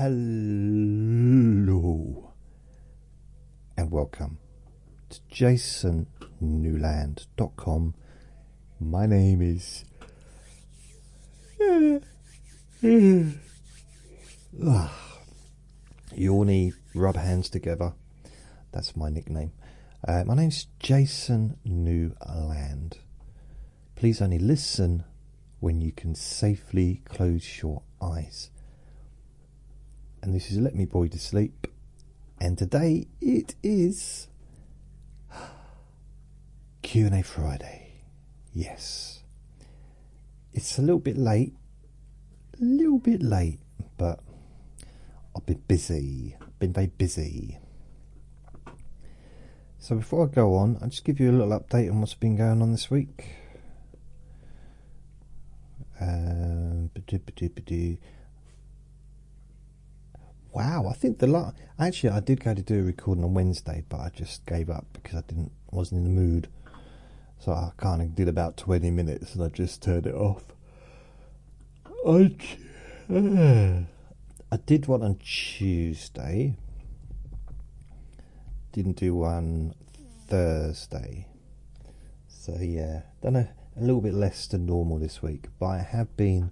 Hello and welcome to jasonnewland.com. My name is Yawny, rub hands together. That's my nickname. My name's Jason Newland. Please only listen when you can safely close your eyes. And this is Let Me Bore You to Sleep. And today it is Q&A Friday. Yes. It's a little bit late, but I've been busy. Been very busy. So before I go on, I'll just give you a little update on what's been going on this week. Wow, I think actually I did go to do a recording on Wednesday, but I just gave up because I wasn't in the mood. So I kind of did about 20 minutes and I just turned it off. I did one on Tuesday. Didn't do one Thursday. So yeah, done a little bit less than normal this week, but I have been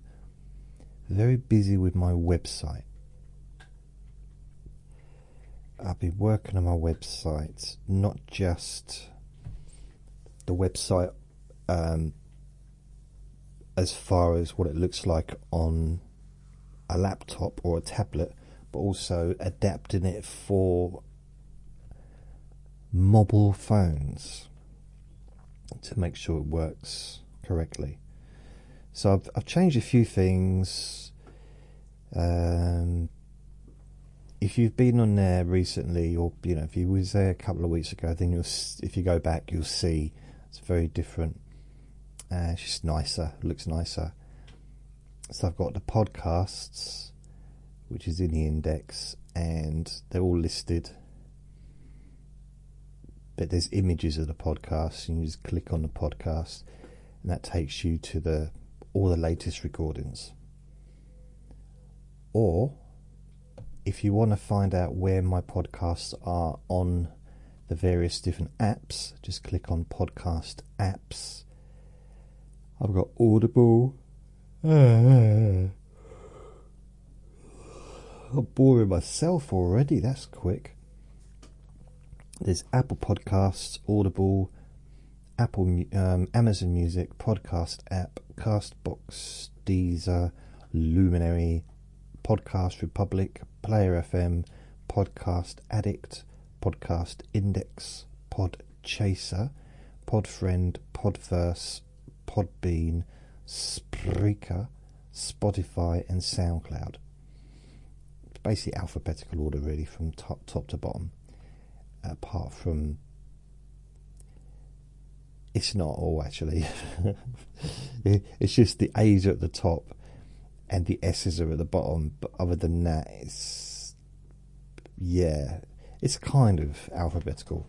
very busy with my website. I've been working on my website, not just the website as far as what it looks like on a laptop or a tablet, but also adapting it for mobile phones to make sure it works correctly. So I've changed a few things. If you've been on there recently, or if you was there a couple of weeks ago, then if you go back, you'll see it's very different. It's just nicer, looks nicer. So I've got the podcasts, which is in the index, and they're all listed. But there's images of the podcast, and you just click on the podcast, and that takes you to all the latest recordings. Or if you want to find out where my podcasts are on the various different apps, just click on podcast apps. I've got Audible. I'm boring myself already, that's quick. There's Apple Podcasts, Audible, Amazon Music, Podcast app, Castbox, Deezer, Luminary, Podcast Republic, Player FM, Podcast Addict, Podcast Index, Podchaser, Podfriend, Podverse, Podbean, Spreaker, Spotify and SoundCloud. It's basically alphabetical order really from top to bottom. Apart from, it's not all actually. It's just the A's are at the top and the S's are at the bottom, but other than that, it's kind of alphabetical.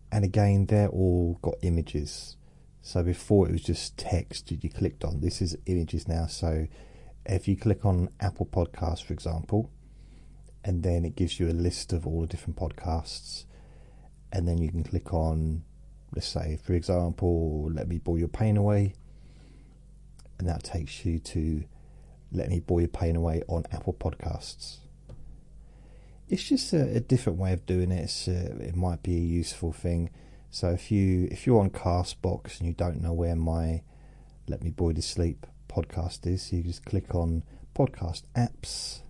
And again, they're all got images. So before it was just text that you clicked on. This is images now. So if you click on Apple Podcasts, for example, and then it gives you a list of all the different podcasts, and then you can click on, let's say, for example, Let Me Bore Your Pain Away, and that takes you to Let Me Bore Your Pain Away on Apple Podcasts. It's just a different way of doing it. It might be a useful thing. So if you're on Castbox and you don't know where my Let Me Bore You to Sleep podcast is, you just click on podcast apps,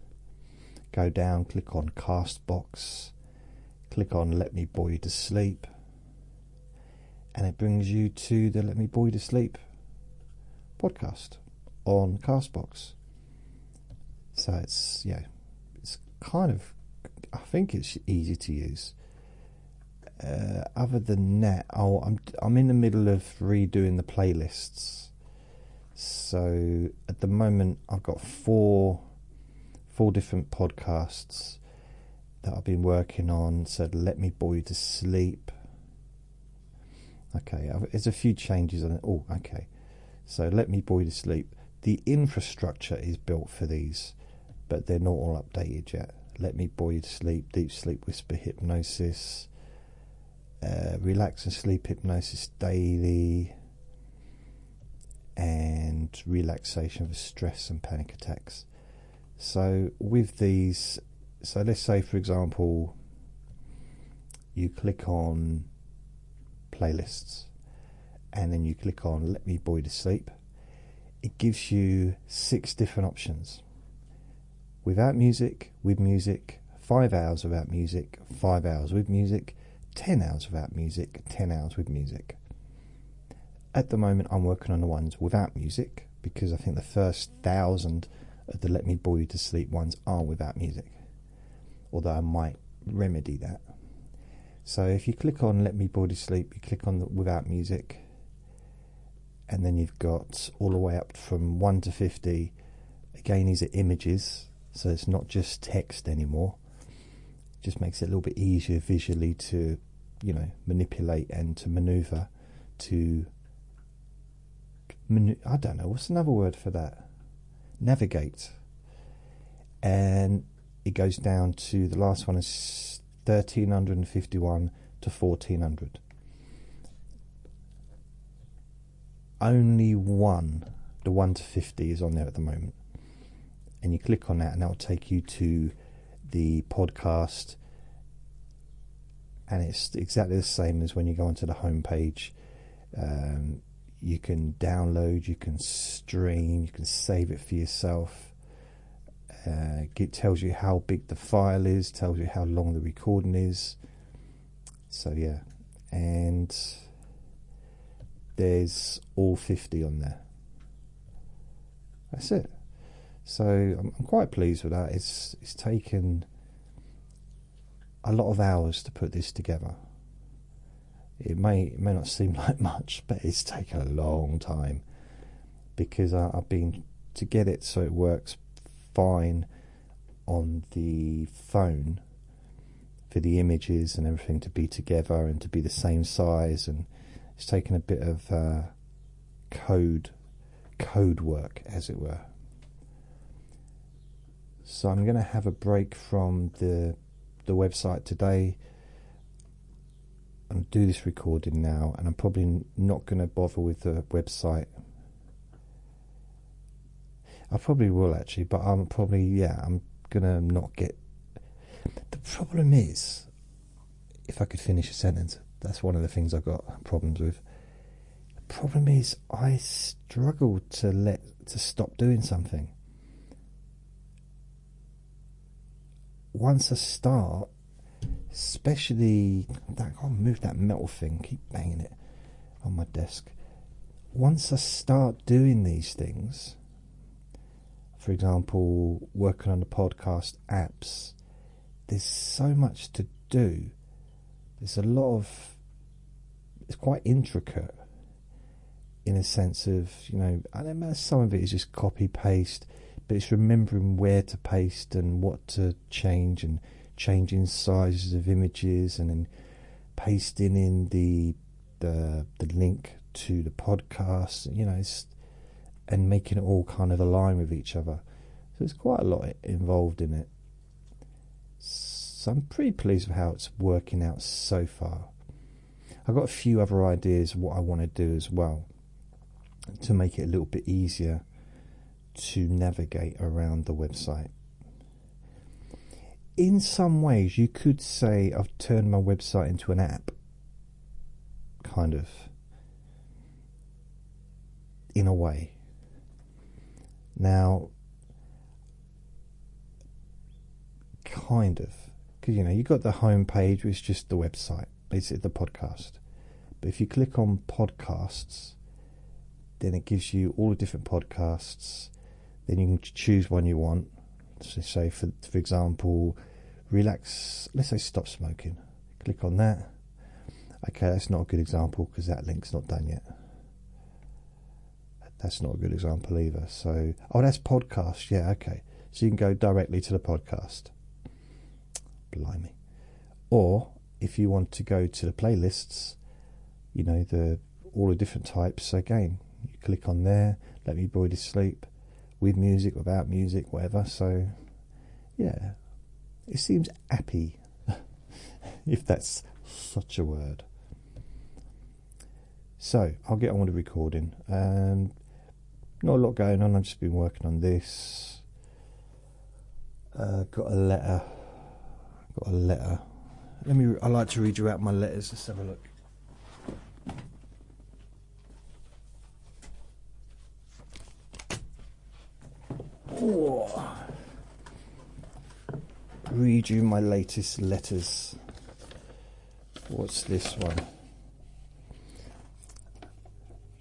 go down, click on Castbox, click on Let Me Bore You to Sleep, and it brings you to the Let Me Bore You to Sleep podcast on Castbox. So it's kind of, I think it's easy to use. Other than that, I'm in the middle of redoing the playlists. So at the moment, I've got four different podcasts that I've been working on. So Let Me Bore You to Sleep. Okay, there's a few changes on it. Oh, okay. So Let Me Bore You to Sleep. The infrastructure is built for these. but they're not all updated yet. Let Me Bore You to Sleep, Deep Sleep Whisper Hypnosis, Relax and Sleep Hypnosis Daily, and Relaxation for Stress and Panic Attacks. So with these, so let's say for example you click on playlists and then you click on Let Me Bore You to Sleep, it gives you 6 different options: without music, with music, 5 hours without music, 5 hours with music, 10 hours without music, 10 hours with music. At the moment I'm working on the ones without music, because I think the first 1,000 of the Let Me Bore You to Sleep ones are without music, although I might remedy that. So if you click on Let Me Bore You to Sleep, you click on the without music, and then you've got all the way up from 1 to 50. Again, these are images, so it's not just text anymore. It just makes it a little bit easier visually to, you know, manipulate and to maneuver, to I don't know, what's another word for that? Navigate. And it goes down to, the last one is 1351 to 1400. Only one, the 1 to 50 is on there at the moment, and you click on that and that will take you to the podcast, and it's exactly the same as when you go onto the home page. You can download, you can stream, you can save it for yourself. It tells you how big the file is, tells you how long the recording is. So yeah, and there's all 50 on there. That's it. So I'm quite pleased with that. It's taken a lot of hours to put this together. It may not seem like much, but it's taken a long time, because I've been to get it so it works fine on the phone, for the images and everything to be together and to be the same size, and it's taken a bit of code work, as it were. So I'm going to have a break from the website today and do this recording now, and I'm probably not going to bother with the website. I probably will actually, but I'm going to not get... The problem is, if I could finish a sentence, that's one of the things I've got problems with. The problem is I struggle to stop doing something. Once I start, especially that, I'll move that metal thing, keep banging it on my desk. Once I start doing these things, for example, working on the podcast apps, there's so much to do. There's a lot of, it's quite intricate in a sense of, you know, I don't know, some of it is just copy paste, but it's remembering where to paste and what to change, and changing sizes of images, and then pasting in the link to the podcast, you know, and making it all kind of align with each other. So there's quite a lot involved in it. So I'm pretty pleased with how it's working out so far. I've got a few other ideas of what I want to do as well, to make it a little bit easier to navigate around the website. In some ways, you could say I've turned my website into an app, kind of, in a way. Now, kind of, because, you know, you've got the home page, which is just the website, basically the podcast. But if you click on podcasts, then it gives you all the different podcasts. Then you can choose one you want. So say, for example, relax, let's say stop smoking. Click on that. Okay, that's not a good example because that link's not done yet. That's not a good example either. So, oh, that's podcast. Yeah, okay. So you can go directly to the podcast. Blimey. Or if you want to go to the playlists, you know, all the different types. Again, you click on there. Let Me Bore You to Sleep, with music, without music, whatever. So Yeah, it seems happy, if that's such a word. So I'll get on with the recording. Not a lot going on. I've just been working on this. Got a letter. I like to read you out my letters. Let's have a look. Oh. Read you my latest letters. What's this one?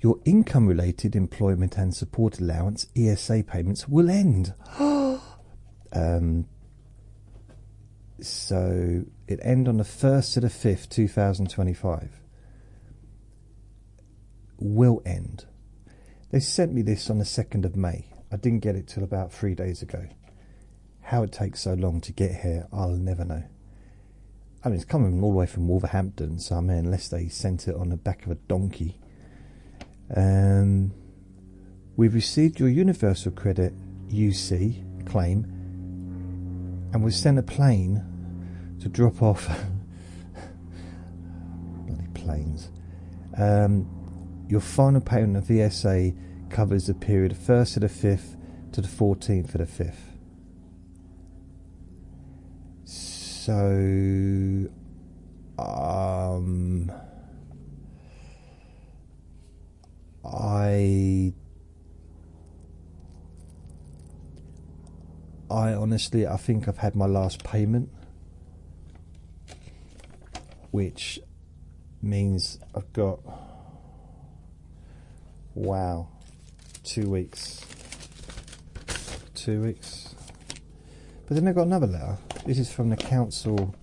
Your income-related employment and support allowance (ESA) payments will end. So it end on the 1st to the 5th, 2025. Will end. They sent me this on the 2nd of May. I didn't get it till about 3 days ago. How it takes so long to get here, I'll never know. I mean, it's coming all the way from Wolverhampton, so I mean, unless they sent it on the back of a donkey. We've received your Universal Credit UC claim, and we sent a plane to drop off. Bloody planes. Your final payment of VSA covers the period 1st to the 5th to the 14th for the 5th. So, I honestly, I think I've had my last payment, which means I've got, wow, 2 weeks. 2 weeks. But then I got another letter. This is from the council,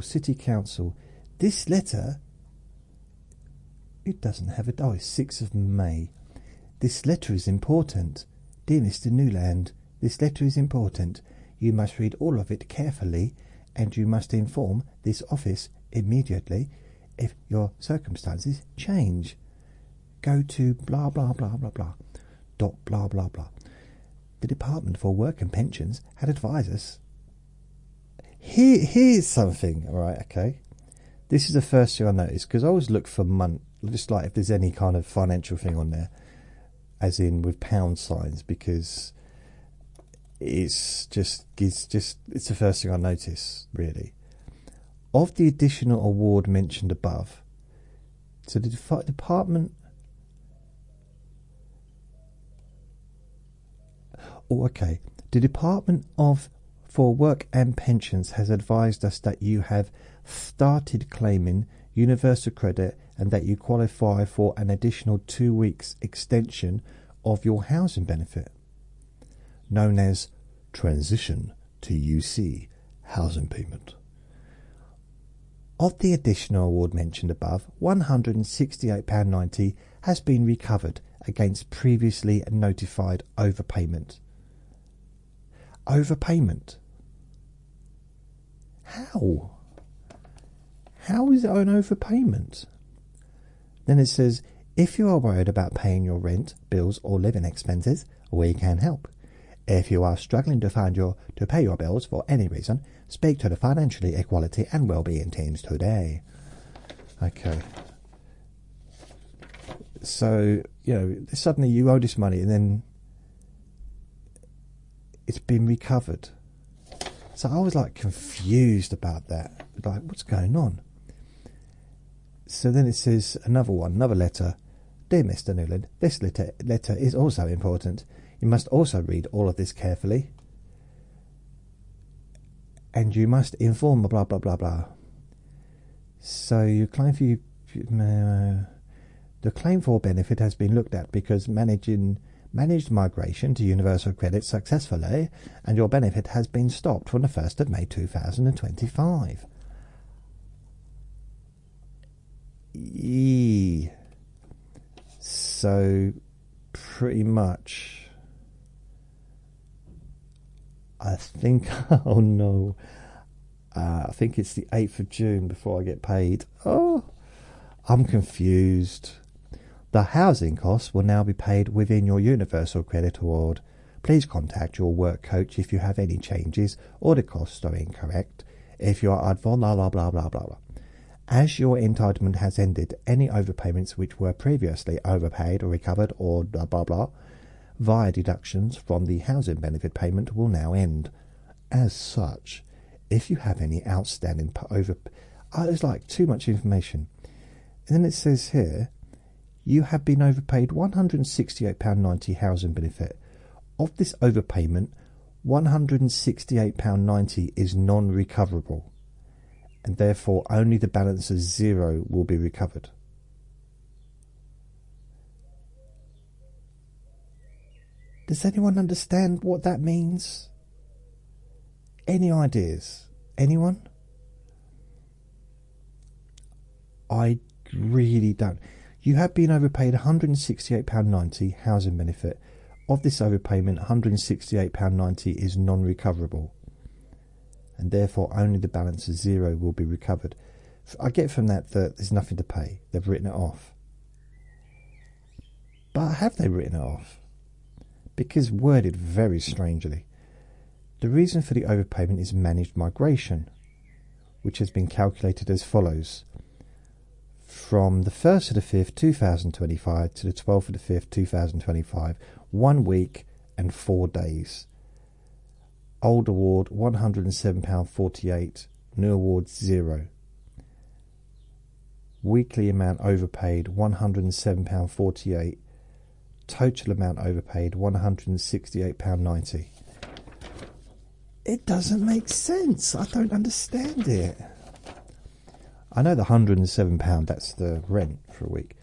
city council. This letter, it doesn't have it. Oh, it's 6th of May. This letter is important. Dear Mr. Newland, this letter is important. You must read all of it carefully, and you must inform this office immediately if your circumstances change. Go to blah blah blah blah blah dot blah blah blah. The Department for Work and Pensions had advised us. Here's something, all right, okay. This is the first thing I noticed, because I always look for just like if there's any kind of financial thing on there, as in with pound signs, because it's the first thing I notice, really. Of the additional award mentioned above, so the department. Oh, okay. The Department for Work and Pensions has advised us that you have started claiming Universal Credit and that you qualify for an additional 2 weeks extension of your housing benefit, known as Transition to UC Housing Payment. Of the additional award mentioned above, £168.90 has been recovered against previously notified overpayment. Overpayment? How? How is it an overpayment? Then it says, if you are worried about paying your rent, bills or living expenses, we can help. If you are struggling to pay your bills for any reason, speak to the Financially Equality and Wellbeing teams today. Okay. So, suddenly you owe this money and then it's been recovered. So I was like confused about that. Like, what's going on? So then it says another letter. Dear Mr. Newland, this letter is also important. You must also read all of this carefully. And you must inform blah blah blah blah. So you claim for the claim for benefit has been looked at because managed migration to Universal Credit successfully, and your benefit has been stopped from the 1st of May 2025. So pretty much I think oh no, I think it's the 8th of June before I get paid. Oh, I'm confused. The housing costs will now be paid within your Universal Credit Award, Please contact your work coach if you have any changes or the costs are incorrect. If you are advised, blah, blah, blah, blah, blah, blah. As your entitlement has ended, any overpayments which were previously overpaid or recovered or blah, blah, blah, via deductions from the housing benefit payment will now end. As such, if you have any outstanding it's like too much information. And then it says here, you have been overpaid £168.90 housing benefit. Of this overpayment, £168.90 is non-recoverable, and therefore only the balance of £0 will be recovered. Does anyone understand what that means? Any ideas? Anyone? I really don't. You have been overpaid £168.90 housing benefit. Of this overpayment, £168.90 is non-recoverable, and therefore only the balance of £0 will be recovered. I get from that there's nothing to pay. They've written it off. But have they written it off? Because worded very strangely. The reason for the overpayment is managed migration, which has been calculated as follows. From the 1st of the 5th, 2025 to the 12th of the 5th, 2025, 1 week and 4 days. Old award £107.48, new award £0. Weekly amount overpaid £107.48, total amount overpaid £168.90. It doesn't make sense. I don't understand it. I know the £107, that's the rent for a week.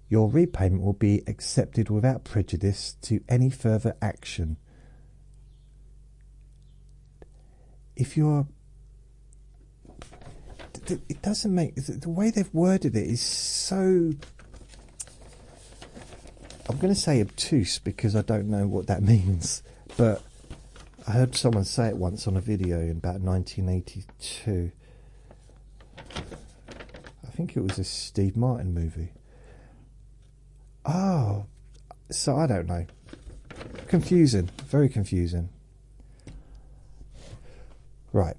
Your repayment will be accepted without prejudice to any further action. If you're... It doesn't make... The way they've worded it is so... I'm going to say obtuse because I don't know what that means. But I heard someone say it once on a video in about 1982. I think it was a Steve Martin movie. Oh, so I don't know. Confusing, very confusing. Right.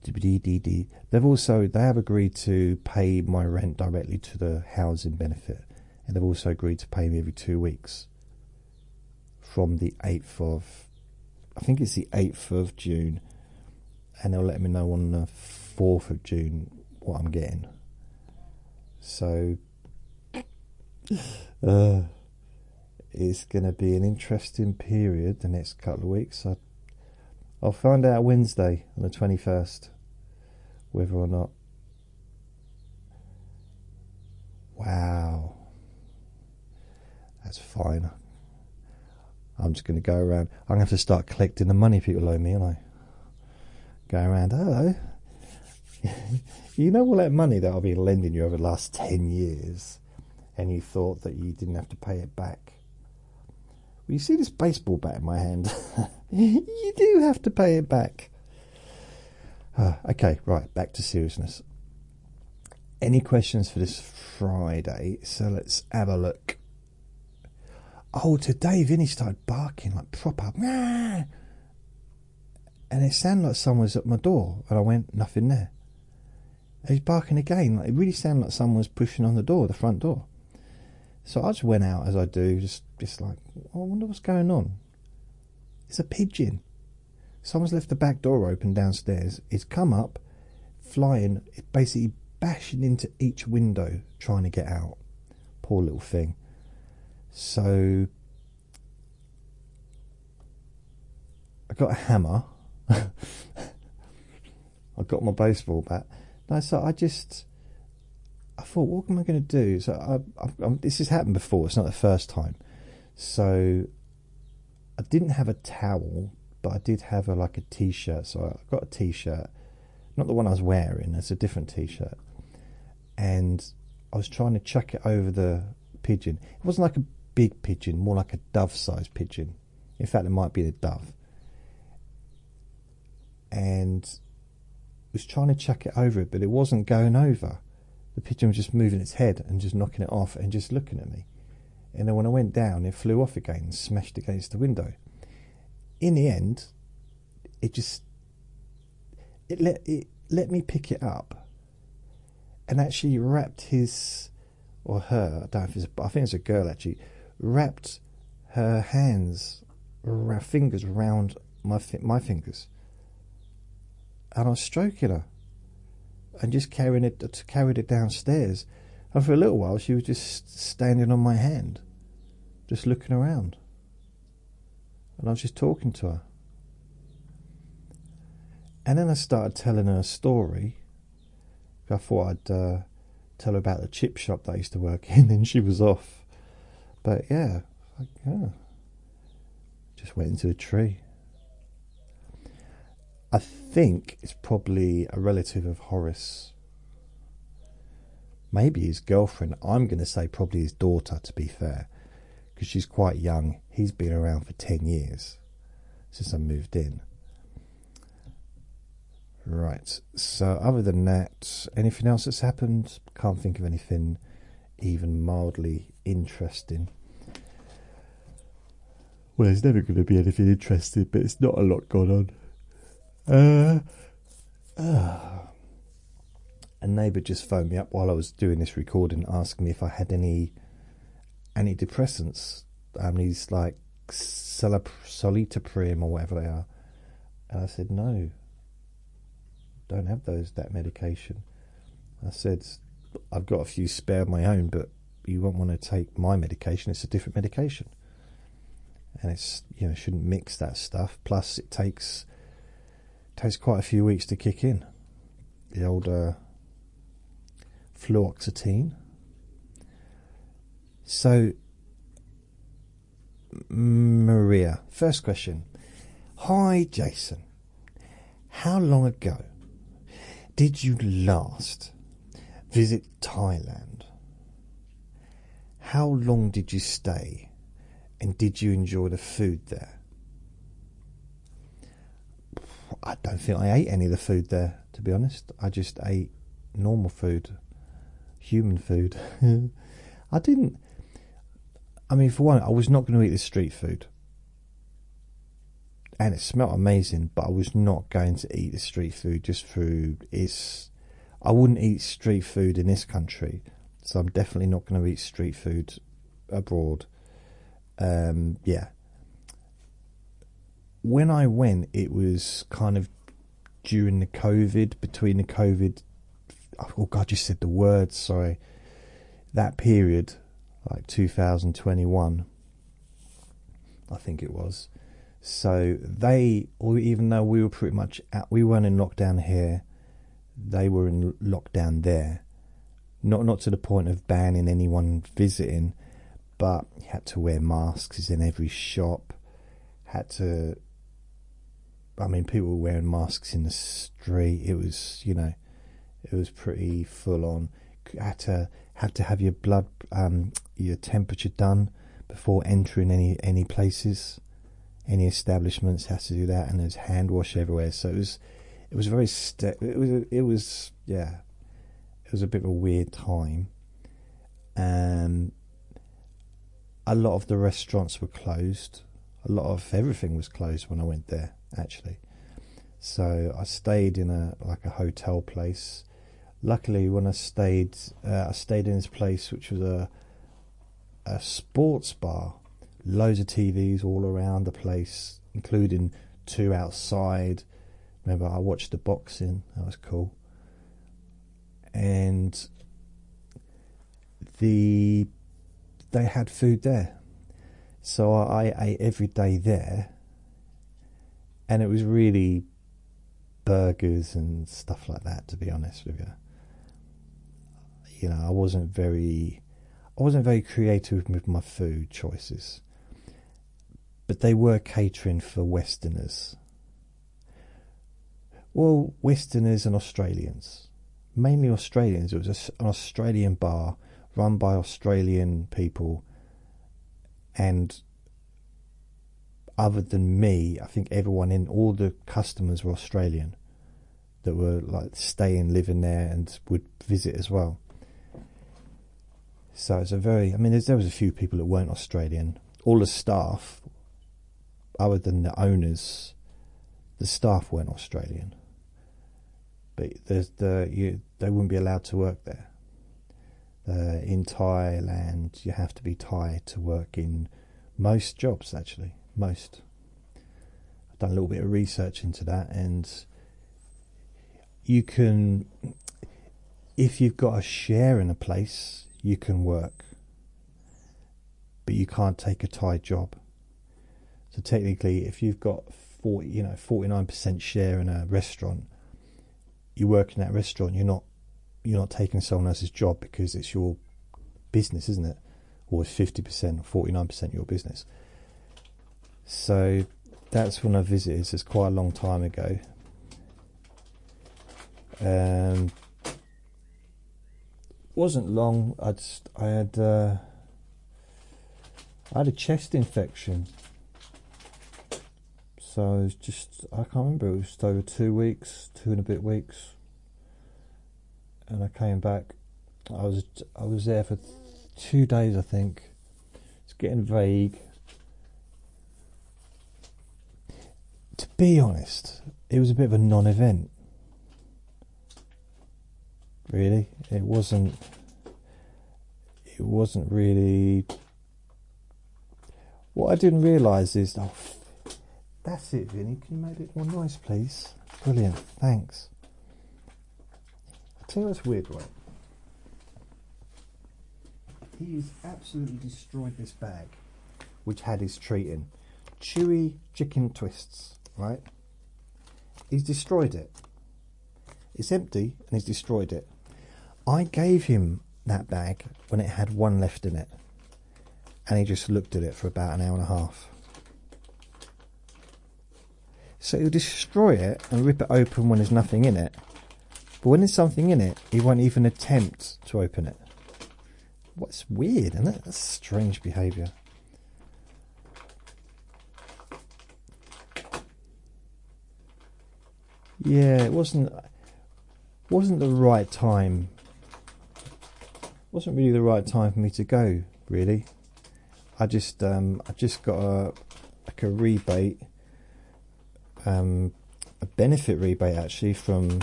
They have agreed to pay my rent directly to the housing benefit, and they've also agreed to pay me every 2 weeks from the 8th of, I think it's the 8th of June, and they'll let me know on the 4th of June what I'm getting. So it's going to be an interesting period the next couple of weeks. I'll find out Wednesday on the 21st whether or not. Wow, that's fine. I'm just going to go around. I'm going to have to start collecting the money people owe me, aren't I? Go around, hello. You know all that money that I've been lending you over the last 10 years, and you thought that you didn't have to pay it back? Well, you see this baseball bat in my hand? You do have to pay it back. Okay, right, back to seriousness. Any questions for this Friday? So let's have a look. Oh, today Vinny started barking like proper. And it sounded like someone was at my door, and I went, nothing there. And he's barking again. Like, it really sounded like someone was pushing on the door, the front door. So I just went out, as I do, just like, oh, I wonder what's going on. It's a pigeon. Someone's left the back door open downstairs. It's come up, flying, it's basically bashing into each window, trying to get out. Poor little thing. So I got a hammer. I got my baseball bat. No, so I thought, what am I going to do? So this has happened before. It's not the first time. So I didn't have a towel, but I did have a t-shirt. So I got a t-shirt, not the one I was wearing. It's a different t-shirt, and I was trying to chuck it over the pigeon. It wasn't like a big pigeon, more like a dove-sized pigeon. In fact, it might be a dove. And was trying to chuck it over it, but it wasn't going over. The pigeon was just moving its head and just knocking it off and just looking at me. And then when I went down, it flew off again and smashed against the window. In the end, it let me pick it up, and actually wrapped his or her, I don't know if it's, I think it's a girl actually, wrapped her fingers around my fingers, and I was stroking her and just carried it downstairs. And for a little while, she was just standing on my hand, just looking around, and I was just talking to her. And then I started telling her a story. I thought I'd tell her about the chip shop that I used to work in, and she was off. But yeah, just went into a tree. I think it's probably a relative of Horace. Maybe his girlfriend. I'm going to say probably his daughter, to be fair, because she's quite young. He's been around for 10 years since I moved in. Right, so other than that, anything else that's happened? Can't think of anything even mildly interesting. Well, there's never going to be anything interesting, but it's not a lot going on. A neighbour just phoned me up while I was doing this recording, asking me if I had any antidepressants. These like Solitaprim or whatever they are. And I said, no, don't have that medication. I said, I've got a few spare of my own, but you won't want to take my medication. It's a different medication, and it's, you know, shouldn't mix that stuff. Plus, it takes quite a few weeks to kick in. The old fluoxetine. So, Maria, first question. Hi, Jason. How long ago did you last visit Thailand? How long did you stay? And did you enjoy the food there? I don't think I ate any of the food there, to be honest. I just ate normal food, human food. I mean, for one, I was not going to eat the street food. And it smelled amazing, but I was not going to eat the street food just through I wouldn't eat street food in this country, so I'm definitely not going to eat street food abroad. Yeah. When I went, it was kind of during between the COVID, oh God, I just said the word, sorry, that period, like 2021, I think it was. So even though we were pretty much we weren't in lockdown here, they were in lockdown there. Not to the point of banning anyone visiting, but you had to wear masks in every shop. People were wearing masks in the street. It was, it was pretty full on. Had to have your your temperature done before entering any places. Any establishments has to do that, and there's hand wash everywhere. So it was very it was a bit of a weird time. A lot of the restaurants were closed. A lot of everything was closed when I went there, actually. So I stayed in a hotel place. Luckily, when I stayed in this place, which was a sports bar. Loads of TVs all around the place, including 2 outside. Remember, I watched the boxing. That was cool. And they had food there. So I ate every day there. And it was really burgers and stuff like that, to be honest with you. I wasn't very creative with my food choices. But they were catering for Westerners. Well, Westerners and Australians. Mainly Australians. It was an Australian bar run by Australian people. And other than me, I think all the customers were Australian. That were living there and would visit as well. So it's a very, I mean, there was a few people that weren't Australian. All the staff, other than the owners, the staff weren't Australian. But they wouldn't be allowed to work there. In Thailand, you have to be Thai to work in most jobs, actually. Most. I've done a little bit of research into that, and you can, if you've got a share in a place, you can work, but you can't take a Thai job. So technically, if you've got 49% share in a restaurant, you work in that restaurant, you're not taking someone else's job, because it's your business, isn't it? Or it's 50%, 49% your business. So that's when I visited. It's quite a long time ago. Wasn't long. I had a chest infection. So it was just, I can't remember, it was just over 2 weeks, 2 and a bit weeks. And I came back. I was there for 2 days, I think. It's getting vague. To be honest, it was a bit of a non-event. Really, it wasn't really. What I didn't realise is, that's it, Vinny. Can you make a bit more noise, please? Brilliant, thanks. I'll tell you what's weird, right? He's absolutely destroyed this bag, which had his treat in. Chewy chicken twists, right? He's destroyed it. It's empty and he's destroyed it. I gave him that bag when it had one left in it, and he just looked at it for about an hour and a half. So he'll destroy it and rip it open when there's nothing in it, but when there's something in it, he won't even attempt to open it. What's weird, isn't it? That's strange behaviour. Yeah, it wasn't the right time. Wasn't really the right time for me to go, really. I just got a rebate, a benefit rebate actually from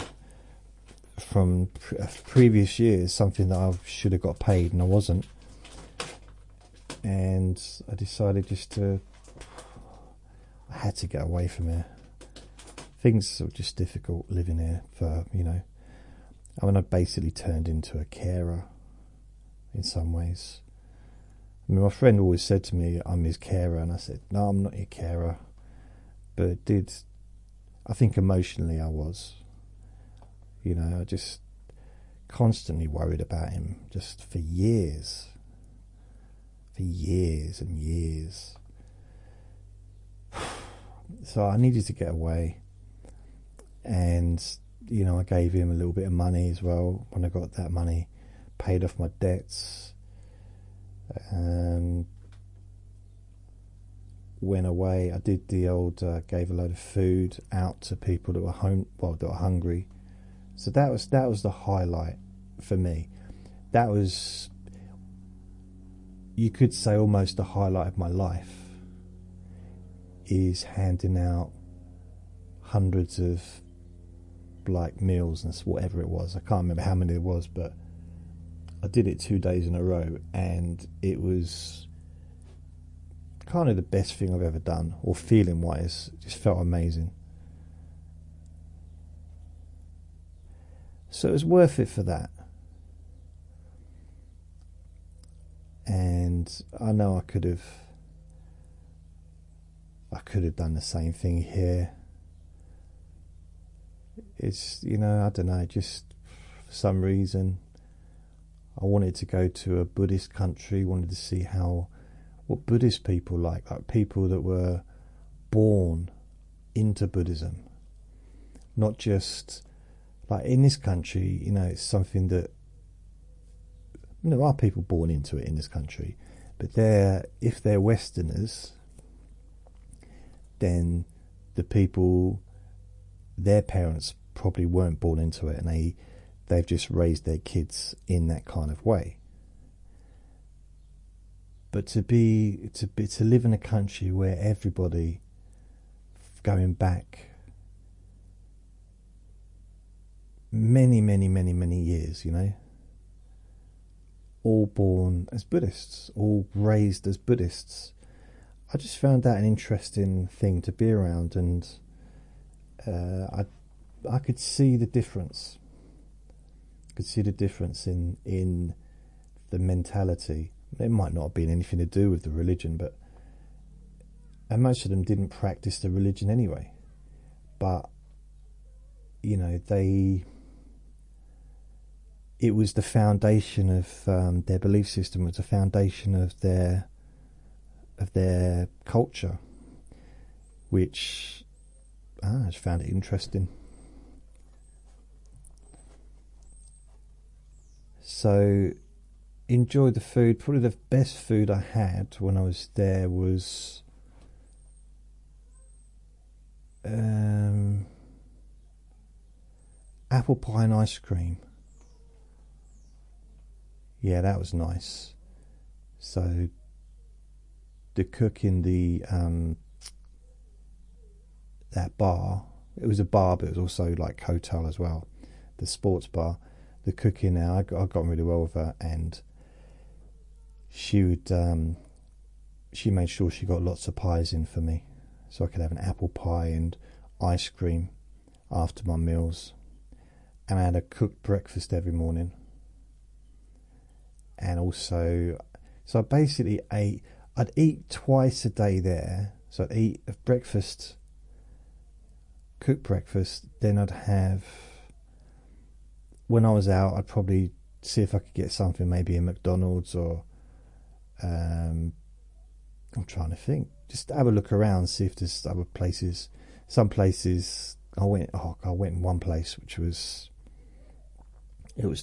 previous years, something that I should have got paid and I wasn't. And I decided I had to get away from here. Things are just difficult living here for, I mean, I basically turned into a carer in some ways. I mean, my friend always said to me, I'm his carer, and I said, no, I'm not your carer. But I think emotionally I was. I just constantly worried about him, just for years. For years and years. So I needed to get away. And, I gave him a little bit of money as well. When I got that money, paid off my debts. Went away. I did the old, gave a load of food out to people that were that were hungry. So that was the highlight for me. That was, you could say, almost the highlight of my life, is handing out hundreds of meals and whatever it was. I can't remember how many it was, but I did it 2 days in a row, and it was kind of the best thing I've ever done, or feeling wise. It just felt amazing. So it was worth it for that. And I know I could have done the same thing here. It's, I don't know, just for some reason I wanted to go to a Buddhist country, wanted to see what Buddhist people like people that were born into Buddhism, not just in this country. It's something that there are people born into it in this country, but if they're Westerners, then the people, their parents probably weren't born into it, and they've just raised their kids in that kind of way. But to live in a country where everybody, going back many, many, many, many years, you know, all born as Buddhists, all raised as Buddhists, I just found that an interesting thing to be around, and I could see the difference. Could see the difference in the mentality. It might not have been anything to do with the religion, and most of them didn't practice the religion anyway. But you know, it was the foundation of their belief system. Was the foundation of their culture, which I just found it interesting. So enjoyed the food. Probably the best food I had when I was there was apple pie and ice cream. Yeah, that was nice. So the cook in that bar, it was a bar, but it was also like hotel as well, the sports bar. The cook in there, I got on really well with her, and she made sure she got lots of pies in for me, so I could have an apple pie and ice cream after my meals. And I had a cooked breakfast every morning. And also, so I basically I'd eat twice a day there. So I'd eat a breakfast, cooked breakfast, then I'd have, when I was out, I'd probably see if I could get something, maybe a McDonald's, or I'm trying to think, just have a look around, see if there's other places. Some places I went in one place which was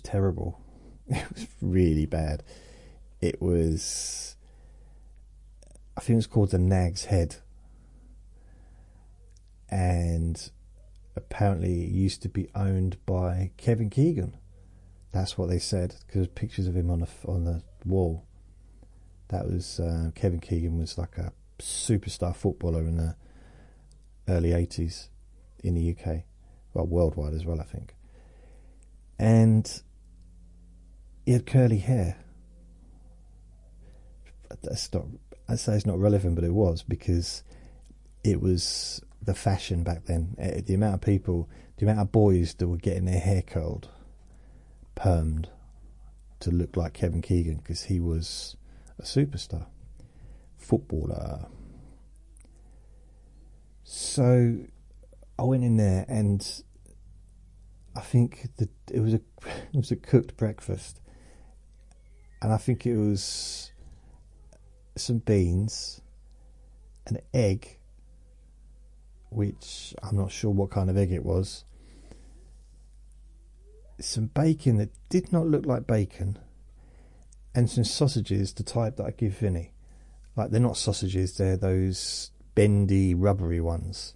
terrible. It was really bad. It was, I think it was called the Nag's Head, and apparently it used to be owned by Kevin Keegan. That's what they said, because there's pictures of him on the wall. That was Kevin Keegan was like a superstar footballer in the early 80s in the UK, well, worldwide as well, I think. And he had curly hair. I'd say it's not relevant, but it was, because it was the fashion back then. The amount of people, the amount of boys that were getting their hair curled, permed, to look like Kevin Keegan, because he was a superstar footballer. So I went in there, and I think that it was a cooked breakfast, and I think it was some beans, an egg, which I'm not sure what kind of egg it was, some bacon that did not look like bacon, and some sausages, the type that I give Vinny. Like, they're not sausages, they're those bendy, rubbery ones.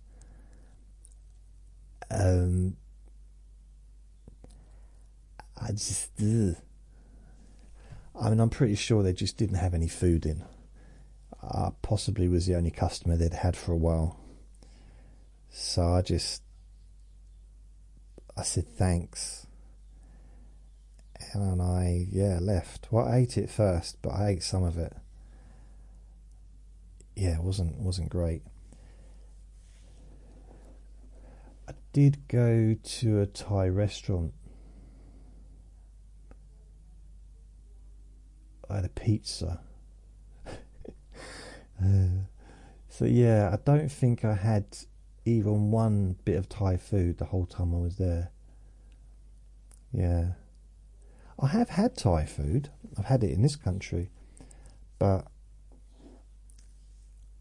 I just, ugh. I mean, I'm pretty sure they just didn't have any food in. I possibly was the only customer they'd had for a while. So I said thanks. And I left. Well, I ate it first, but I ate some of it. Yeah, it wasn't great. I did go to a Thai restaurant. I had a pizza. So yeah, I don't think I had even one bit of Thai food the whole time I was there. Yeah. I have had Thai food. I've had it in this country. But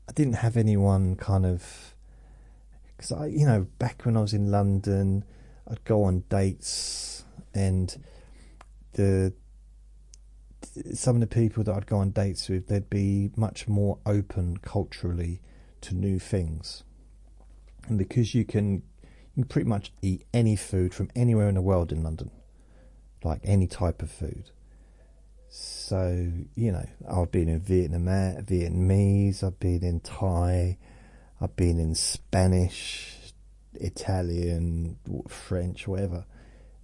I didn't have anyone kind of... Because, back when I was in London, I'd go on dates, and some of the people that I'd go on dates with, they'd be much more open culturally to new things. And because you can pretty much eat any food from anywhere in the world in London, like any type of food. So, you know, I've been in Vietnamese, I've been in Thai, I've been in Spanish, Italian, French, whatever.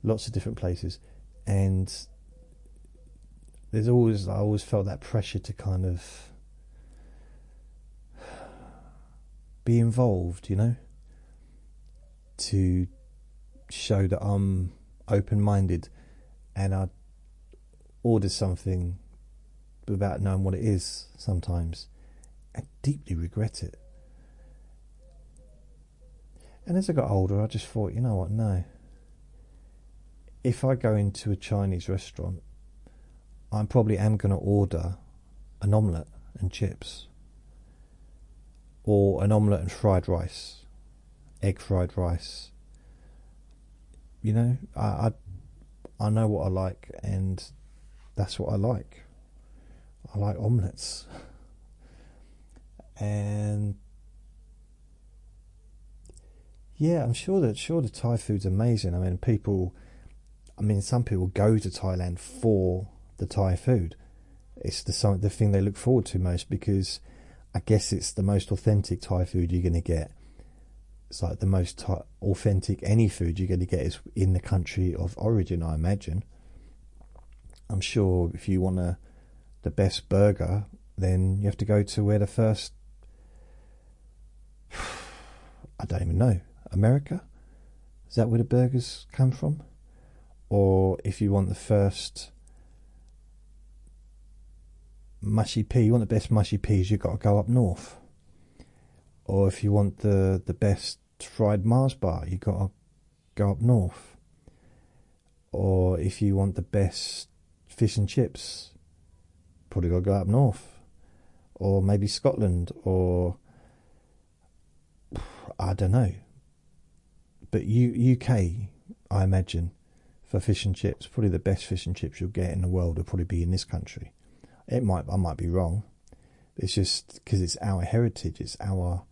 Lots of different places. And I always felt that pressure to kind of be involved, you know, to show that I'm open-minded, and I order something without knowing what it is sometimes and deeply regret it. And as I got older, I just thought, you know what, no. If I go into a Chinese restaurant, I probably am going to order an omelette and chips, or an omelette and fried rice, egg fried rice. You know, I know what I like, and that's what I like. I like omelettes. And yeah, I'm sure the Thai food's amazing. I mean, some people go to Thailand for the Thai food. It's the thing they look forward to most, because I guess it's the most authentic Thai food you're going to get. It's like the most authentic any food you're going to get is in the country of origin, I imagine. I'm sure if you want the best burger, then you have to go to where the first, I don't even know, America? Is that where the burgers come from? Or if you want the first mushy pea, you want the best mushy peas, you've got to go up north. Or if you want the best fried Mars bar, you've got to go up north. Or if you want the best fish and chips, probably got to go up north. Or maybe Scotland, or I don't know. But UK, I imagine, for fish and chips, probably the best fish and chips you'll get in the world will probably be in this country. I might be wrong. It's just because it's our heritage, it's our,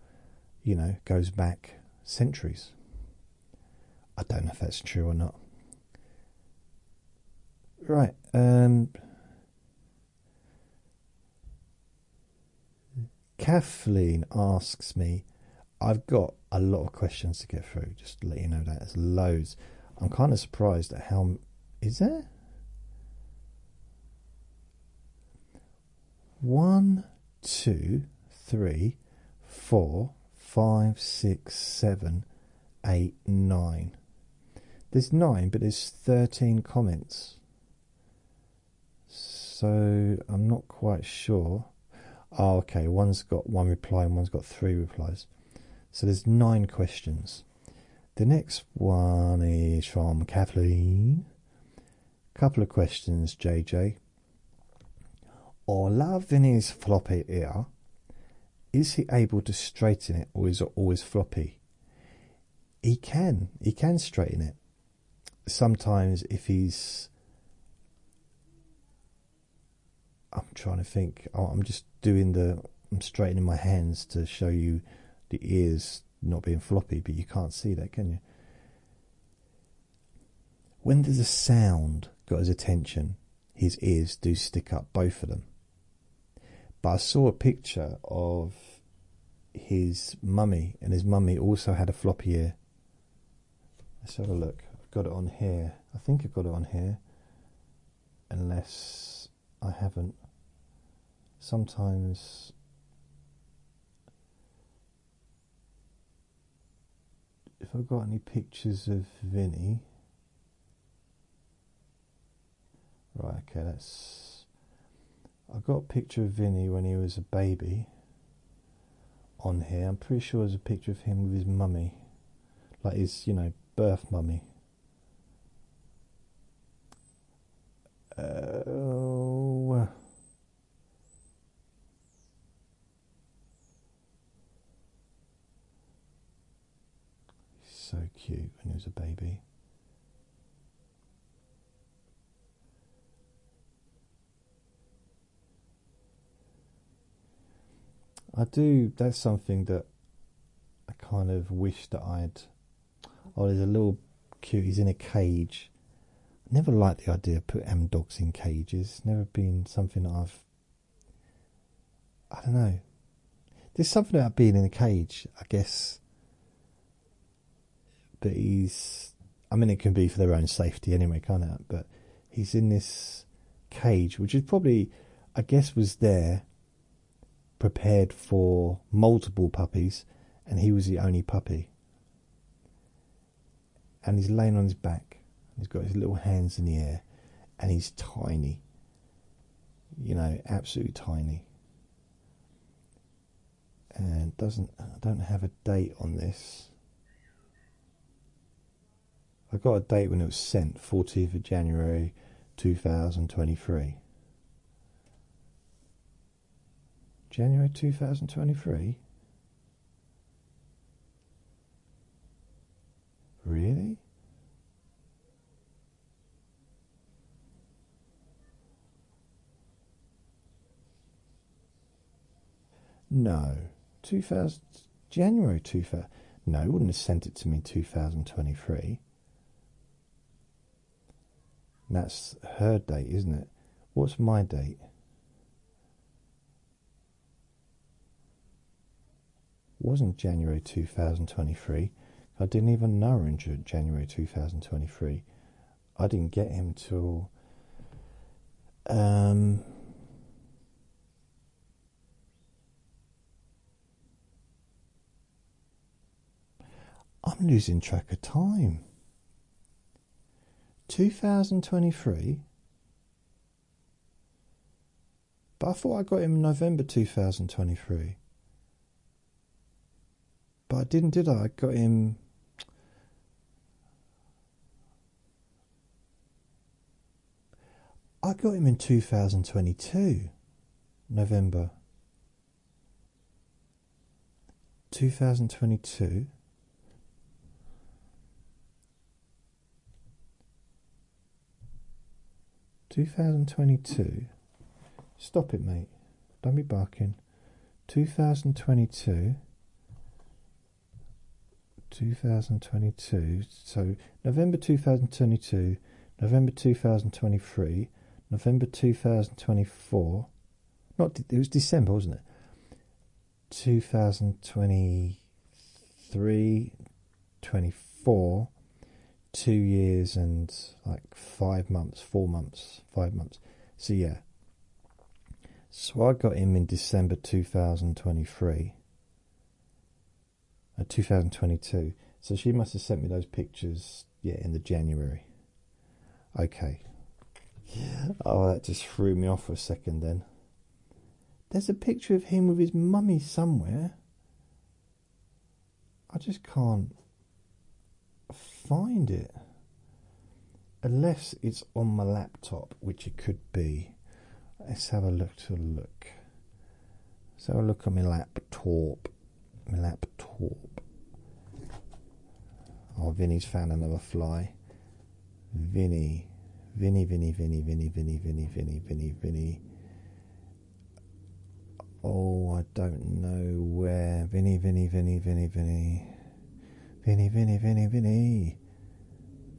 you know, goes back centuries. I don't know if that's true or not. Right. Kathleen asks me, I've got a lot of questions to get through, just to let you know that. There's loads. I'm kind of surprised at how... Is there? 1, 2, 3, 4, 5, 6, 7, 8, 9. There's 9, but there's 13 comments. So I'm not quite sure. Oh, okay. One's got 1 reply and one's got 3 replies. So there's 9 questions. The next one is from Kathleen. Couple of questions, JJ. Or Vinny's floppy ear. Is he able to straighten it, or is it always floppy? He can straighten it. Sometimes if he's... I'm trying to think. I'm straightening my hands to show you the ears not being floppy, but you can't see that, can you? When there's a sound got his attention, his ears do stick up, both of them. But I saw a picture of his mummy, and his mummy also had a floppy ear. Let's have a look. I've got it on here. I think I've got it on here, unless I haven't. Sometimes if I've got any pictures of Vinny, right, okay, I've got a picture of Vinny when he was a baby on here. I'm pretty sure there's a picture of him with his mummy, like his, you know, birth mummy. So cute when he was a baby. That's something that I kind of wish that I'd... Oh, there's a little cute, he's in a cage. Never liked the idea of having dogs in cages. Never been something that I don't know. There's something about being in a cage, I guess. But I mean, it can be for their own safety anyway, can't it? But he's in this cage, which is probably, I guess, was there prepared for multiple puppies, and he was the only puppy. And he's laying on his back. He's got his little hands in the air, and he's tiny. You know, absolutely tiny. And I don't have a date on this. I got a date when it was sent, 14th of January 2023. January 2023? Really? No. January 2000. No, it wouldn't have sent it to me in 2023. That's her date, isn't it? What's my date? Wasn't January 2023. I didn't even know her in January 2023. I didn't get him till I'm losing track of time. 2023? But I thought I got him in November 2023. But I didn't, did I? I got him... I got him in 2022. November. 2022. Stop it, mate. Don't be barking. 2022. So November 2022, November 2023, November 2024. It was December, wasn't it? 2023, 24. 2 years and like 5 months, 4 months, 5 months. So yeah. So I got him in December 2023. 2022. So she must have sent me those pictures, yeah, in the January. Okay. Oh, that just threw me off for a second then. There's a picture of him with his mummy somewhere. I just can't find it. Unless it's on my laptop, which it could be. Let's have a look. Let's have a look at my laptop. Oh, Vinny's found another fly. Vinny. Oh, I don't know where. Vinny.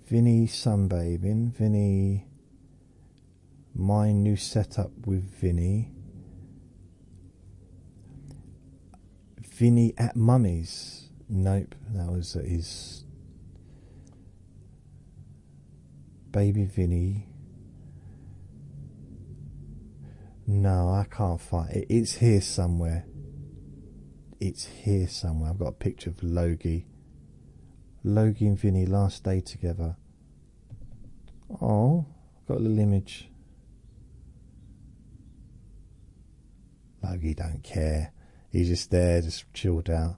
Vinny sunbathing. Vinny. My new setup with Vinny. Vinny at Mummy's. Nope, that was his baby Vinny. No, I can't find it. It's here somewhere. I've got a picture of Logie. Logie and Vinny last day together. Oh, I've got a little image. Logie don't care. He's just there, just chilled out.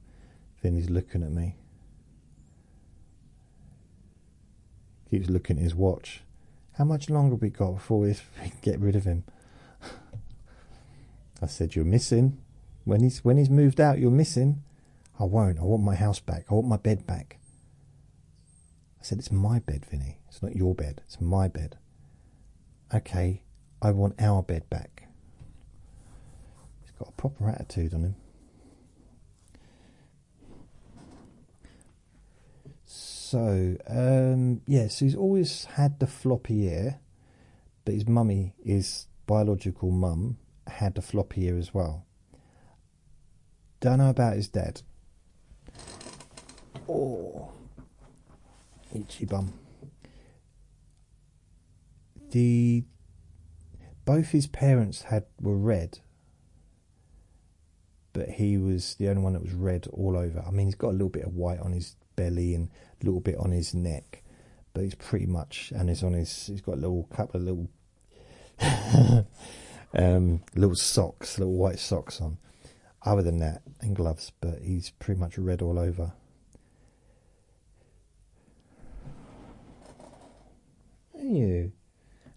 Vinny's looking at me. Keeps looking at his watch. How much longer have we got before we get rid of him? I said, you're missing. When he's moved out, you're missing. I won't. I want my house back. I want my bed back. I said, it's my bed, Vinny. It's not your bed. It's my bed. Okay, I want our bed back. He's got a proper attitude on him. So he's always had the floppy ear, but his mummy, his biological mum, had the floppy ear as well. Don't know about his dad. Oh, itchy bum. Both his parents were red, but he was the only one that was red all over. I mean, he's got a little bit of white on his belly and a little bit on his neck, but he's pretty much, and he's got a couple of little little socks, little white socks on. Other than that, and gloves, but he's pretty much red all over. He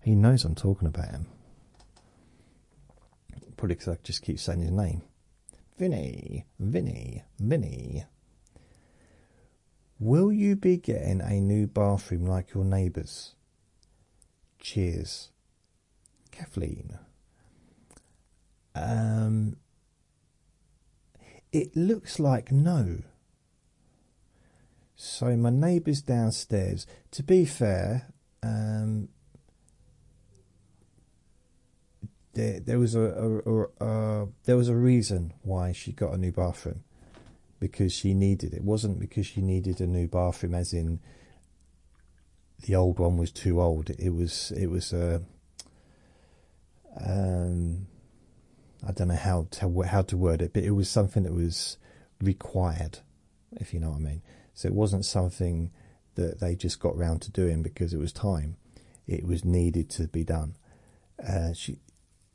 knows I'm talking about him. Probably because I just keep saying his name. Vinny. Will you be getting a new bathroom like your neighbours? Cheers. Kathleen. It looks like no. So my neighbours downstairs, to be fair, there was a reason why she got a new bathroom, because she needed it. It wasn't because she needed a new bathroom, as in the old one was too old. It was I don't know how to word it, but it was something that was required, if you know what I mean. So it wasn't something that they just got round to doing because it was time. It was needed to be done. And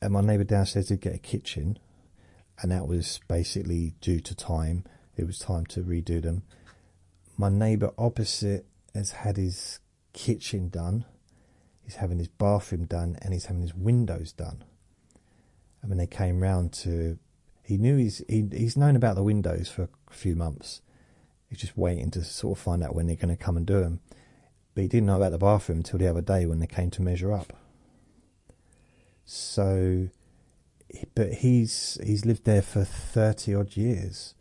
my neighbour downstairs did get a kitchen, and that was basically due to time. It was time to redo them. My neighbour opposite has had his kitchen done. He's having his bathroom done, and he's having his windows done. I mean, they came round to... He's known about the windows for a few months. He's just waiting to sort of find out when they're going to come and do them. But he didn't know about the bathroom until the other day when they came to measure up. So, but he's lived there for 30 odd years.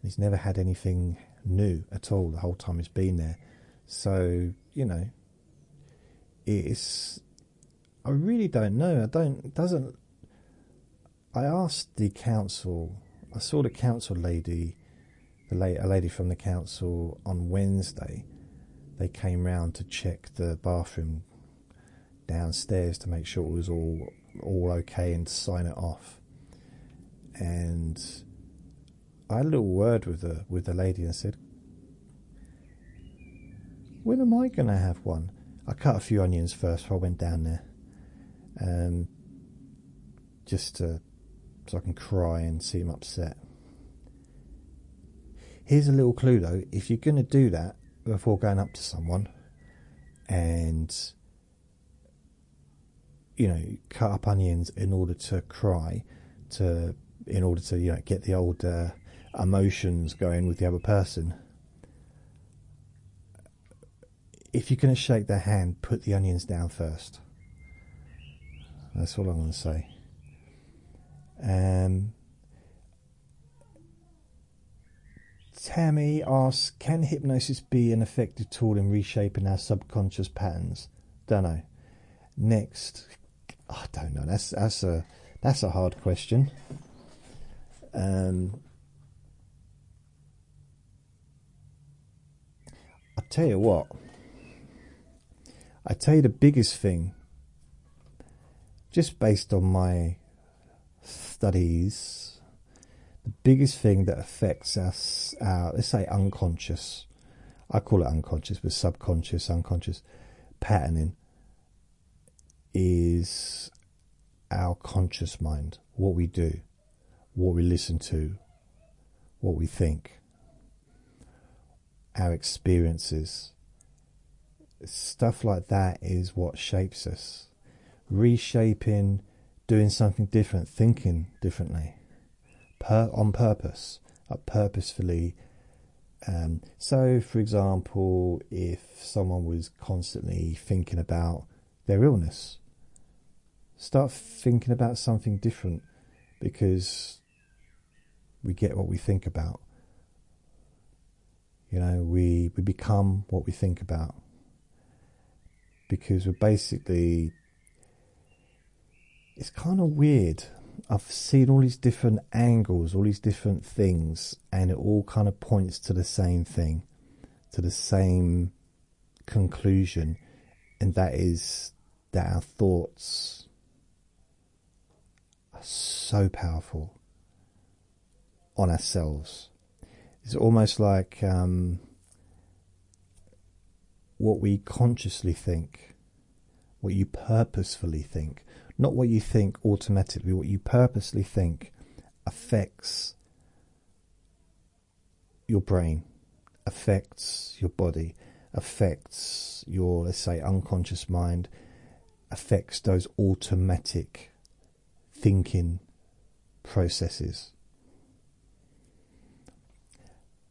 He's never had anything new at all the whole time he's been there. So, you know, I really don't know. I asked the council, I saw the council lady, a lady from the council on Wednesday. They came round to check the bathroom downstairs to make sure it was all okay and to sign it off. And I had a little word with the lady and said, when am I going to have one? I cut a few onions first before I went down there, so I can cry and see him upset. Here's a little clue though: if you're going to do that before going up to someone, and cut up onions in order to cry, in order to get the old emotions going with the other person. If you're going to shake their hand, put the onions down first. That's all I'm going to say. Tammy asks, can hypnosis be an effective tool in reshaping our subconscious patterns? Don't know. Next, I don't know. That's a hard question. I'll tell you what. I tell you the biggest thing, just based on my studies, the biggest thing that affects us, let's say unconscious, I call it unconscious, but subconscious, unconscious patterning, is our conscious mind. What we do, what we listen to, what we think, our experiences. Stuff like that is what shapes us. Reshaping, doing something different, thinking differently, on purpose, purposefully. So, for example, if someone was constantly thinking about their illness, start thinking about something different, because we get what we think about. You know, we become what we think about, because we're basically, it's kind of weird. I've seen all these different angles, all these different things, and it all kind of points to the same thing, to the same conclusion, and that is that our thoughts are so powerful on ourselves. It's almost like what we consciously think, what you purposefully think, not what you think automatically, what you purposely think affects your brain, affects your body, affects your, let's say, unconscious mind, affects those automatic thinking processes.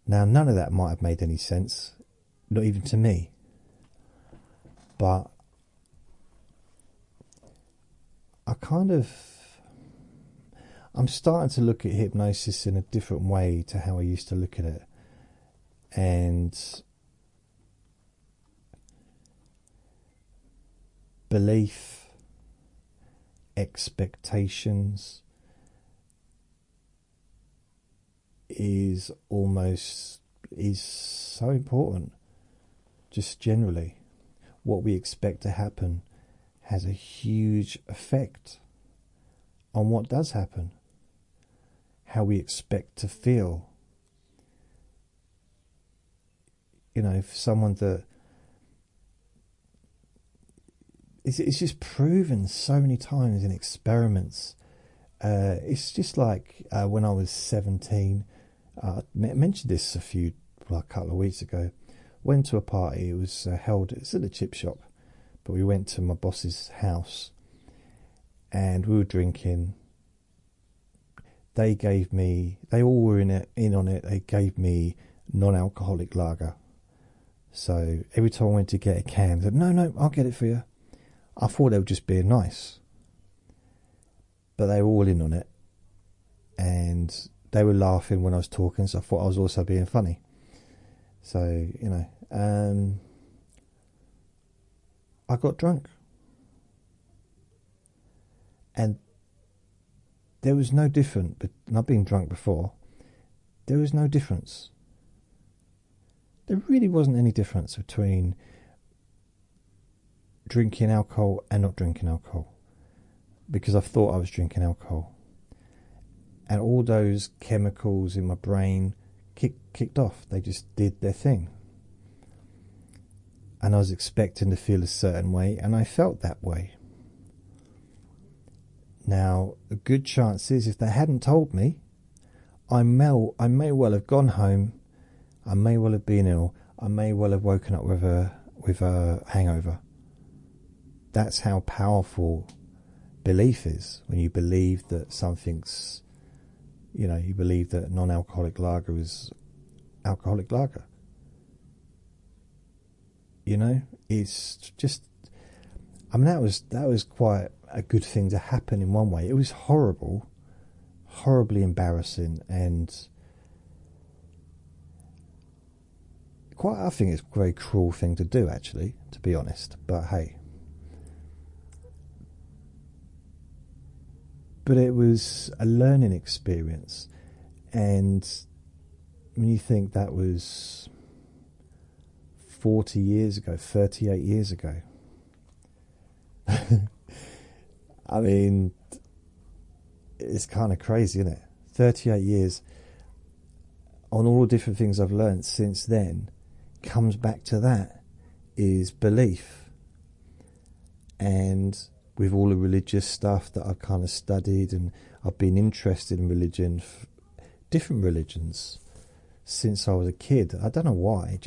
Now, none of that might have made any sense, not even to me, but I'm starting to look at hypnosis in a different way to how I used to look at it. And belief, expectations is so important. Just generally, what we expect to happen has a huge effect on what does happen, how we expect to feel. You know, if someone that it's just proven so many times in experiments. It's just like when I was 17, I mentioned this a couple of weeks ago. Went to a party. It was held. It's at a chip shop, but we went to my boss's house, and we were drinking. They all were in on it. They gave me non-alcoholic lager. So every time I went to get a can, they said, "No, I'll get it for you." I thought they were just being nice, but they were all in on it, and they were laughing when I was talking, so I thought I was also being funny. So, you know, I got drunk, and there was no difference, but I've been drunk before, there was no difference. There really wasn't any difference between drinking alcohol and not drinking alcohol, because I thought I was drinking alcohol, and all those chemicals in my brain kicked off. They just did their thing, and I was expecting to feel a certain way, and I felt that way. Now, a good chance is, if they hadn't told me, I may well have gone home, I may well have been ill, I may well have woken up with a hangover. That's how powerful belief is. When you believe that something's, you believe that non-alcoholic lager is alcoholic lager. It's just, that was quite a good thing to happen in one way. It was horrible, horribly embarrassing, and I think it's a very cruel thing to do, actually, to be honest. But hey. But it was a learning experience, and when you think that was 40 years ago, 38 years ago, I mean, it's kind of crazy, isn't it? 38 years on all the different things I've learned since then, comes back to that, is belief. And with all the religious stuff that I've kind of studied, and I've been interested in religion, different religions, since I was a kid. I don't know why,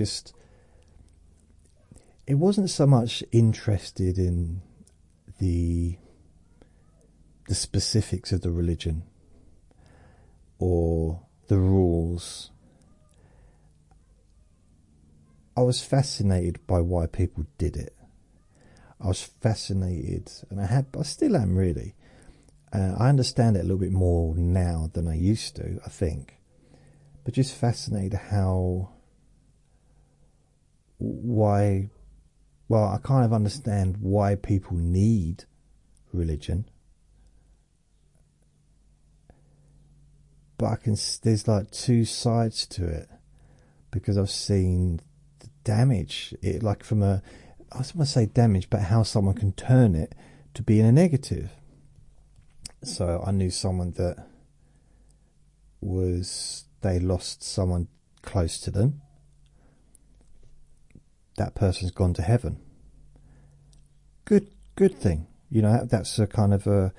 it wasn't so much interested in the specifics of the religion or the rules. I was fascinated by why people did it. I was fascinated, and I still am, really. I understand it a little bit more now than I used to, I think. But just fascinated how why. Well, I kind of understand why people need religion, but there's like two sides to it, because I've seen the damage. It like from a, I was going to say damage, but how someone can turn it to be in a negative. So I knew someone that they lost someone close to them. That person's gone to heaven. Good thing. You know, that's a kind of a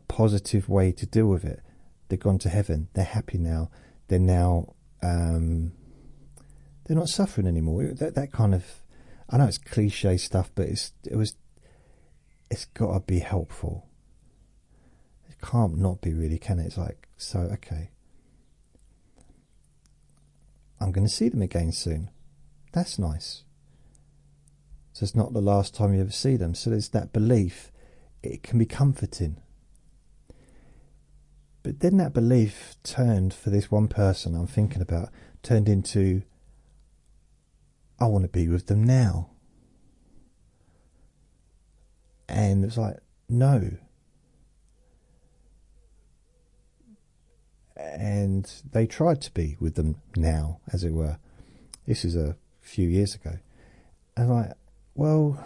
positive way to deal with it. They've gone to heaven. They're happy now. They're now, they're not suffering anymore. That kind of, I know it's cliche stuff, but it's got to be helpful. It can't not be, really, can it? It's like, so, okay, I'm going to see them again soon. That's nice. So it's not the last time you ever see them. So there's that belief. It can be comforting. But then that belief turned, for this one person I'm thinking about, turned into, I want to be with them now. And it was like, no. And they tried to be with them now, as it were. This is a few years ago. And I'm like, well,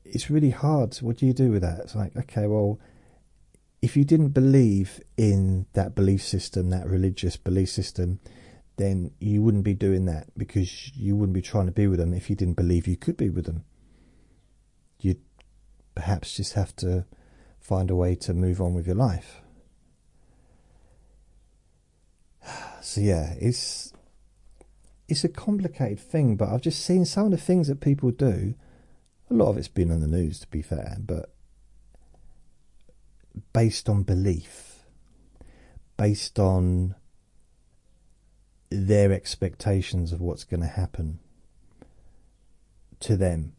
it's really hard. What do you do with that? It's like, okay, well, if you didn't believe in that belief system, that religious belief system, then you wouldn't be doing that, because you wouldn't be trying to be with them if you didn't believe you could be with them. You'd perhaps just have to find a way to move on with your life. So yeah, it's a complicated thing, but I've just seen some of the things that people do. A lot of it's been on the news, to be fair, but based on belief, based on their expectations of what's going to happen to them,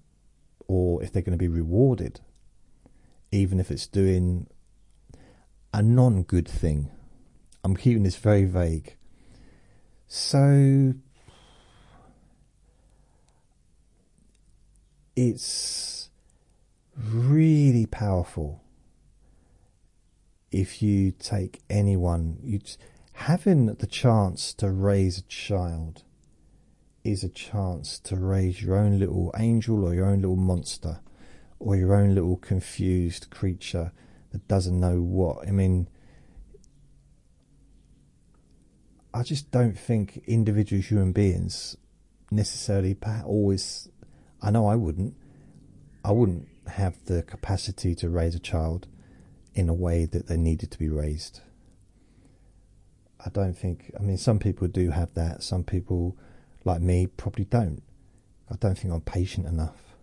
or if they're going to be rewarded, even if it's doing a non-good thing. I'm keeping this very vague. So it's really powerful if you take anyone. Having the chance to raise a child is a chance to raise your own little angel, or your own little monster, or your own little confused creature that doesn't know what. I mean, I just don't think individual human beings necessarily always, I know I wouldn't have the capacity to raise a child in a way that they needed to be raised. I don't think, I mean, some people do have that. Some people, like me, probably don't. I don't think I'm patient enough.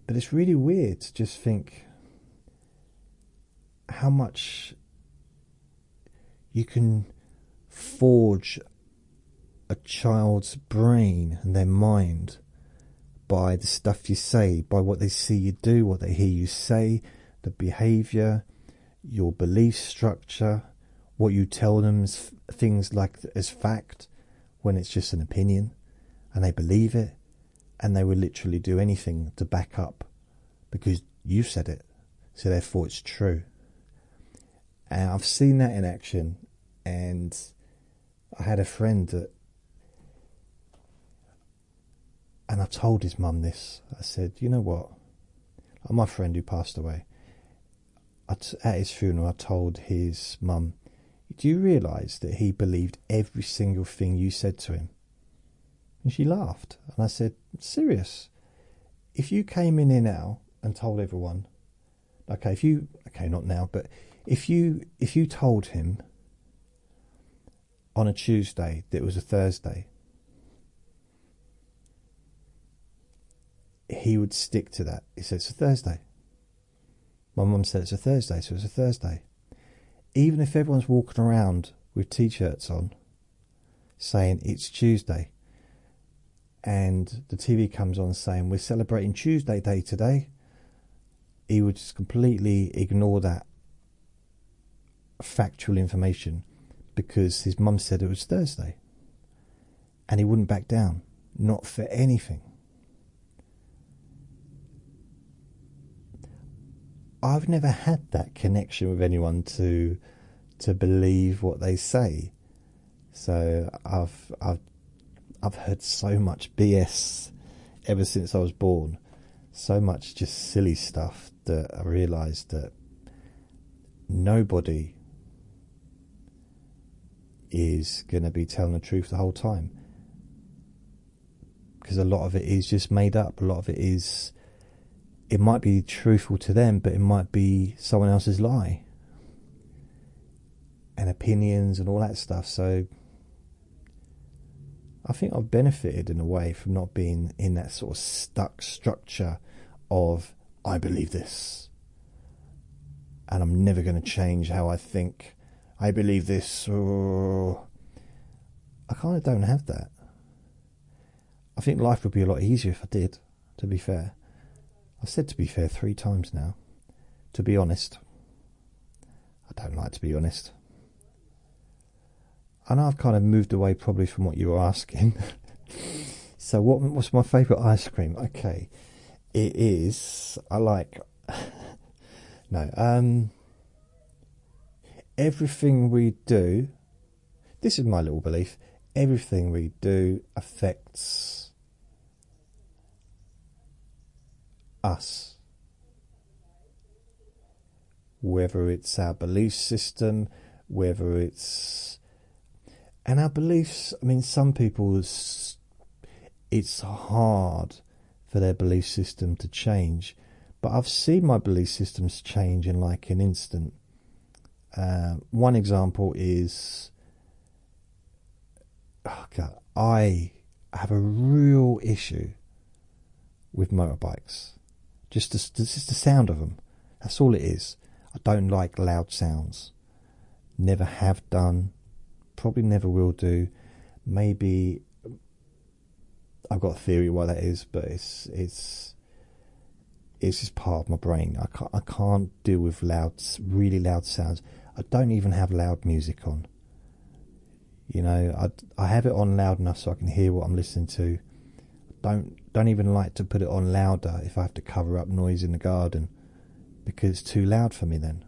But it's really weird to just think how much you can forge a child's brain and their mind by the stuff you say, by what they see you do, what they hear you say, the behaviour, your belief structure, what you tell them as things like as fact, when it's just an opinion, and they believe it, and they will literally do anything to back up because you said it, so therefore it's true. And I've seen that in action, and I had a friend that, and I told his mum this. I said, you know what? My friend who passed away, at his funeral, I told his mum, do you realise that he believed every single thing you said to him? And she laughed. And I said, serious? If you came in here now and told everyone, okay, not now, but if you told him on a Tuesday that it was a Thursday, he would stick to that. He said, it's a Thursday. My mum said it's a Thursday, so it's a Thursday. Even if everyone's walking around with t-shirts on saying it's Tuesday, and the TV comes on saying we're celebrating Tuesday Day today, he would just completely ignore that factual information because his mum said it was Thursday. And he wouldn't back down. Not for anything. I've never had that connection with anyone to believe what they say. So I've heard so much BS ever since I was born. So much just silly stuff that I realised that nobody is going to be telling the truth the whole time. Because a lot of it is just made up. A lot of it is, it might be truthful to them, but it might be someone else's lie. And opinions and all that stuff. So I think I've benefited in a way from not being in that sort of stuck structure of, I believe this, and I'm never going to change how I think. I believe this. Oh. I kind of don't have that. I think life would be a lot easier if I did, to be fair. I've said to be fair 3 times now. To be honest. I don't like to be honest. I know I've kind of moved away probably from what you were asking. So what's my favourite ice cream? Okay. It is, I like, no, everything we do, this is my little belief, everything we do affects us. Whether it's our belief system, whether it's, and our beliefs, I mean, some people, it's hard for their belief system to change, but I've seen my belief systems change in like an instant. One example is, oh God, I have a real issue with motorbikes. Just the sound of them. That's all it is. I don't like loud sounds. Never have done. Probably never will do. Maybe I've got a theory why that is, but it's just part of my brain. I can't deal with really loud sounds. I don't even have loud music on. You know, I have it on loud enough so I can hear what I'm listening to. Don't even like to put it on louder if I have to cover up noise in the garden, because it's too loud for me then.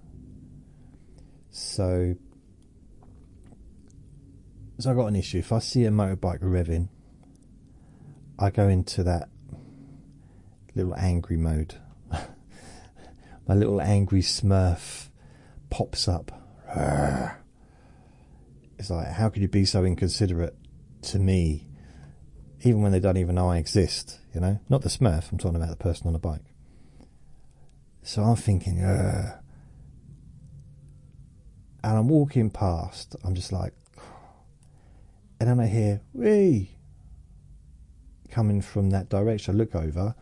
So I got an issue. If I see a motorbike revving, I go into that little angry mode. My little angry Smurf pops up. It's like, how could you be so inconsiderate to me, even when they don't even know I exist, you know? Not the Smurf, I'm talking about the person on the bike. So I'm thinking, and I'm walking past, I'm just like, and then I hear, wee, coming from that direction. I look over,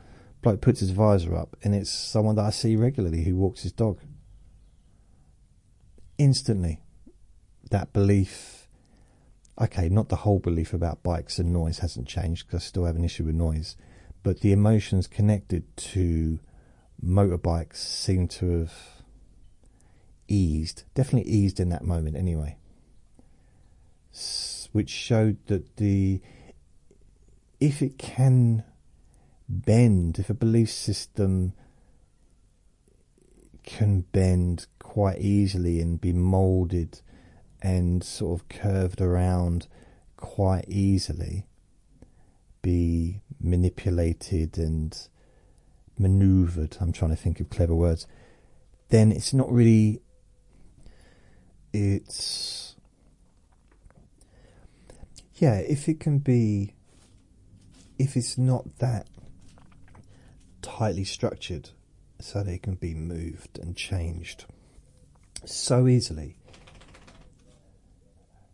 bloke puts his visor up, and it's someone that I see regularly who walks his dog. Instantly, that belief, okay, not the whole belief about bikes and noise hasn't changed, because I still have an issue with noise, but the emotions connected to motorbikes seem to have eased, definitely eased in that moment anyway, which showed that if it can bend, if a belief system can bend quite easily and be moulded and sort of curved around quite easily, be manipulated and maneuvered, I'm trying to think of clever words, then it's not really, it's, yeah, if it can be, if it's not that tightly structured so they can be moved and changed so easily.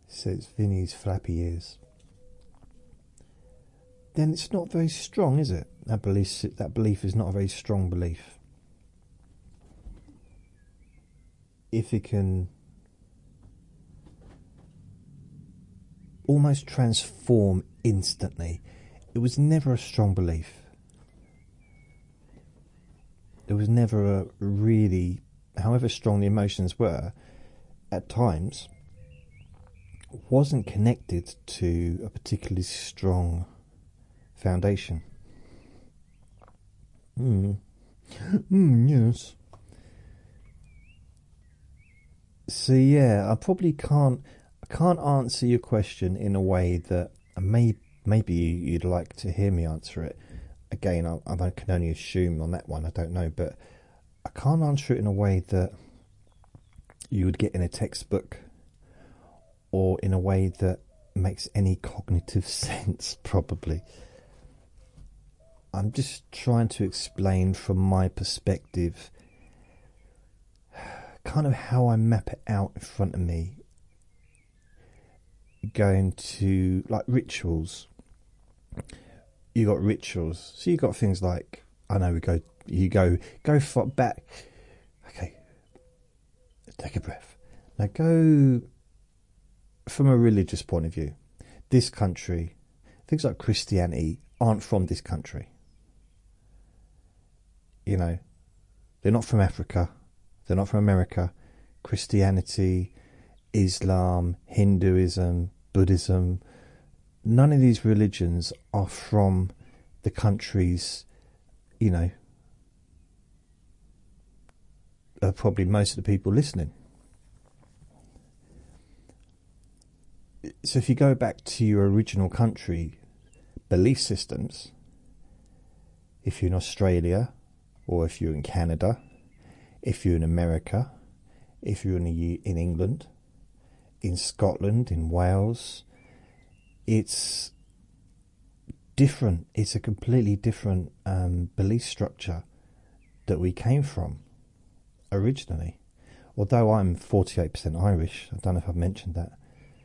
So it's Vinny's flappy ears. Then it's not very strong, is it? That belief is not a very strong belief. If it can almost transform instantly, it was never a strong belief. It was never a really, however strong the emotions were, at times, wasn't connected to a particularly strong foundation. Yes. So yeah, I probably can't answer your question in a way that maybe you'd like to hear me answer it. Again, I can only assume on that one. I don't know, but I can't answer it in a way that you would get in a textbook, or in a way that makes any cognitive sense. Probably. I'm just trying to explain from my perspective kind of how I map it out in front of me, going to like rituals. You got rituals, so you got things like, I know, you go for back. Okay, take a breath. Now go from a religious point of view. This country, things like Christianity aren't from this country. You know, they're not from Africa. They're not from America. Christianity, Islam, Hinduism, Buddhism, none of these religions are from the countries, you know, probably most of the people listening. So if you go back to your original country belief systems, if you're in Australia, or if you're in Canada, if you're in America, if you're in England, in Scotland, in Wales, it's different. It's a completely different belief structure that we came from originally. Although I'm 48% Irish, I don't know if I've mentioned that.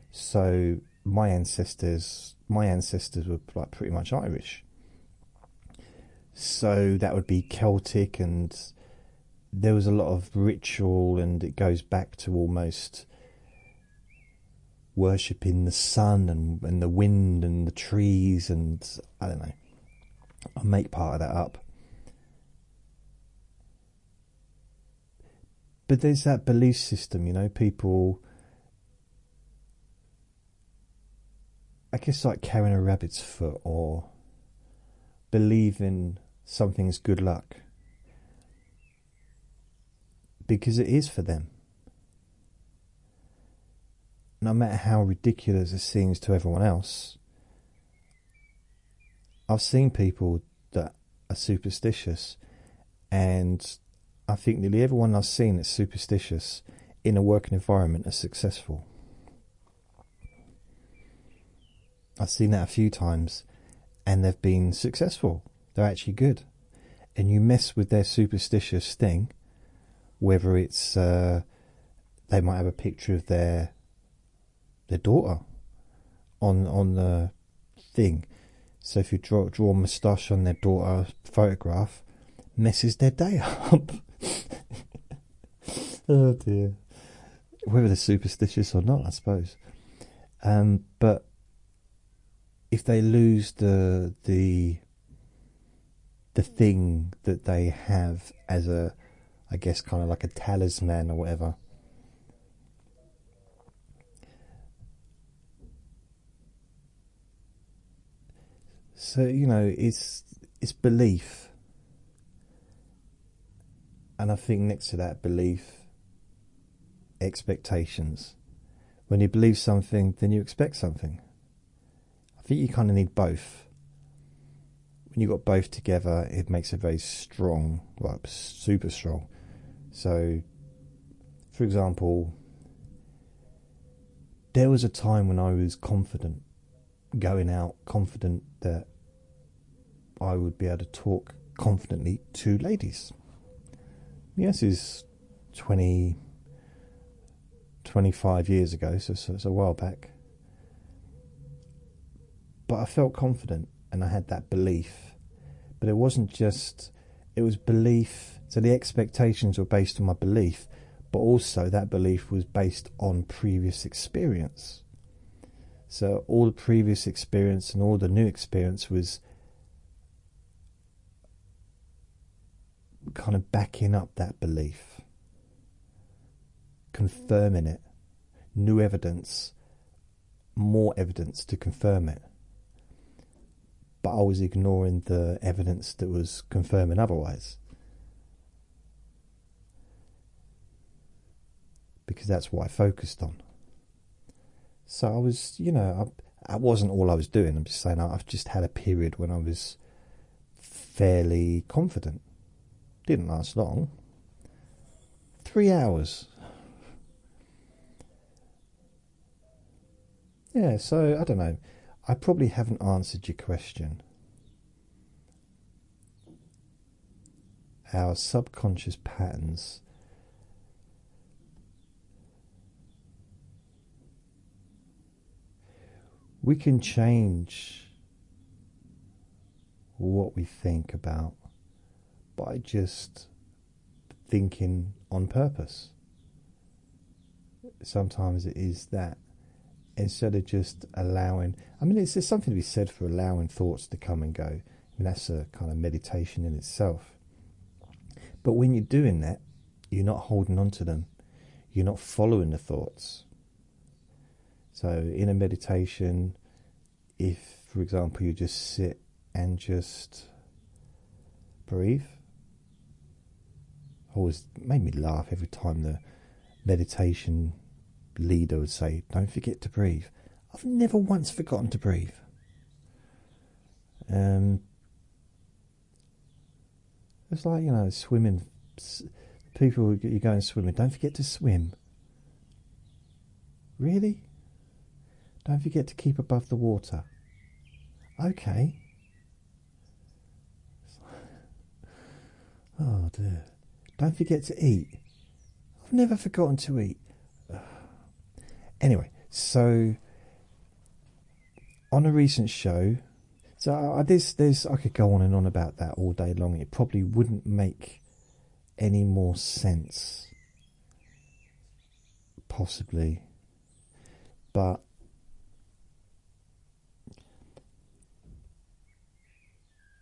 So my ancestors were like pretty much Irish. So that would be Celtic, and there was a lot of ritual, and it goes back to almost worshipping the sun and the wind and the trees, and I don't know. I'll make part of that up. But there's that belief system, you know, people, I guess, like carrying a rabbit's foot, or believing something's good luck. Because it is for them. No matter how ridiculous it seems to everyone else, I've seen people that are superstitious, and I think nearly everyone I've seen that's superstitious in a working environment are successful. I've seen that a few times, and they've been successful. They're actually good. And you mess with their superstitious thing, whether it's they might have a picture of their daughter on the thing. So if you draw a moustache on their daughter's photograph, messes their day up. Oh dear. Whether they're superstitious or not, I suppose. But if they lose the thing that they have as a, I guess, kind of like a talisman or whatever, so you know, it's belief. And I think next to that belief, expectations. When you believe something, then you expect something. I think you kind of need both. When you've got both together, it makes it very strong, like super strong. So, for example, there was a time when I was confident, going out, confident that I would be able to talk confidently to ladies. Yes, is 25 years ago, so it's a while back. But I felt confident, and I had that belief. But it wasn't just, it was belief. So the expectations were based on my belief, but also that belief was based on previous experience. So all the previous experience and all the new experience was kind of backing up that belief, confirming it, new evidence more evidence to confirm it. But I was ignoring the evidence that was confirming otherwise. Because that's what I focused on. So I was, I wasn't all I was doing. I'm just saying I've just had a period when I was fairly confident. Didn't last long. 3 hours. Yeah, so I don't know. I probably haven't answered your question. Our subconscious patterns. We can change what we think about by just thinking on purpose. Sometimes it is that. Instead of just allowing, there's something to be said for allowing thoughts to come and go. That's a kind of meditation in itself. But when you're doing that, you're not holding on to them. You're not following the thoughts. So in a meditation, if, for example, you just sit and just breathe, always made me laugh every time the meditation leader would say, don't forget to breathe. I've never once forgotten to breathe. It's like, swimming. People, you go and swimming, don't forget to swim. Really? Don't forget to keep above the water. Okay. Oh dear. Don't forget to eat. I've never forgotten to eat. Anyway, so on a recent show, so I could go on and on about that all day long. It probably wouldn't make any more sense, possibly, but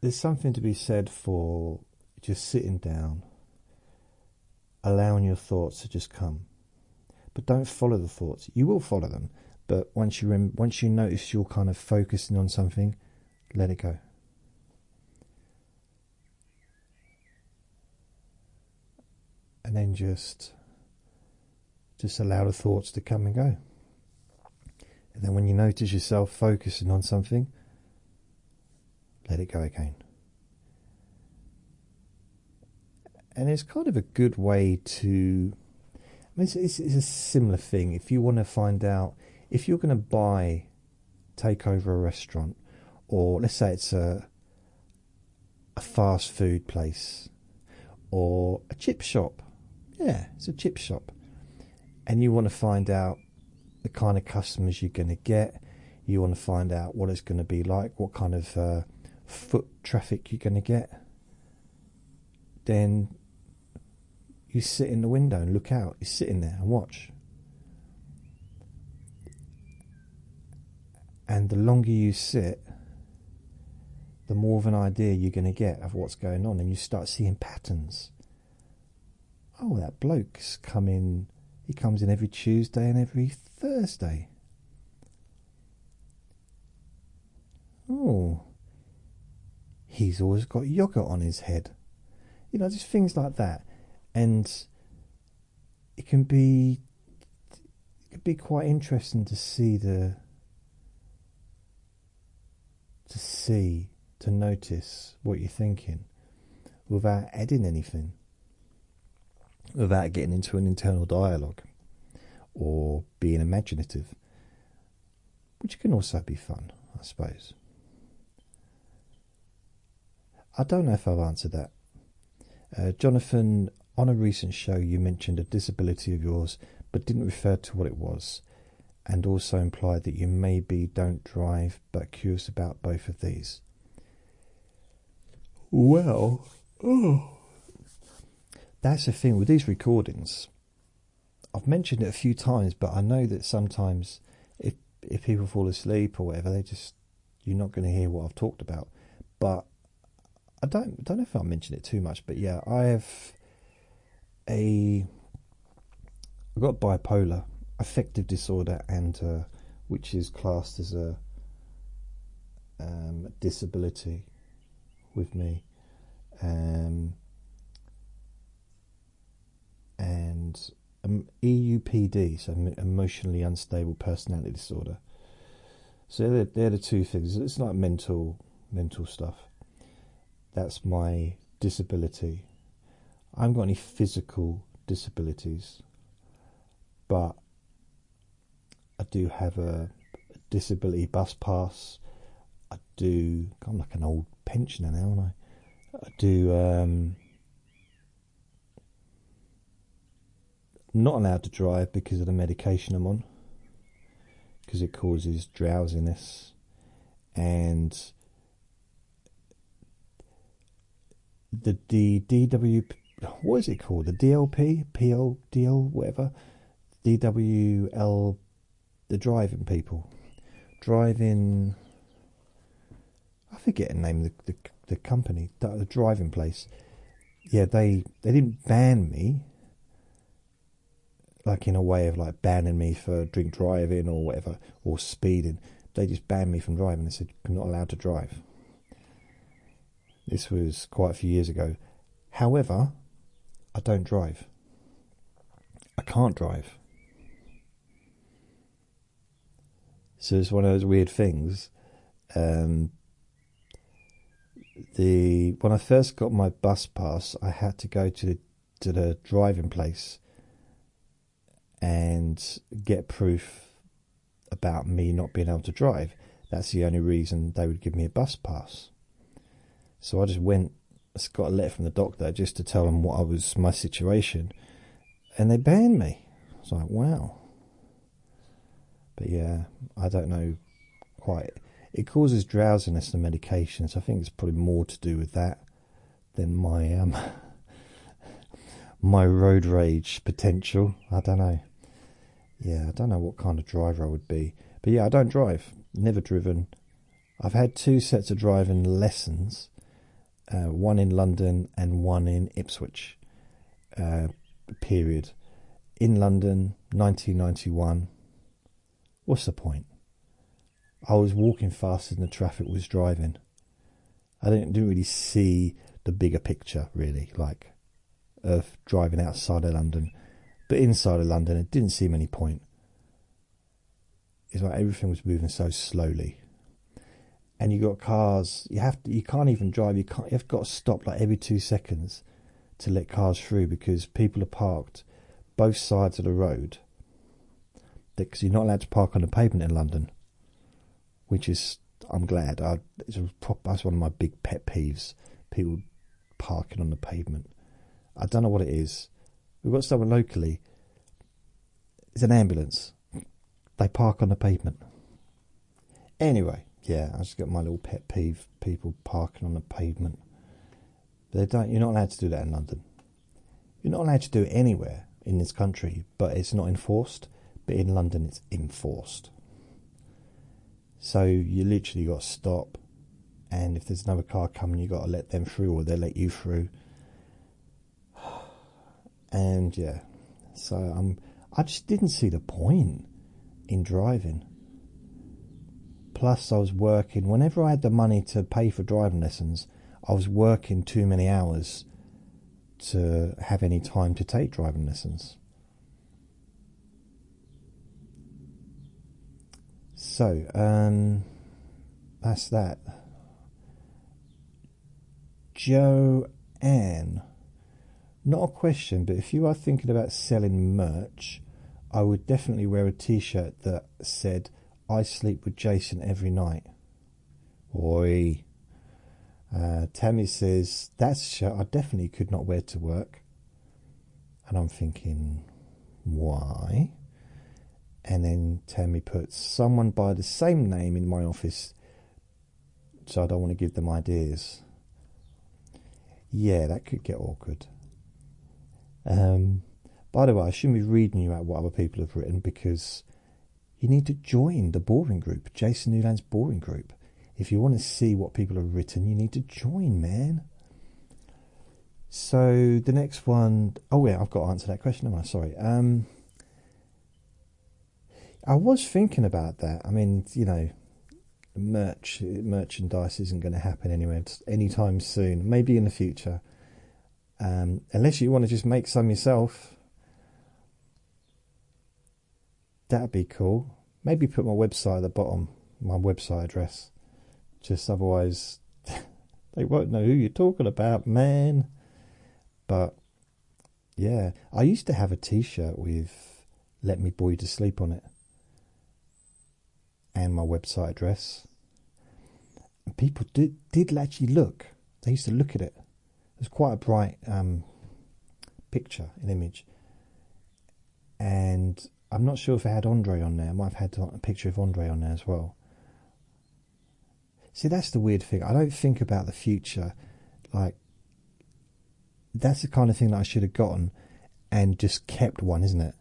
there's something to be said for just sitting down, allowing your thoughts to just come. But don't follow the thoughts. You will follow them, but once you notice you're kind of focusing on something, let it go. And then just allow the thoughts to come and go. And then when you notice yourself focusing on something, let it go again. And it's kind of a good way to... it's a similar thing. If you want to find out, if you're going to take over a restaurant, or let's say it's a fast food place, or a chip shop. Yeah, it's a chip shop. And you want to find out the kind of customers you're going to get. You want to find out what it's going to be like, what kind of foot traffic you're going to get. Then you sit in the window and look out. You're sitting there and watch. And the longer you sit, the more of an idea you're going to get of what's going on, and you start seeing patterns. Oh, that bloke's coming. He comes in every Tuesday and every Thursday. Oh, he's always got yogurt on his head. Just things like that. And it can be quite interesting to notice what you're thinking without adding anything, without getting into an internal dialogue or being imaginative, which can also be fun, I suppose. I don't know if I've answered that. Jonathan, on a recent show you mentioned a disability of yours but didn't refer to what it was, and also implied that you maybe don't drive but curious about both of these. Well, that's the thing with these recordings. I've mentioned it a few times, but I know that sometimes if people fall asleep or whatever, you're not going to hear what I've talked about. But I don't know if I mentioned it too much, but yeah, I've got bipolar, affective disorder, and which is classed as a disability with me, and EUPD, so emotionally unstable personality disorder. So they're the two things. It's like mental stuff. That's my disability. I haven't got any physical disabilities, but I do have a disability bus pass. I'm like an old pensioner now, aren't I? I do not allowed to drive because of the medication I'm on, because it causes drowsiness, and the DW, what is it called? The DLP, DL, whatever, DWL, the driving people, driving. I forget the name of the company, the driving place. Yeah, they didn't ban me, like in a way of like banning me for drink driving or whatever, or speeding. They just banned me from driving. They said I'm not allowed to drive. This was quite a few years ago. However, I don't drive. I can't drive. So it's one of those weird things. When I first got my bus pass, I had to go to the driving place and get proof about me not being able to drive. That's the only reason they would give me a bus pass. So I just went, got a letter from the doctor just to tell them what was my situation, and they banned me. I was like, wow. But yeah, I don't know quite. It causes drowsiness, the medications. I think it's probably more to do with that than my my road rage potential. I don't know. Yeah, I don't know what kind of driver I would be. But yeah, I don't drive. Never driven. I've had 2 sets of driving lessons, one in London and one in Ipswich. Period. In London, 1991. What's the point? I was walking faster than the traffic was driving. I didn't really see the bigger picture, really, like, of driving outside of London. But inside of London, it didn't seem any point. It's like everything was moving so slowly. And you got cars, you can't even drive, you've got to stop like every 2 seconds to let cars through, because people are parked both sides of the road. Because you're not allowed to park on the pavement in London. Which is, I'm glad. That's one of my big pet peeves. People parking on the pavement. I don't know what it is. We've got someone locally. It's an ambulance. They park on the pavement. Anyway, yeah, I just got my little pet peeve. People parking on the pavement. You're not allowed to do that in London. You're not allowed to do it anywhere in this country, but it's not enforced. But in London, it's enforced. So you literally got to stop, and if there's another car coming, you got to let them through, or they let you through. And yeah, so I just didn't see the point in driving. Plus, I was working. Whenever I had the money to pay for driving lessons, I was working too many hours to have any time to take driving lessons. So, that's that. Joanne, not a question, but if you are thinking about selling merch, I would definitely wear a t-shirt that said, I sleep with Jason every night. Oi. Tammy says, that's a shirt I definitely could not wear to work. And I'm thinking, why? And then Tammy puts, someone by the same name in my office, so I don't want to give them ideas. Yeah, that could get awkward. By the way, I shouldn't be reading you out what other people have written, because you need to join the boring group, Jason Newland's boring group. If you want to see what people have written, you need to join, man. So the next one, oh yeah, I've got to answer that question, haven't I? Sorry. I was thinking about that. I mean, merchandise isn't going to happen anywhere anytime soon. Maybe in the future, unless you want to just make some yourself. That'd be cool. Maybe put my website at the bottom, my website address. Just otherwise, they won't know who you're talking about, man. But yeah, I used to have a T-shirt with "Let Me Bore You to Sleep" on it, and my website address. And people did actually look. They used to look at it. It was quite a bright picture, an image, and I'm not sure if it had Andre on there. I might have had a picture of Andre on there as well. See, that's the weird thing. I don't think about the future. Like, that's the kind of thing that I should have gotten and just kept one, isn't it?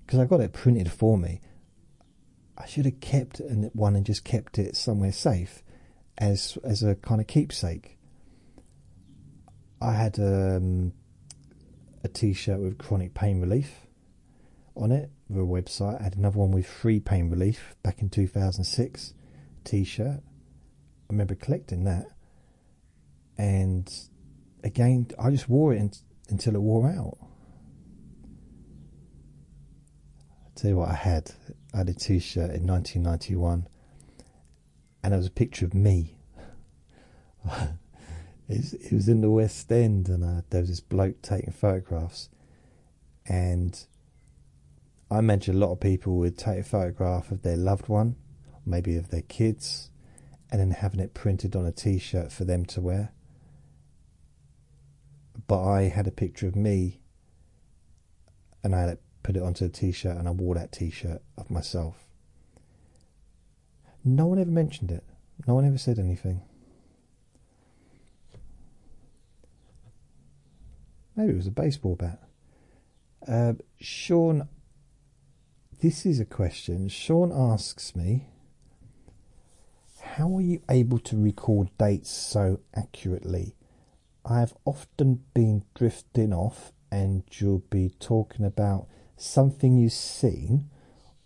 Because I got it printed for me. I should have kept one and just kept it somewhere safe as a kind of keepsake. I had a T-shirt with chronic pain relief on it, with a website. I had another one with free pain relief back in 2006 T-shirt. I remember collecting that, and again I just wore it until it wore out. I'll tell you what, I had a T-shirt in 1991, and there was a picture of me. It was in the West End, and there was this bloke taking photographs, and I imagine a lot of people would take a photograph of their loved one, maybe of their kids, and then having it printed on a T-shirt for them to wear. But I had a picture of me, and I had put it onto a T-shirt, and I wore that T-shirt of myself. No one ever mentioned it. No one ever said anything. Maybe it was a baseball bat. Sean, this is a question. Sean asks me, how are you able to record dates so accurately? I have often been drifting off, and you'll be talking about something you've seen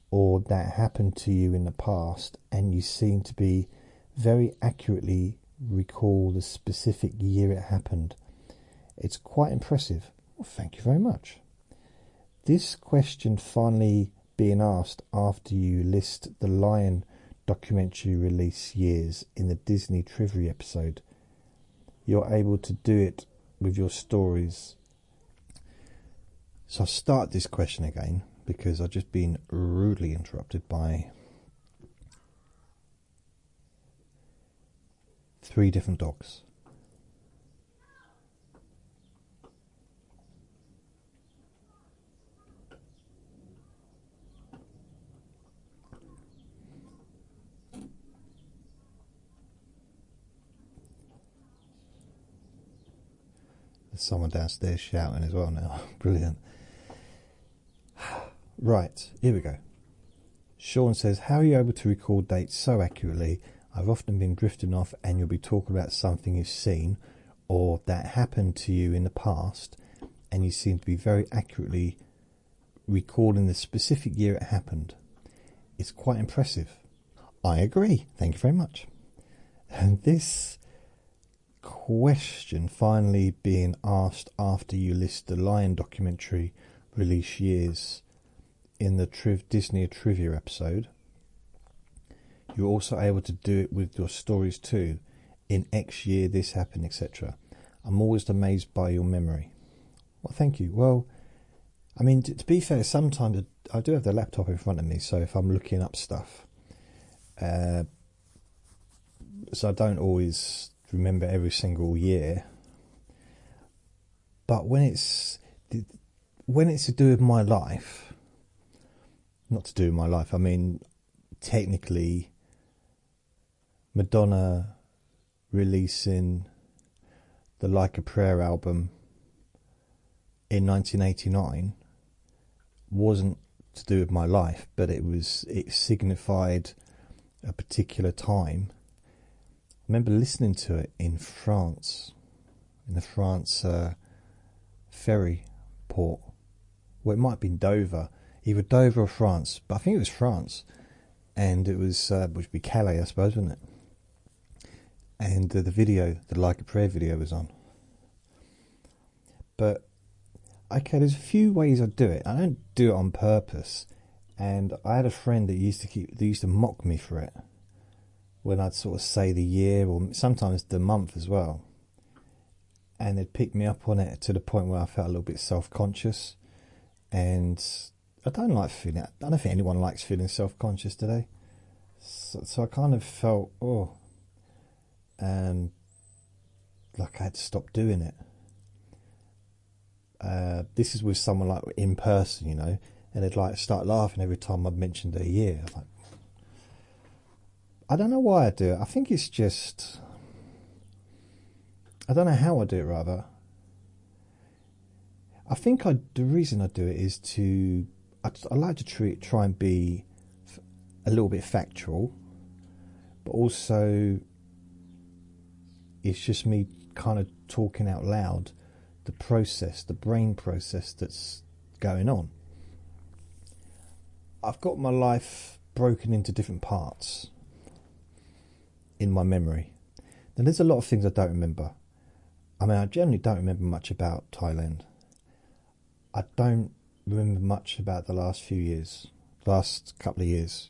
or that happened to you in the past, and you seem to be very accurately recall the specific year it happened. It's quite impressive. Well, thank you very much. This question finally being asked after you list the Lion documentary release years in the Disney Trivia episode. You're able to do it with your stories. So I'll start this question again, because I've just been rudely interrupted by 3 different dogs. There's someone downstairs shouting as well now. Brilliant. Right, here we go. Sean says, how are you able to record dates so accurately? I've often been drifting off, and you'll be talking about something you've seen or that happened to you in the past, and you seem to be very accurately recording the specific year it happened. It's quite impressive. I agree. Thank you very much. And this question finally being asked after you list the Lion documentary release years in the Disney Trivia episode. You're also able to do it with your stories too. In X year this happened, etc. I'm always amazed by your memory. Well, thank you. Well, I mean, to be fair, sometimes I do have the laptop in front of me, so if I'm looking up stuff, so I don't always remember every single year. But when it's to do with my life, not to do with my life, I mean, technically, Madonna releasing the Like a Prayer album in 1989 wasn't to do with my life, but it signified a particular time. I remember listening to it in France, in the France ferry port. Well, it might have been Dover. either Dover or France, but I think it was France, and it was which would be Calais, I suppose, wouldn't it? And the video, the Like a Prayer video, was on. But okay, there's a few ways I do it. I don't do it on purpose, and I had a friend that used to mock me for it when I'd sort of say the year or sometimes the month as well, and they'd pick me up on it to the point where I felt a little bit self-conscious. And I don't like feeling. I don't think anyone likes feeling self-conscious today. So I kind of felt, like I had to stop doing it. This is with someone like in person, you know, and they'd like start laughing every time I mentioned a year. Like, I don't know why I do it. I think it's just, I don't know how I do it, rather. I think the reason I do it is I like to try and be a little bit factual, but also it's just me kind of talking out loud the brain process that's going on. I've got my life broken into different parts in my memory. Now, there's a lot of things I don't remember. I mean, I generally don't remember much about Thailand. I don't remember much about the last couple of years.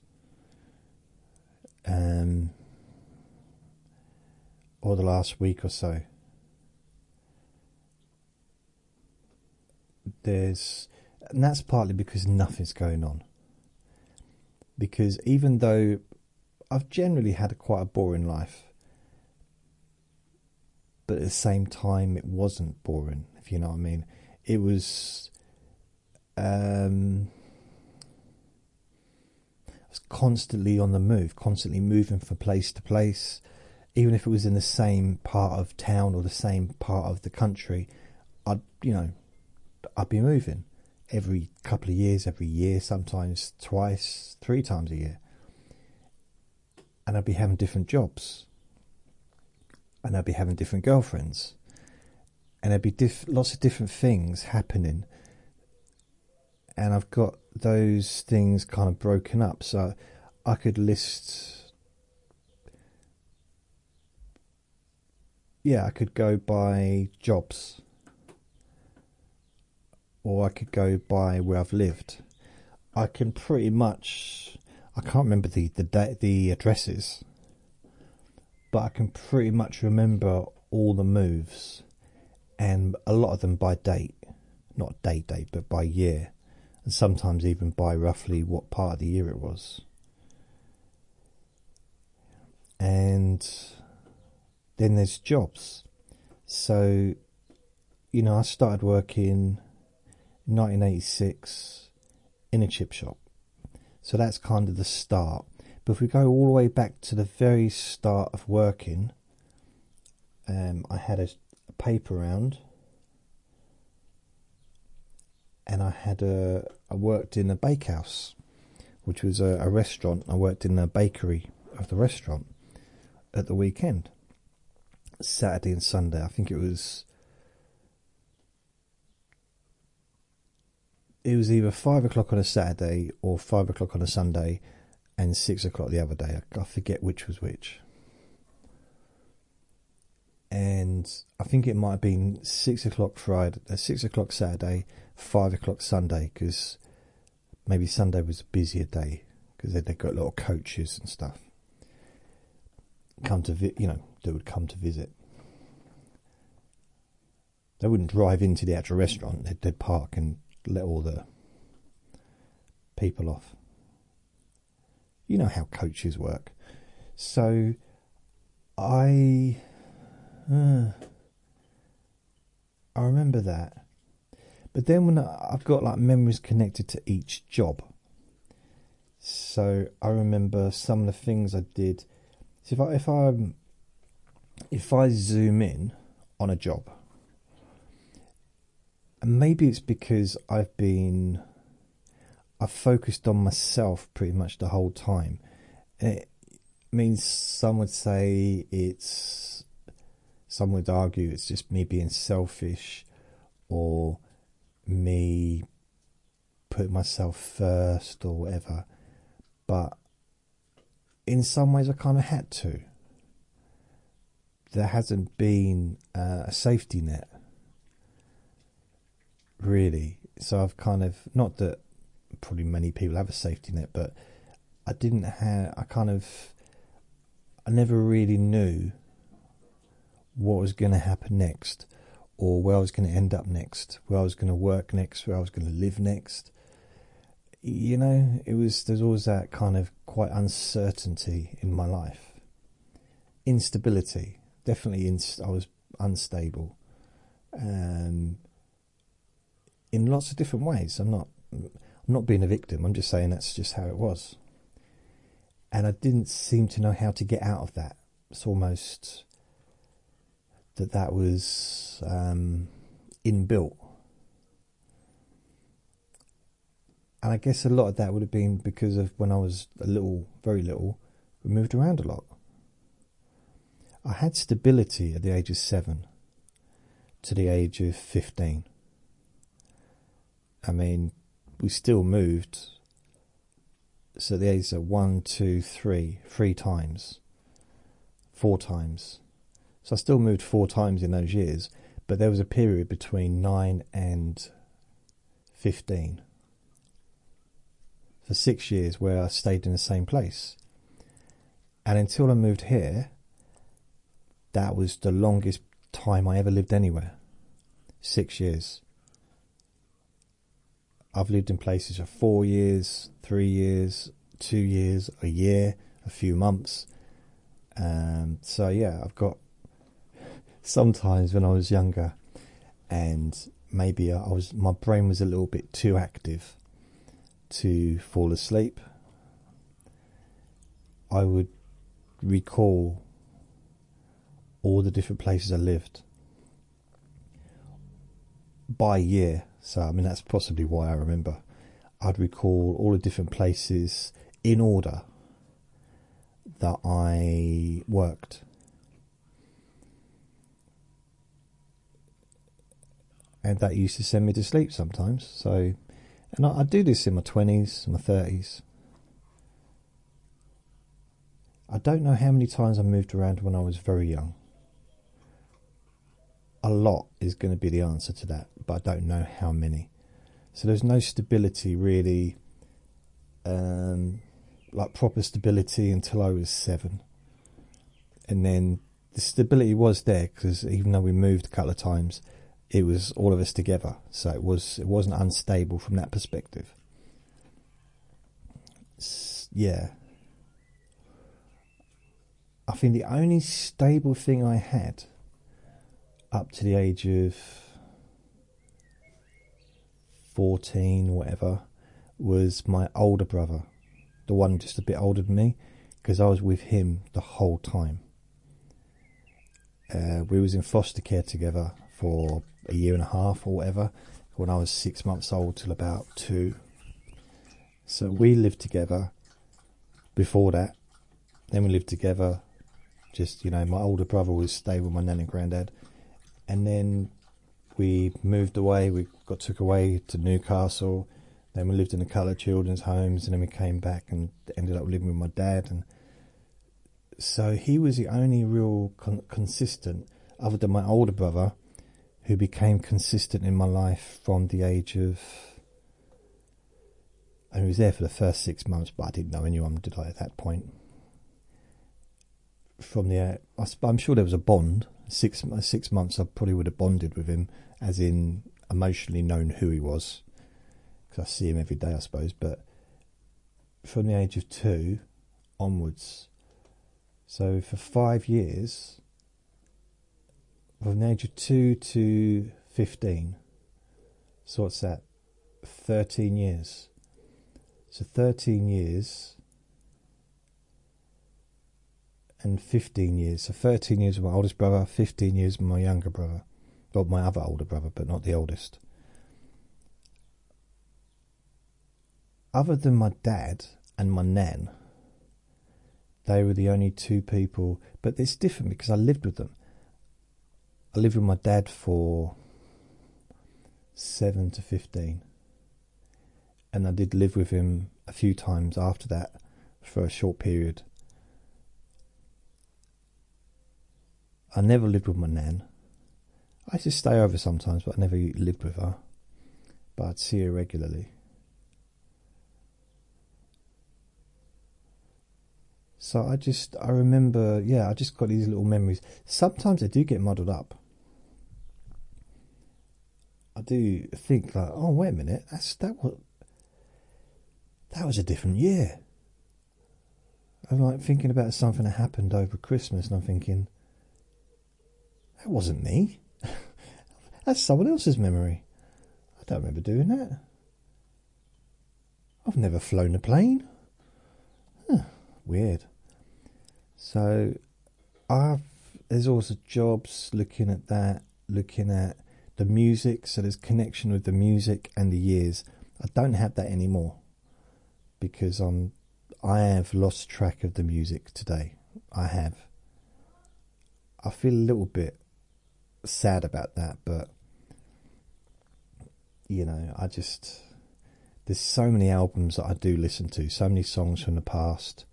Or the last week or so. And that's partly because nothing's going on. Because even though I've generally had quite a boring life, but at the same time it wasn't boring, if you know what I mean. It was I was constantly on the move, constantly moving from place to place. Even if it was in the same part of town or the same part of the country, I'd be moving every couple of years, every year, sometimes twice, 3 times a year. And I'd be having different jobs. And I'd be having different girlfriends. And there'd be lots of different things happening. And I've got those things kind of broken up. So I could list... I could go by jobs. Or I could go by where I've lived. I can pretty much... I can't remember the addresses. But I can pretty much remember all the moves. And a lot of them by date. Not date, but by year. And sometimes even by roughly what part of the year it was. And then there's jobs. So, I started working in 1986 in a chip shop. So that's kind of the start. But if we go all the way back to the very start of working, I had a paper round. And I worked in a bakehouse, which was a restaurant. I worked in the bakery of the restaurant at the weekend, Saturday and Sunday. I think it was either 5 o'clock on a Saturday or 5 o'clock on a Sunday, and 6 o'clock the other day. I forget which was which. And I think it might have been 6 o'clock Friday, 6 o'clock Saturday, 5 o'clock Sunday, because maybe Sunday was a busier day because they've got little coaches and stuff they would come to visit. They wouldn't drive into the actual restaurant. They'd park and let all the people off. You know how coaches work. So I remember that. But then when I've got like memories connected to each job. So I remember some of the things I did. So if I zoom in on a job, and maybe it's because I've focused on myself pretty much the whole time. And it means some would argue it's just me being selfish, or me putting myself first or whatever, but in some ways I kind of had to. There hasn't been a safety net, really. So I've kind of, not that probably many people have a safety net, but I didn't have, I never really knew what was going to happen next, or where I was going to end up next, where I was going to work next, where I was going to live next. You know, there's always that kind of quite uncertainty in my life. Instability. Definitely I was unstable. In lots of different ways. I'm not being a victim, I'm just saying that's just how it was. And I didn't seem to know how to get out of that. It's almost that was inbuilt. And I guess a lot of that would have been because of when I was very little, we moved around a lot. I had stability at the age of 7 to the age of 15. I mean, we still moved. So the age of 1, 2, 3, 3 times, 4 times. So I still moved 4 times in those years, but there was a period between 9 and 15 for 6 years where I stayed in the same place. And until I moved here, that was the longest time I ever lived anywhere. 6 years. I've lived in places for 4 years, 3 years, 2 years, a year, a few months. So yeah, I've got sometimes when I was younger, and maybe my brain was a little bit too active to fall asleep, I would recall all the different places I lived by year. So I mean, that's possibly why I remember. I'd recall all the different places in order that I worked. And that used to send me to sleep sometimes. So, and I do this in my 20s, my 30s. I don't know how many times I moved around when I was very young. A lot is going to be the answer to that, but I don't know how many. So there's no stability really, like proper stability, until I was 7. And then the stability was there because even though we moved a couple of times, it was all of us together. So it wasn't unstable from that perspective. Yeah. I think the only stable thing I had up to the age of 14, whatever, was my older brother, the one just a bit older than me, because I was with him the whole time. We was in foster care together for a year and a half or whatever, when I was 6 months old till about 2. So we lived together before that. Then we lived together, just, you know, my older brother was staying with my nan and granddad. And then we moved away, we got took away to Newcastle. Then we lived in a couple of children's homes, and then we came back and ended up living with my dad. And so he was the only real consistent, other than my older brother, who became consistent in my life from the age of... And he was there for the first 6 months, but I didn't know anyone, did I, at that point? From the... I'm sure there was a bond. 6 months I probably would have bonded with him, as in emotionally known who he was, because I see him every day, I suppose. But from the age of 2 onwards, so for 5 years, from the age of 2 to 15, so what's that, 13 years. So 13 years and 15 years. So 13 years with my oldest brother, 15 years with my younger brother. Well, my other older brother, but not the oldest. Other than my dad and my nan, they were the only 2 people. But it's different because I lived with them. I lived with my dad for 7 to 15. and I did live with him a few times after that for a short period. I never lived with my nan. I used to stay over sometimes, but I never lived with her. But I'd see her regularly. So I remember, I just got these little memories. Sometimes they do get muddled up. I do think like, oh wait a minute, that was a different year. I'm like thinking about something that happened over Christmas, and I'm thinking, that wasn't me. That's someone else's memory. I don't remember doing that. I've never flown a plane. Weird. So there's also jobs looking at that, looking at the music. So there's connection with the music and the years. I don't have that anymore because I have lost track of the music today. I feel a little bit sad about that, but there's so many albums that I do listen to, so many songs from the past.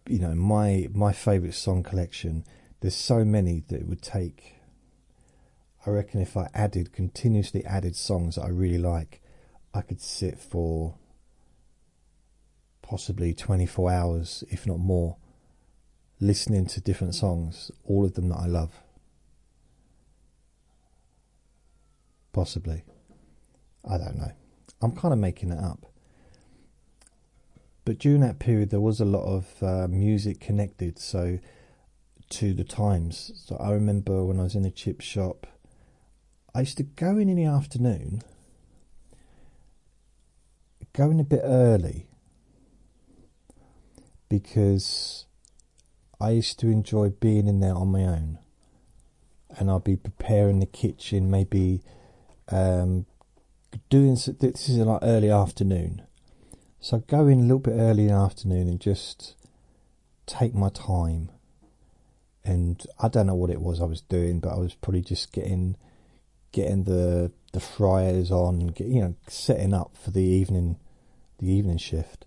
My favourite song collection, there's so many that it would take, I reckon if I continuously added songs that I really like, I could sit for possibly 24 hours, if not more, listening to different songs, all of them that I love. Possibly. I don't know. I'm kind of making it up. But during that period, there was a lot of music connected to the times. So I remember when I was in a chip shop, I used to go in the afternoon, go in a bit early, because I used to enjoy being in there on my own, and I'll be preparing the kitchen, maybe this is like early afternoon. So I'd go in a little bit early in the afternoon and just take my time. And I don't know what it was I was doing, but I was probably just getting the fryers on, setting up for the evening shift.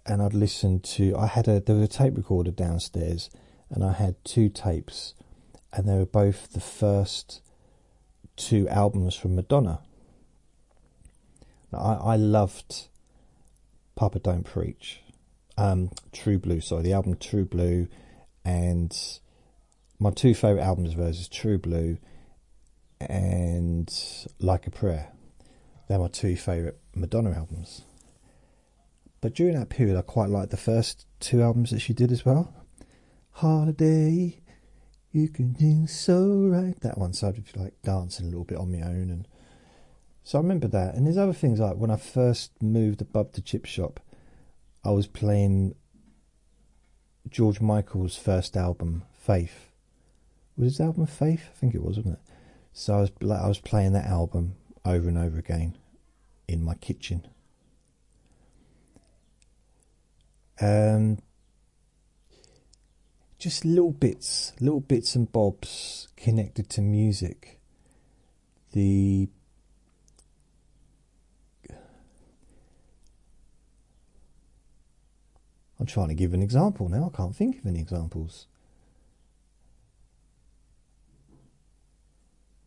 And I'd listen to, there was a tape recorder downstairs, and I had 2 tapes, and they were both the first 2 albums from Madonna. Now, I loved Papa Don't Preach, True Blue, the album True Blue, and my 2 favourite albums of hers is True Blue and Like a Prayer. They're my 2 favourite Madonna albums. But during that period, I quite liked the first 2 albums that she did as well. Holiday, you can do so right. That one, so I'd be like dancing a little bit on my own. And so I remember that. And there's other things like when I first moved above the chip shop, I was playing George Michael's first album, Faith. Was his album Faith? I think it was, wasn't it? So I was playing that album over and over again in my kitchen. Just little bits and bobs connected to music. I'm trying to give an example now. I can't think of any examples.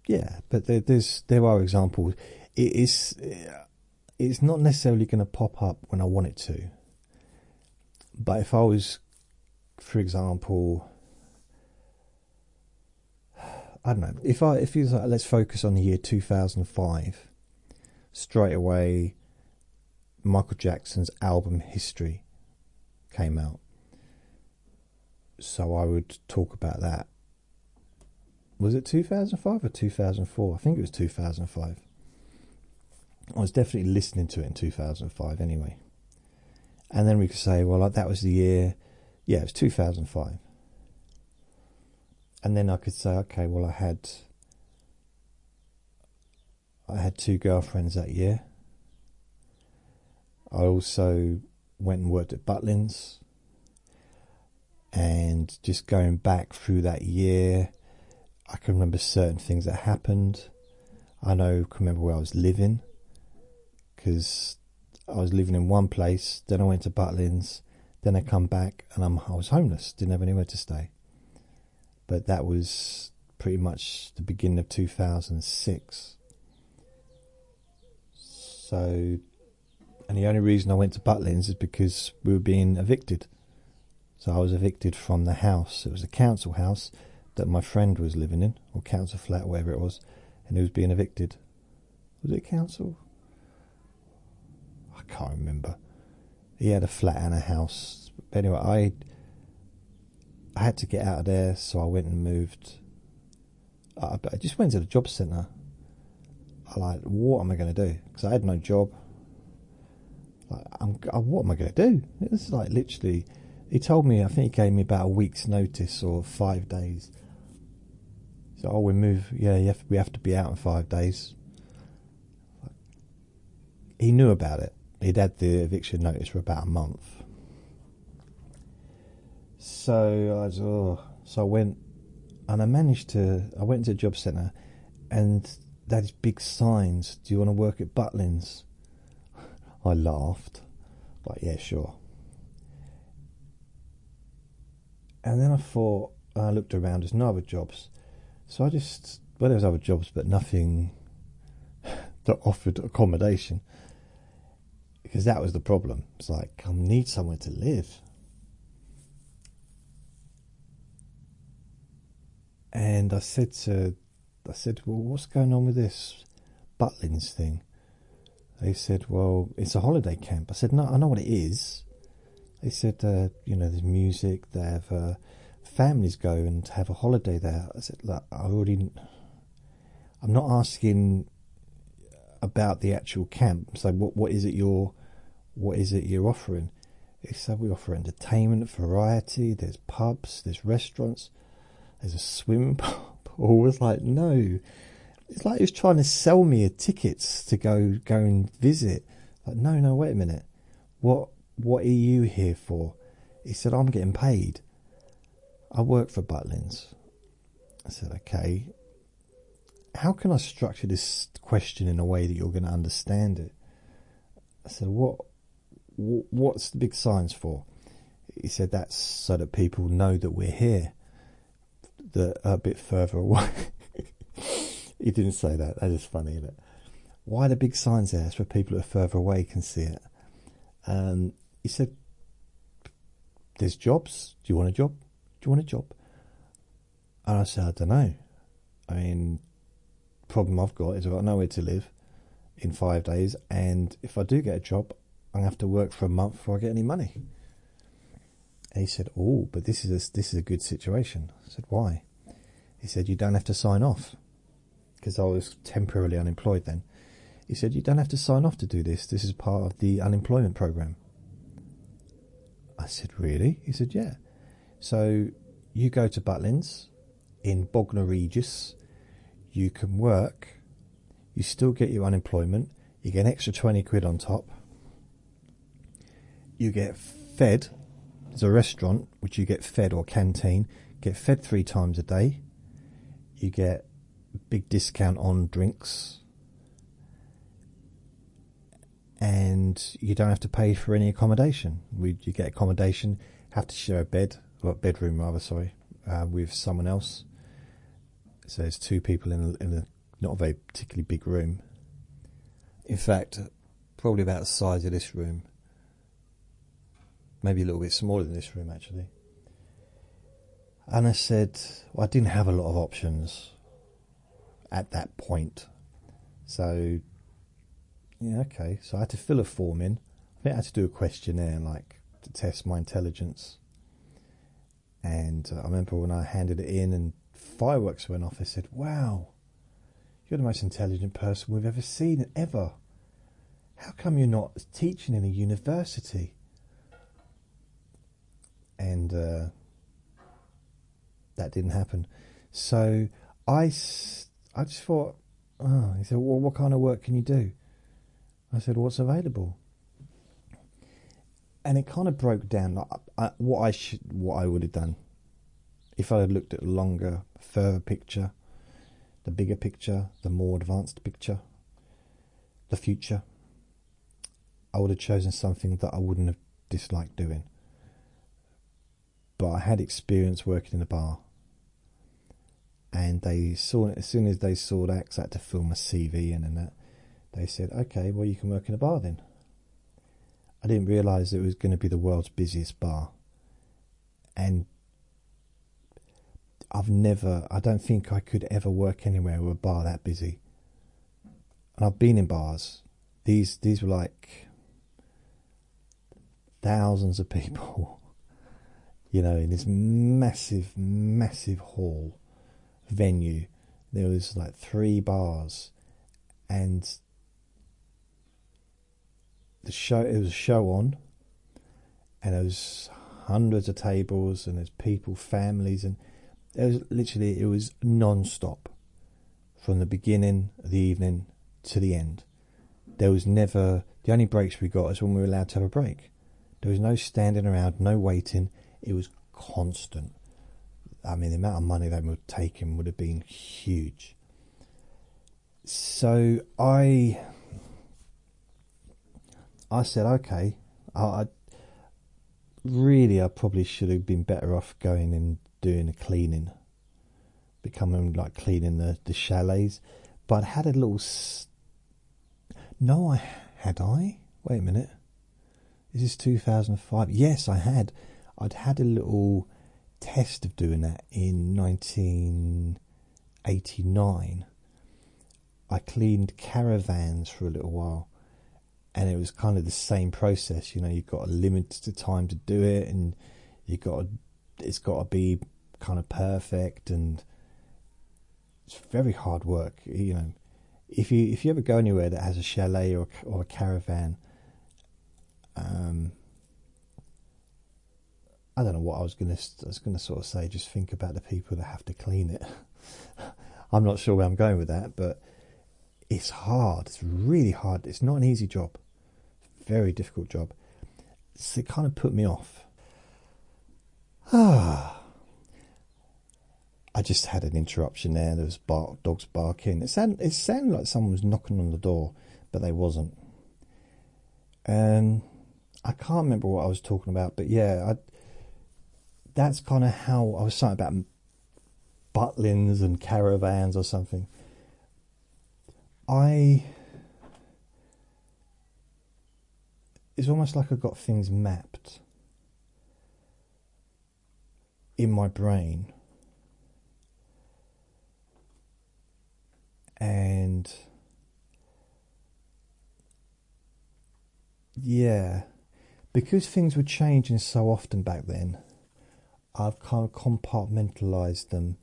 Yeah, but there are examples. It's not necessarily going to pop up when I want it to. But if I was, for example, I don't know, if you was like, let's focus on the year 2005, straight away, Michael Jackson's album History came out. So I would talk about that. Was it 2005 or 2004? I think it was 2005. I was definitely listening to it in 2005 anyway. And then we could say, well, that was the year, it was 2005. And then I could say, okay, well, I had 2 girlfriends that year. I also went and worked at Butlins. And just going back through that year, I can remember certain things that happened. I can't remember where I was living, because I was living in one place, then I went to Butlins, then I come back, and I was homeless, didn't have anywhere to stay. But that was pretty much the beginning of 2006. So, and the only reason I went to Butlins is because we were being evicted. So I was evicted from the house. It was a council house that my friend was living in, or council flat, whatever it was, and he was being evicted. Was it council? I can't remember. He had a flat and a house. But anyway, I had to get out of there, so I went and moved. I just went to the job centre. What am I going to do? Because I had no job. What am I going to do? It's like literally, he told me, I think he gave me about a week's notice or 5 days. So, we move, we have to be out in 5 days. He knew about it. He'd had the eviction notice for about a month. So I went, and I went to the job centre, and they had these big signs, do you want to work at Butlins? I laughed, yeah, sure. And then I looked around, there's no other jobs. So there was other jobs, but nothing that offered accommodation. Because that was the problem. It's like, I need somewhere to live. And I said, well, what's going on with this Butlins thing? They said, well, it's a holiday camp. I said, no, I know what it is. They said, there's music, they have families go and have a holiday there. I said, look, I'm not asking about the actual camp. So what is it you're offering? They said, we offer entertainment, variety, there's pubs, there's restaurants, there's a swimming pool. I was like, no. It's like he was trying to sell me tickets to go and visit. Like, no, wait a minute. What are you here for? He said, I'm getting paid. I work for Butlins. I said, okay. How can I structure this question in a way that you're going to understand it? I said, what's the big signs for? He said, that's so that people know that we're here, that are a bit further away. He didn't say that. That is funny, isn't it? Why are the big signs there? It's for people that are further away can see it. He said, there's jobs. Do you want a job? Do you want a job? And I said, I don't know. I mean, the problem I've got is I've got nowhere to live in 5 days, and if I do get a job, I'm going to have to work for a month before I get any money. And he said, oh, but this is a good situation. I said, why? He said, you don't have to sign off. Because I was temporarily unemployed then. He said, you don't have to sign off to do this. This is part of the unemployment program. I said, really? He said, yeah. So you go to Butlins in Bognor Regis, you can work, you still get your unemployment, you get an extra 20 quid on top, you get fed. There's a restaurant which you get fed, or canteen, get fed 3 times a day, you get a big discount on drinks, and you don't have to pay for any accommodation. You get accommodation, have to share a bedroom with someone else. So there's 2 people in a not a very particularly big room. In fact, probably about the size of this room. Maybe a little bit smaller than this room, actually. And I said, well, I didn't have a lot of options at that point. So, yeah, okay. So I had to fill a form in. I think I had to do a questionnaire, to test my intelligence. And I remember when I handed it in and fireworks went off, I said, wow, you're the most intelligent person we've ever seen, ever. How come you're not teaching in a university? And that didn't happen. So I just thought, he said, well, what kind of work can you do? I said, what's available? And it kind of broke down what I would have done if I had looked at a longer, further picture the bigger picture, the more advanced picture, the future, I would have chosen something that I wouldn't have disliked doing. But I had experience working in a bar, and they saw, as soon as they saw that, 'cause I had to film a CV and that, they said, okay, well, you can work in a bar then. I didn't realise it was going to be the world's busiest bar. And I don't think I could ever work anywhere with a bar that busy. And I've been in bars. These were like thousands of people, you know, in this massive, massive hall venue. There was like 3 bars, and it was a show on, and there was hundreds of tables, and there's people, families, and it was non-stop from the beginning of the evening to the end. There was never, the only breaks we got is when we were allowed to have a break. There was no standing around, no waiting. It was constant. I mean, the amount of money they were taking would have been huge. So I said, okay, I probably should have been better off going and doing a cleaning, becoming like cleaning the chalets. But I had a little. Had I? Wait a minute. Is this 2005? Yes, I had. I'd had a little test of doing that in 1989. I cleaned caravans for a little while, and it was kind of the same process. You know, you've got a limited time to do it, and it's got to be kind of perfect, and it's very hard work. You know, if you ever go anywhere that has a chalet or a caravan, I don't know what I was gonna sort of say. Just think about the people that have to clean it. I'm not sure where I'm going with that, but it's hard. It's really hard. It's not an easy job. Very difficult job. So it kind of put me off. I just had an interruption there. There was dogs barking. It sounded like someone was knocking on the door, but they wasn't. I can't remember what I was talking about, but yeah, that's kind of how I was saying about butlins and caravans or something. It's almost like I got things mapped in my brain, and yeah, because things were changing so often back then, I've kind of compartmentalized them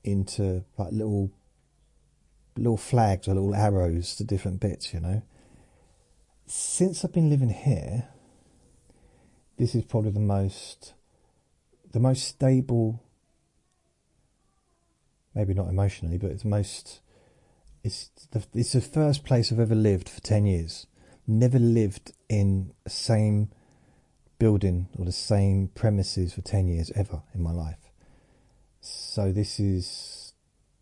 into like little flags or little arrows to different bits, you know. Since I've been living here, this is probably the most stable, maybe not emotionally, but it's the first place I've ever lived for 10 years. Never lived in the same building or the same premises for 10 years ever in my life. So this is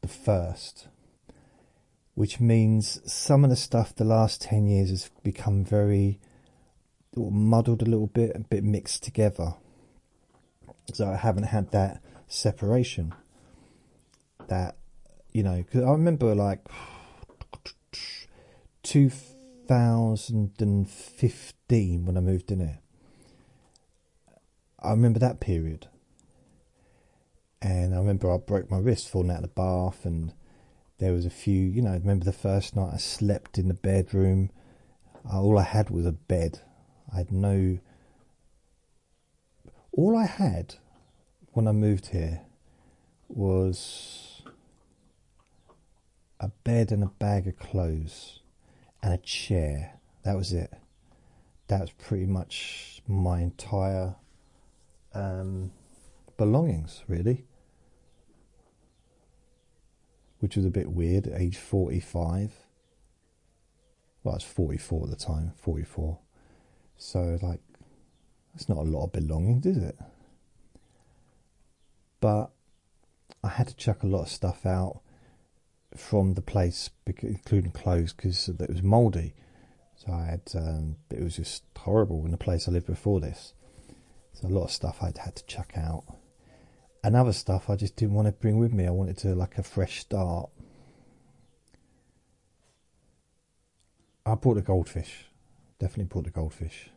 the first, which means some of the stuff the last 10 years has become very muddled a little bit, a bit mixed together. So I haven't had that separation. That, you know, because I remember like 2015 when I moved in here. I remember that period. And I remember I broke my wrist falling out of the bath, and there was a few, you know, I remember the first night I slept in the bedroom. All I had was a bed. All I had when I moved here was a bed and a bag of clothes and a chair. That was it. That was pretty much my entire belongings, really. Which was a bit weird at age 45. Well, I was 44 at the time, 44. So, like, that's not a lot of belongings, is it? But I had to chuck a lot of stuff out. from the place, including clothes, because it was mouldy. So I had, it was just horrible in the place I lived before this. So a lot of stuff I'd had to chuck out. And other stuff I just didn't want to bring with me. I wanted to, like, a fresh start. I bought a goldfish. Definitely bought a goldfish.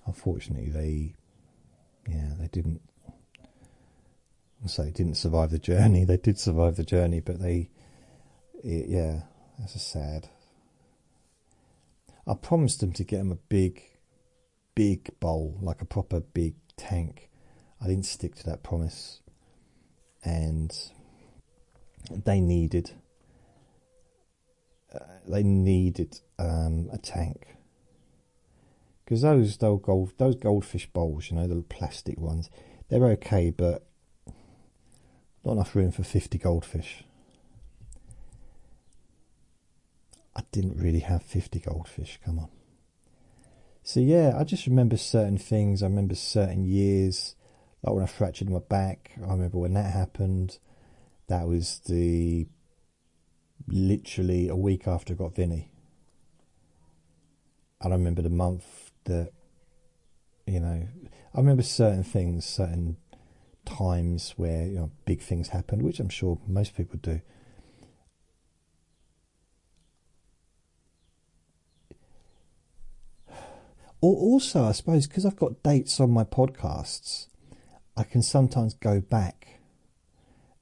Unfortunately, they didn't. So they didn't survive the journey. They did survive the journey, but that's a sad. I promised them to get them a big bowl, like a proper big tank. I didn't stick to that promise, and they needed a tank, because those goldfish bowls, the plastic ones, they're okay, but not enough room for 50 goldfish. I didn't really have 50 goldfish, come on. So yeah, I just remember certain things. I remember certain years, like when I fractured my back. I remember when that happened. That was literally a week after I got Vinny. I remember the month that, I remember certain things, certain times where big things happened, which I'm sure most people do. Or also, I suppose, because I've got dates on my podcasts, I can sometimes go back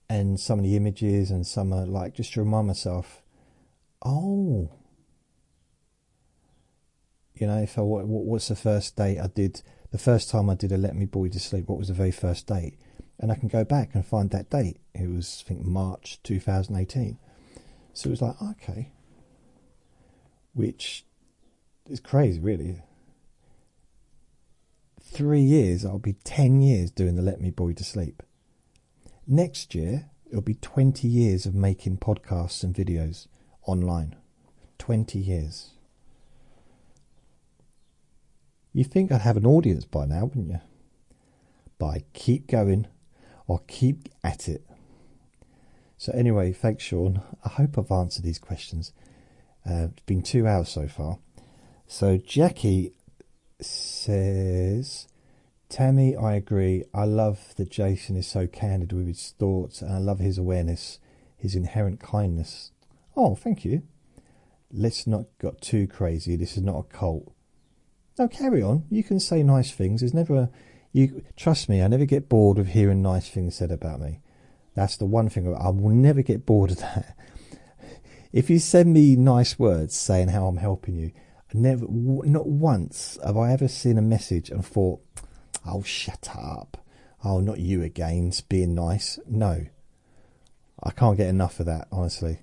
and some of the images and some are like, just to remind myself, what's the first date I did, the first time I did a Let Me Bore You to Sleep, what was the very first date? And I can go back and find that date. It was, I think, March 2018. So it was like, okay. Which is crazy, really. 3 years, I'll be 10 years doing the Let Me Bore You to Sleep. Next year, it'll be 20 years of making podcasts and videos online. 20 years. You'd think I'd have an audience by now, wouldn't you? But I keep going, or keep at it. So anyway, thanks, Sean. I hope I've answered these questions. It's been 2 hours so far. So Jackie says, Tammy, I agree. I love that Jason is so candid with his thoughts, and I love his awareness, his inherent kindness. Oh, thank you. Let's not get too crazy. This is not a cult. No, carry on. You can say nice things. There's never trust me, I never get bored of hearing nice things said about me. That's the one thing. I will never get bored of that. If you send me nice words saying how I'm helping you, not once have I ever seen a message and thought, oh, shut up. Oh, not you again, it's being nice. No. I can't get enough of that, honestly.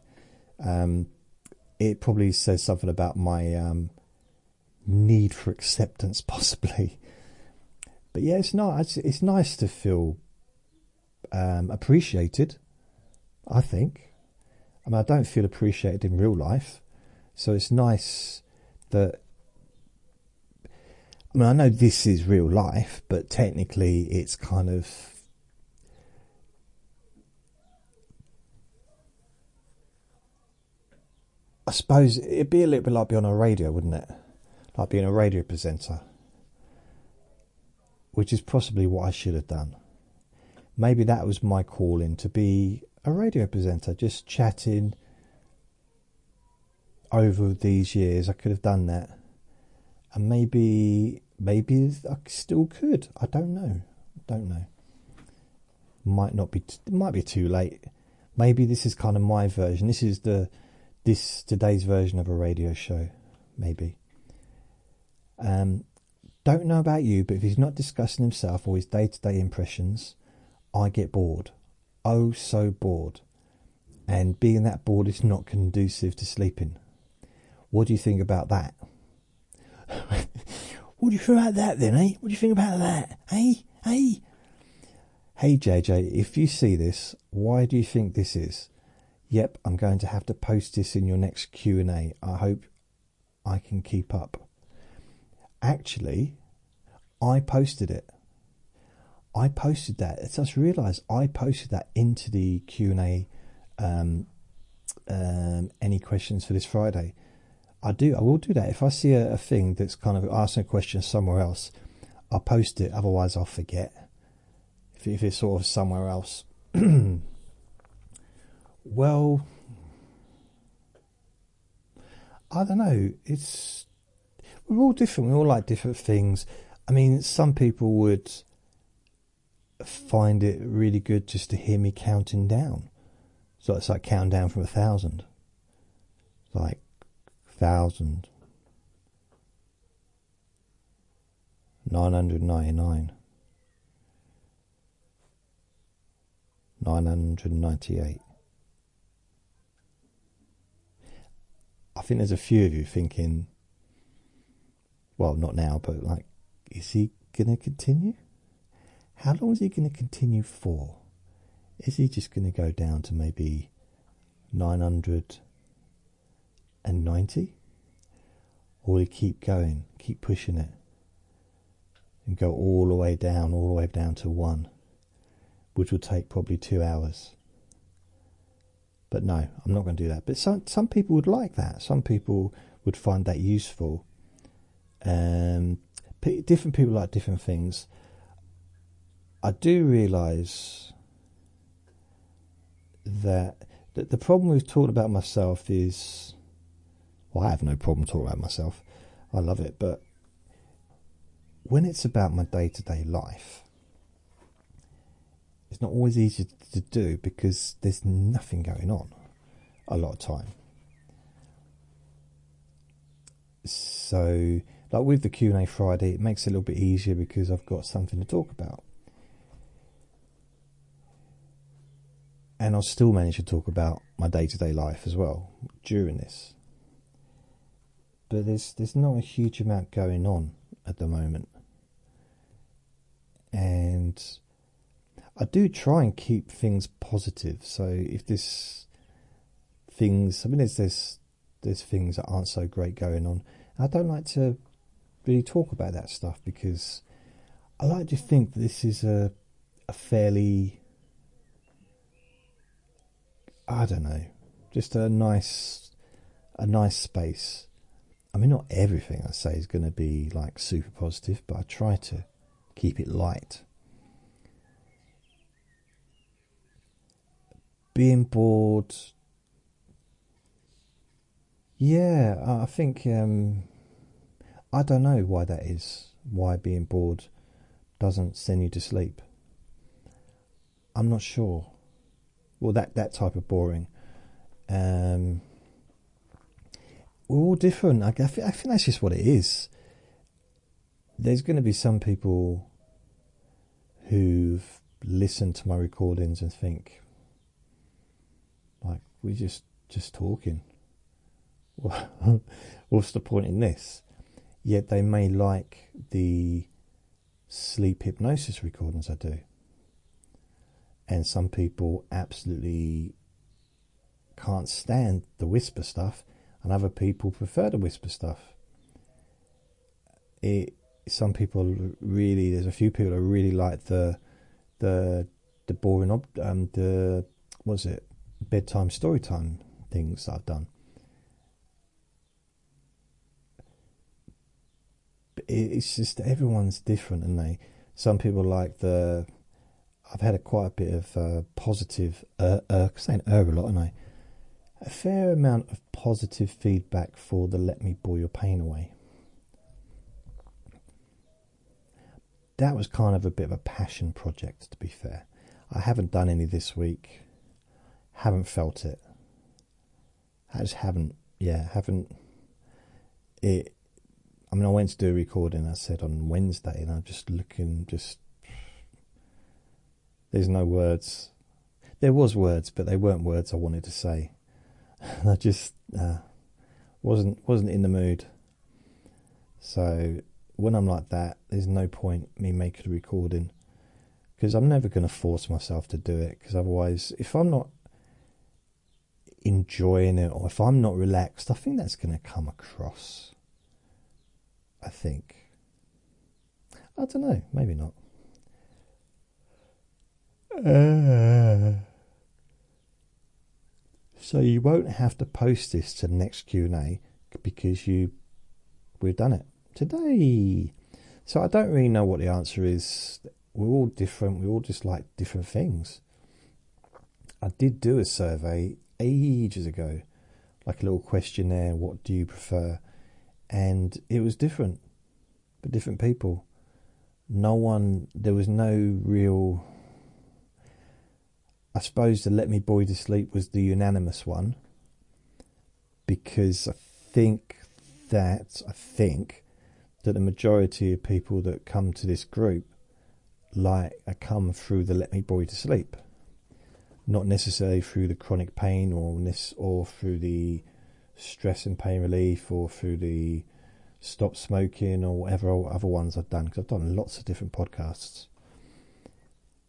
It probably says something about my need for acceptance, possibly. But yeah, it's nice to feel appreciated, I think. I mean, I don't feel appreciated in real life, so it's nice that, I mean, I know this is real life, but technically it's kind of, I suppose it'd be a little bit like being on a radio, wouldn't it? Like being a radio presenter, which is possibly what I should have done. Maybe that was my calling, to be a radio presenter, just chatting. Over these years I could have done that, and maybe I still could. I don't know. It might be too late. Maybe this is kind of my version. This is today's version of a radio show, maybe. Don't know about you, but if he's not discussing himself or his day-to-day impressions, I get bored. Oh, so bored. And being that bored is not conducive to sleeping. What do you think about that? What do you think about that then, eh? What do you think about that, eh? Hey? Hey, JJ, if you see this, why do you think this is? Yep, I'm going to have to post this in your next Q&A. I hope I can keep up. Actually, I posted it. I posted that. I just realised I posted that into the Q&A any questions for this Friday. I will do that. If I see a thing that's kind of asking a question somewhere else, I'll post it. Otherwise, I'll forget if it's sort of somewhere else. Well, I don't know. We're all different. We all like different things. I mean, some people would find it really good just to hear me counting down. So it's like counting down from 1,000. Like 1,000, 999, 998. I think there's a few of you thinking, well, not now, but like, is he going to continue? How long is he going to continue for? Is he just going to go down to maybe 990? Or will he keep going, keep pushing it, and go all the way down to 1, which will take probably 2 hours? But no, I'm not going to do that. But some people would like that. Some people would find that useful. Different people like different things. I do realise that the problem with talking about myself is, well, I have no problem talking about myself. I love it. But when it's about my day-to-day life, it's not always easy to do because there's nothing going on a lot of time. So, like with the Q&A Friday, it makes it a little bit easier because I've got something to talk about. And I'll still manage to talk about my day-to-day life as well during this. But there's not a huge amount going on at the moment. And I do try and keep things positive. So if there's things, I mean, there's things that aren't so great going on, I don't like to really talk about that stuff because I like to think that this is a fairly, I don't know, just a nice space. I mean, not everything I say is going to be like super positive, but I try to keep it light. Being bored, yeah, I think, I don't know why that is, why being bored doesn't send you to sleep. I'm not sure. Well, that type of boring. We're all different. I think that's just what it is. There's going to be some people who've listened to my recordings and think, like, we're just talking. What's the point in this? Yet they may like the sleep hypnosis recordings I do. And some people absolutely can't stand the whisper stuff, and other people prefer the whisper stuff. Some people really, there's a few people that really like the boring, the what's it, bedtime story time things that I've done. But it's just everyone's different, and some people like I've had quite a bit of positive, saying a lot, and a fair amount of positive feedback for the Let Me Bore Your Pain Away. That was kind of a bit of a passion project, to be fair. I haven't done any this week. Haven't felt it. I just haven't. I mean, I went to do a recording, I said, on Wednesday, and I'm just looking, there's no words. There was words, but they weren't words I wanted to say. I just wasn't in the mood. So when I'm like that, there's no point me making a recording, because I'm never going to force myself to do it, because otherwise, if I'm not enjoying it, or if I'm not relaxed, I think that's going to come across. I think. I don't know, maybe not. So you won't have to post this to the next Q&A because we've done it today. So I don't really know what the answer is. We're all different. We all just like different things. I did do a survey ages ago, like a little questionnaire, what do you prefer? And it was different for different people. There was no real... I suppose the Let Me Bore You to Sleep was the unanimous one, because I think that the majority of people that come to this group come through the Let Me Bore You to Sleep, not necessarily through the chronic pain or through the stress and pain relief or through the stop smoking or whatever other ones I've done, because I've done lots of different podcasts.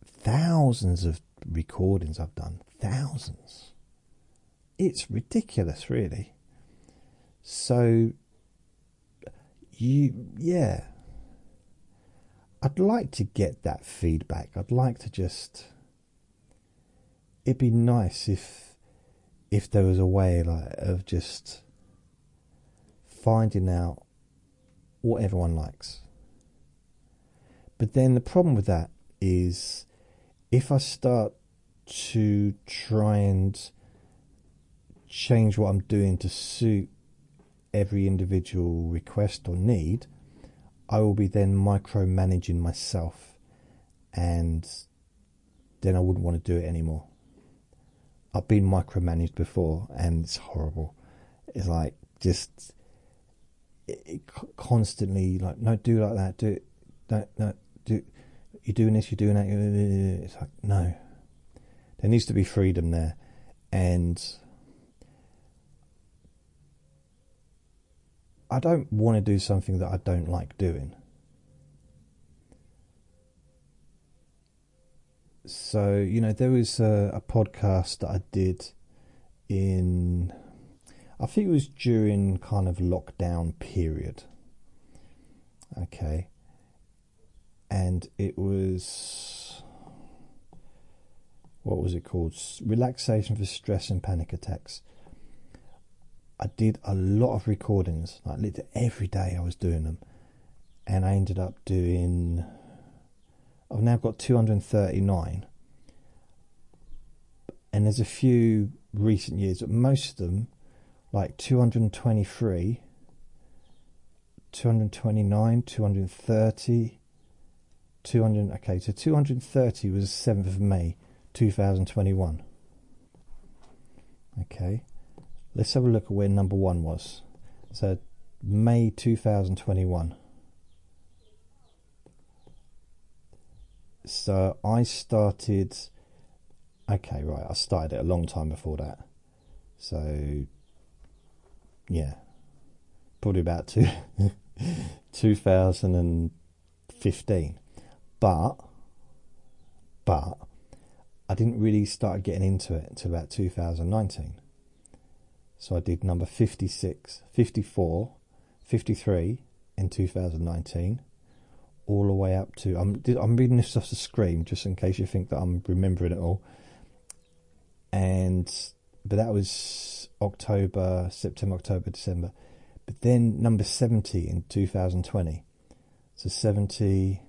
Thousands of recordings I've done. Thousands. It's ridiculous, really. So, I'd like to get that feedback. I'd like to just... It'd be nice if there was a way of just finding out what everyone likes. But then the problem with that is, if I start to try and change what I'm doing to suit every individual request or need, I will be then micromanaging myself, and then I wouldn't want to do it anymore. I've been micromanaged before, and it's horrible. It's like just constantly like, no, do like that, do it, no, do. You're doing this, you're doing that. It's like, no. There needs to be freedom there. And I don't want to do something that I don't like doing. So, there was a podcast that I did I think it was during kind of lockdown period. Okay. And it was, what was it called? Relaxation for Stress and Panic Attacks. I did a lot of recordings, like literally every day I was doing them. And I ended up I've now got 239. And there's a few recent years, but most of them, like 223, 229, 230... 200. Okay, so 230 was 7th of May 2021. Okay, let's have a look at where number one was. So May 2021. So I started... Okay, right, I started it a long time before that. So, yeah, probably about 2015. But I didn't really start getting into it until about 2019. So I did number 56, 54, 53 in 2019, all the way up to... I'm reading this off the screen just in case you think that I'm remembering it all. But that was September, October, December. But then number 70 in 2020. So 70...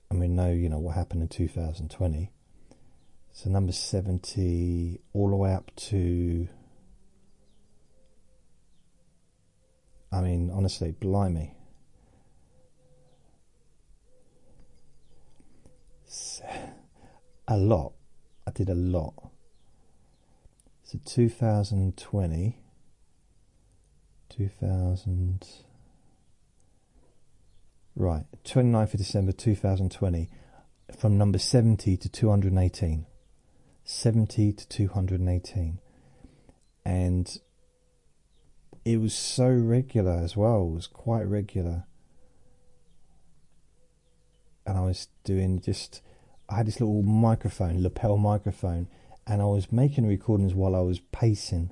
And we know, what happened in 2020. So number 70 all the way up to... I mean, honestly, blimey. A lot. I did a lot. So 2020... 2000... Right, 29th of December 2020, from number 70 to 218. 70 to 218. And it was so regular as well. It was quite regular. And I was doing I had this little microphone, lapel microphone, and I was making recordings while I was pacing.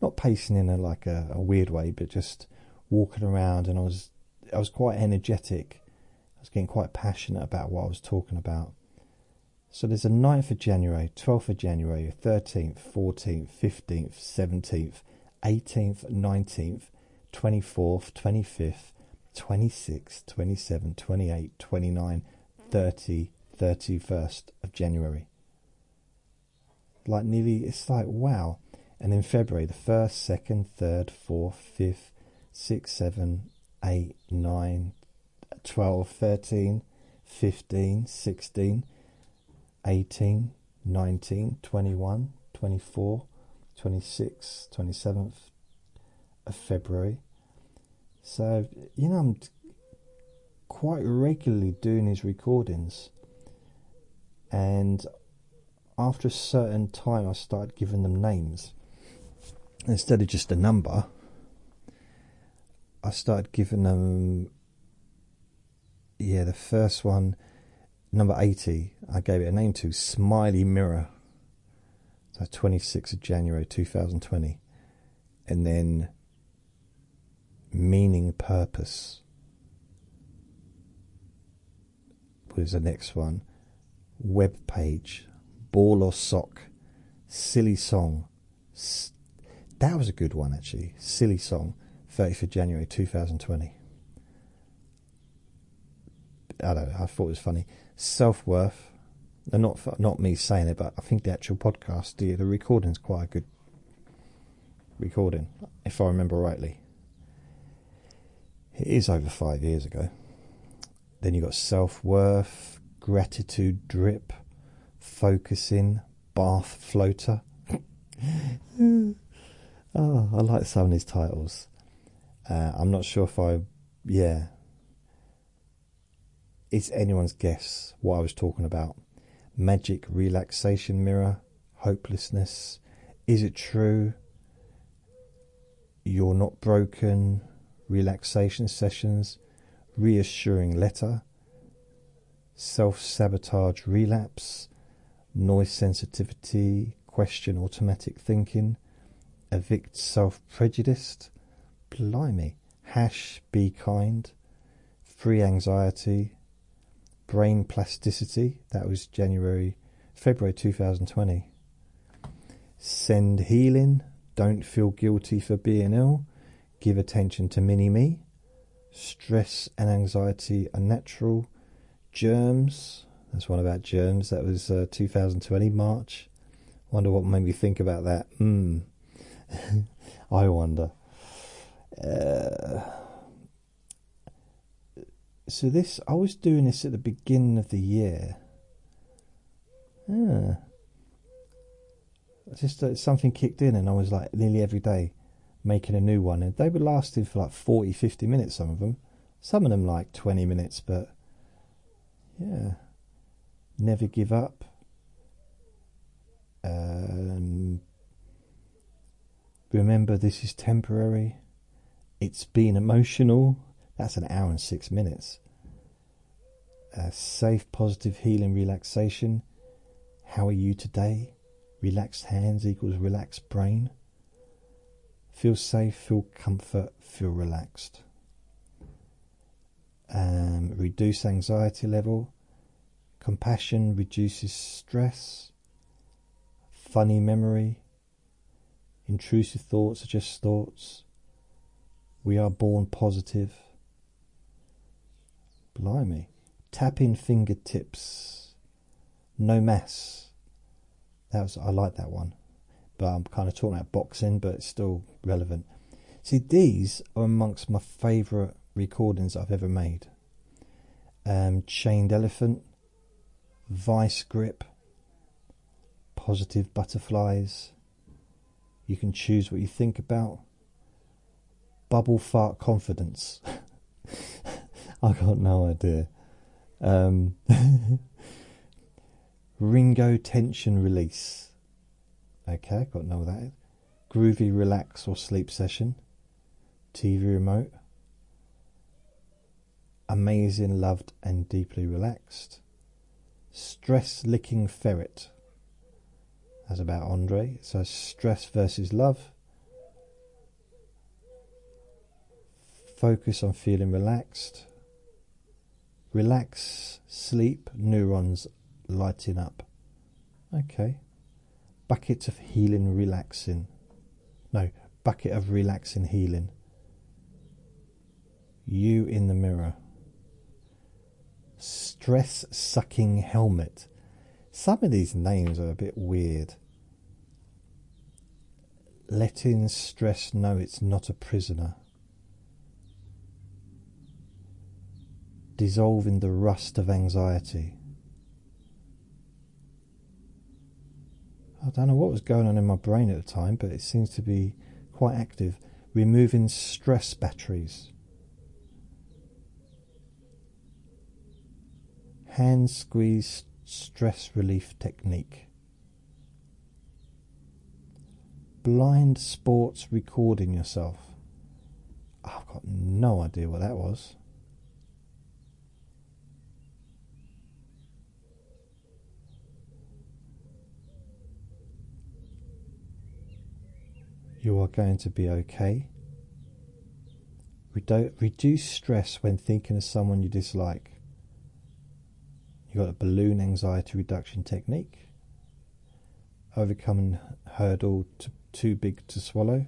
Not pacing in a weird way, but just walking around, and I was quite energetic. I was getting quite passionate about what I was talking about. So there's a 9th of January, 12th of January, 13th, 14th, 15th, 17th, 18th, 19th, 24th, 25th, 26th, 27th, 28th, 29th, 30th, 31st of January. Like nearly, it's like, wow. And then February, the 1st, 2nd, 3rd, 4th, 5th, 6th, 7th, 8th, 9th, 12, 13, 15, 16, 18, 19, 21, 24, 26, 27th of February. So, you know, I'm quite regularly doing these recordings. And after a certain time, I started giving them names. Instead of just a number, I started giving them, the first one, number 80, I gave it a name to Smiley Mirror. So 26th of January 2020. And then Meaning Purpose was the next one. Web page, Ball or Sock, Silly Song. That was a good one, actually. Silly Song, 30th of January 2020. I don't know, I thought it was funny. Self-worth. Not me saying it, but I think the actual podcast, the recording's quite a good recording, if I remember rightly. It is over 5 years ago. Then you got self-worth, gratitude drip, focusing, bath floater. Oh, I like some of these titles. I'm not sure if it's anyone's guess what I was talking about. Magic relaxation mirror, hopelessness, is it true? You're not broken, relaxation sessions, reassuring letter, self-sabotage relapse, noise sensitivity, question automatic thinking, evict self-prejudiced, blimey, hash be kind, free anxiety, brain plasticity, that was February 2020, send healing, don't feel guilty for being ill, give attention to mini-me, stress and anxiety are natural, germs, that's one about germs, that was 2020, March. Wonder what made me think about that. I wonder. So this, I was doing this at the beginning of the year. Just something kicked in and I was like nearly every day making a new one, and they were lasting for like 40-50 minutes, some of them like 20 minutes, but yeah, never give up. Remember this is temporary, it's been emotional, that's an hour and 6 minutes. Safe, positive, healing, relaxation, how are you today? Relaxed hands equals relaxed brain. Feel safe, feel comfort, feel relaxed. Reduce anxiety level. Compassion reduces stress. Funny memory. Intrusive thoughts are just thoughts. We are born positive. Blimey. Tapping fingertips. No mass. I like that one. But I'm kind of talking about boxing, but it's still relevant. See, these are amongst my favourite recordings I've ever made. Chained elephant, vice grip, positive butterflies. You can choose what you think about. Bubble fart confidence. I got no idea. Ringo tension release. Okay, got to know what that is. Groovy relax or sleep session. TV remote. Amazing, loved and deeply relaxed. Stress licking ferret. That's about Andre. So stress versus love. Focus on feeling relaxed. Relax, sleep, neurons lighting up. Okay. Bucket of healing, relaxing. No, bucket of relaxing, healing. You in the mirror. Stress sucking helmet. Some of these names are a bit weird. Letting stress know it's not a prisoner. Dissolving the rust of anxiety. I don't know what was going on in my brain at the time, but it seems to be quite active. Removing stress batteries. Hand squeeze stress relief technique. Blind sports recording yourself. I've got no idea what that was. You are going to be okay. Reduce stress when thinking of someone you dislike. You got a balloon anxiety reduction technique. Overcoming hurdle too big to swallow.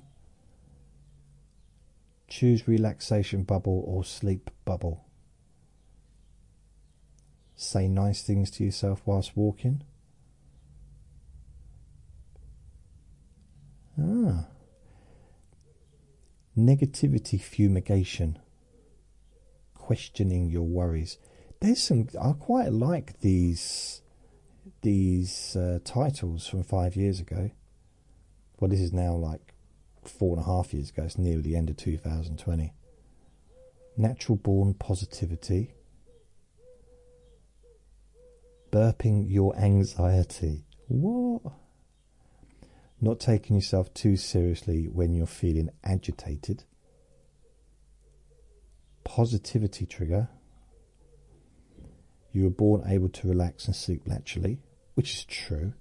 Choose relaxation bubble or sleep bubble. Say nice things to yourself whilst walking. Negativity fumigation. Questioning your worries. There's some. I quite like these titles from 5 years ago. Well, this is now like 4.5 years ago. It's nearly the end of 2020. Natural born positivity. Burping your anxiety. What? Not taking yourself too seriously when you're feeling agitated. Positivity trigger. You were born able to relax and sleep naturally, which is true.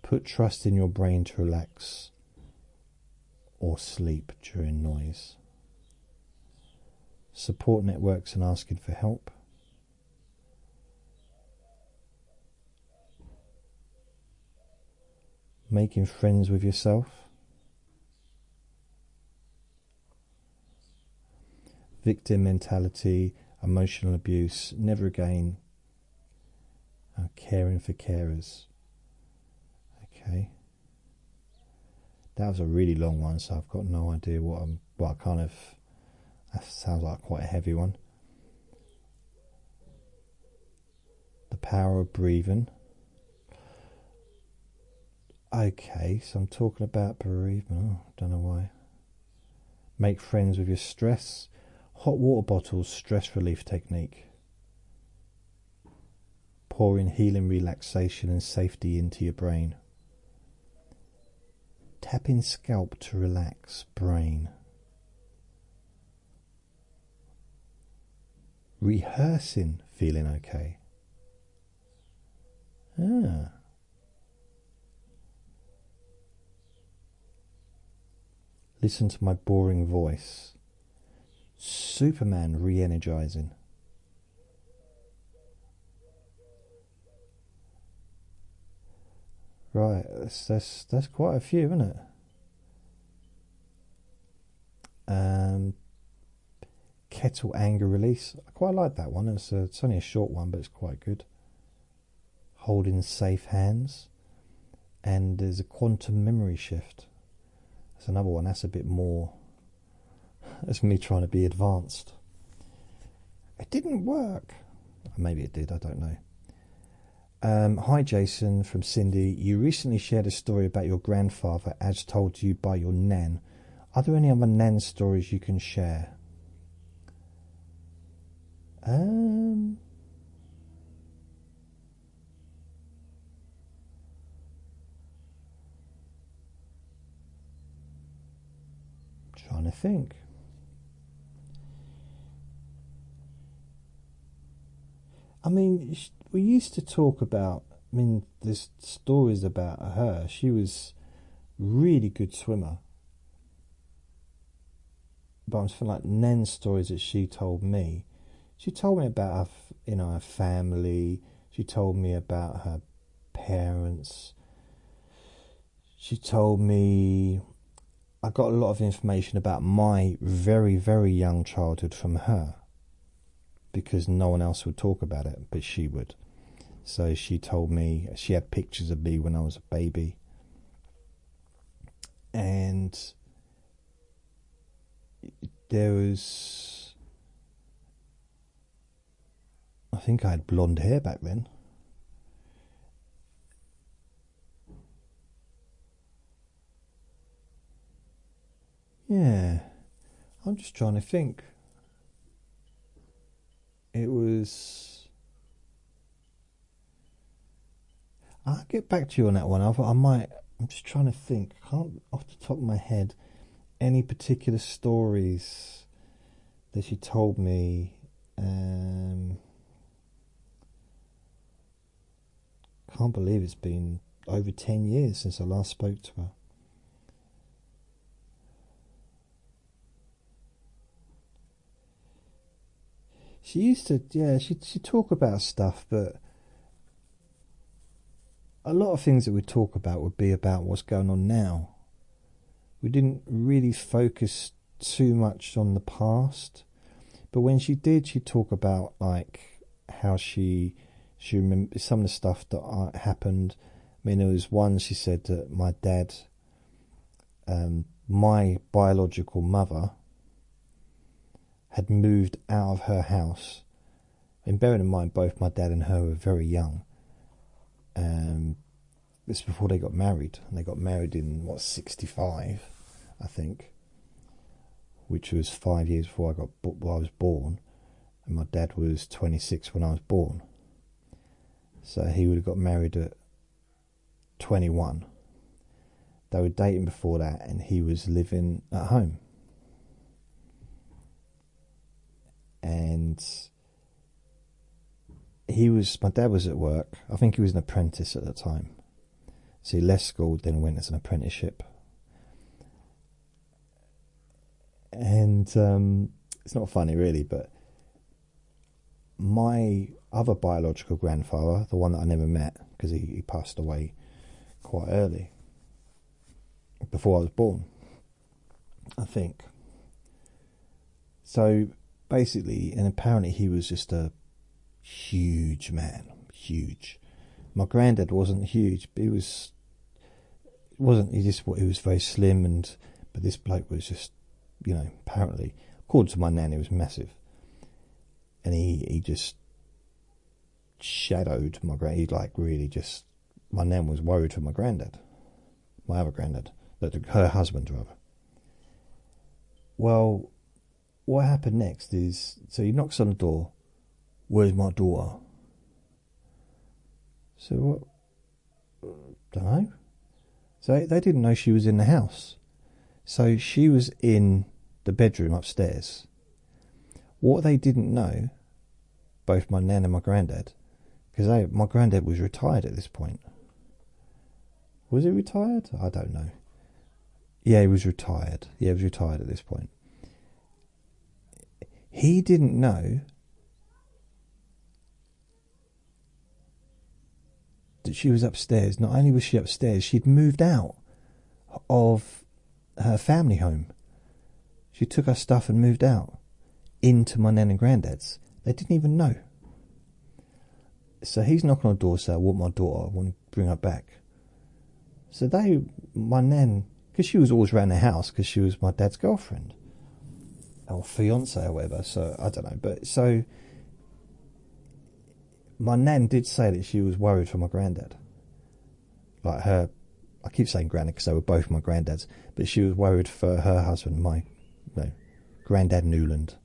Put trust in your brain to relax or sleep during noise. Support networks and asking for help. Making friends with yourself. Victim mentality, emotional abuse, never again. Caring for carers. Okay. That was a really long one, so I've got no idea that sounds like quite a heavy one. The power of breathing. Okay, so I'm talking about bereavement. Oh, don't know why. Make friends with your stress. Hot water bottles, stress relief technique. Pouring healing, relaxation and safety into your brain. Tapping scalp to relax brain. Rehearsing feeling okay. Listen to my boring voice. Superman re-energizing. Right, that's quite a few, isn't it? Kettle anger release. I quite like that one. It's only a short one, but it's quite good. Holding safe hands. And there's a quantum memory shift. That's another one. That's a bit more. That's me trying to be advanced. It didn't work. Maybe it did, I don't know. Hi Jason, from Cindy. You recently shared a story about your grandfather as told to you by your nan. Are there any other nan stories you can share? Trying to think. I mean, we used to talk about, there's stories about her. She was a really good swimmer. But I'm feeling like Nen's stories that she told me, she told me about her family. She told me about her parents. She told me, I got a lot of information about my very, very young childhood from her, because no one else would talk about it, but she would. So she told me she had pictures of me when I was a baby. And there was, I think I had blonde hair back then. Yeah, I'm just trying to think. It was... I'll get back to you on that one. I'm just trying to think. I can't, off the top of my head, any particular stories that she told me. Can't believe it's been over 10 years since I last spoke to her. She used to, yeah, she'd talk about stuff, but a lot of things that we'd talk about would be about what's going on now. We didn't really focus too much on the past, but when she did, she'd talk about like how she remembered some of the stuff that happened. I mean, there was one, she said that my dad, my biological mother, had moved out of her house. And bearing in mind, both my dad and her were very young. This was before they got married. And they got married in, 65, I think. Which was 5 years before I was born. And my dad was 26 when I was born. So he would have got married at 21. They were dating before that, and he was living at home. And my dad was at work. I think he was an apprentice at the time. So he left school, then went as an apprenticeship. And it's not funny really, but my other biological grandfather, the one that I never met, because he passed away quite early, before I was born, I think. So basically, and apparently he was just a huge man, huge. My granddad wasn't huge, but he was very slim, but this bloke was just, apparently, according to my nan, he was massive. And he just shadowed my granddad. My nan was worried for my granddad, my other granddad, her husband rather. Well, what happened next is, so he knocks on the door. Where's my daughter? So what? Don't know. So they didn't know she was in the house. So she was in the bedroom upstairs. What they didn't know, both my nan and my granddad, because my granddad was retired at this point. Was he retired? I don't know. Yeah, he was retired. Yeah, he was retired at this point. He didn't know that she was upstairs. Not only was she upstairs, she'd moved out of her family home. She took her stuff and moved out into my nan and granddad's. They didn't even know. So he's knocking on the door saying, I want my daughter, I want to bring her back. So my nan, because she was always around the house because she was my dad's girlfriend or fiance or whatever, so I don't know. But so my nan did say that she was worried for my granddad. Like her, I keep saying granddad because they were both my granddads, but she was worried for her husband, granddad Newland.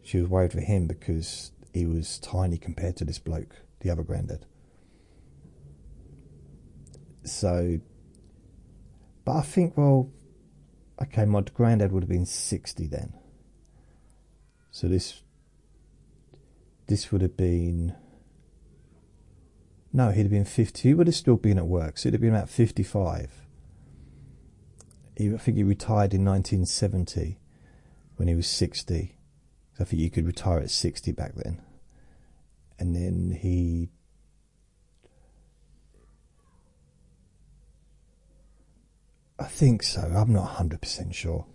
She was worried for him because he was tiny compared to this bloke, the other granddad. So, but I think, okay, my granddad would have been 60 then. So this would have been, no, he'd have been 50. He would have still been at work, so he'd have been about 55. I think he retired in 1970 when he was 60. I think you could retire at 60 back then. And then I think so, I'm not 100% sure.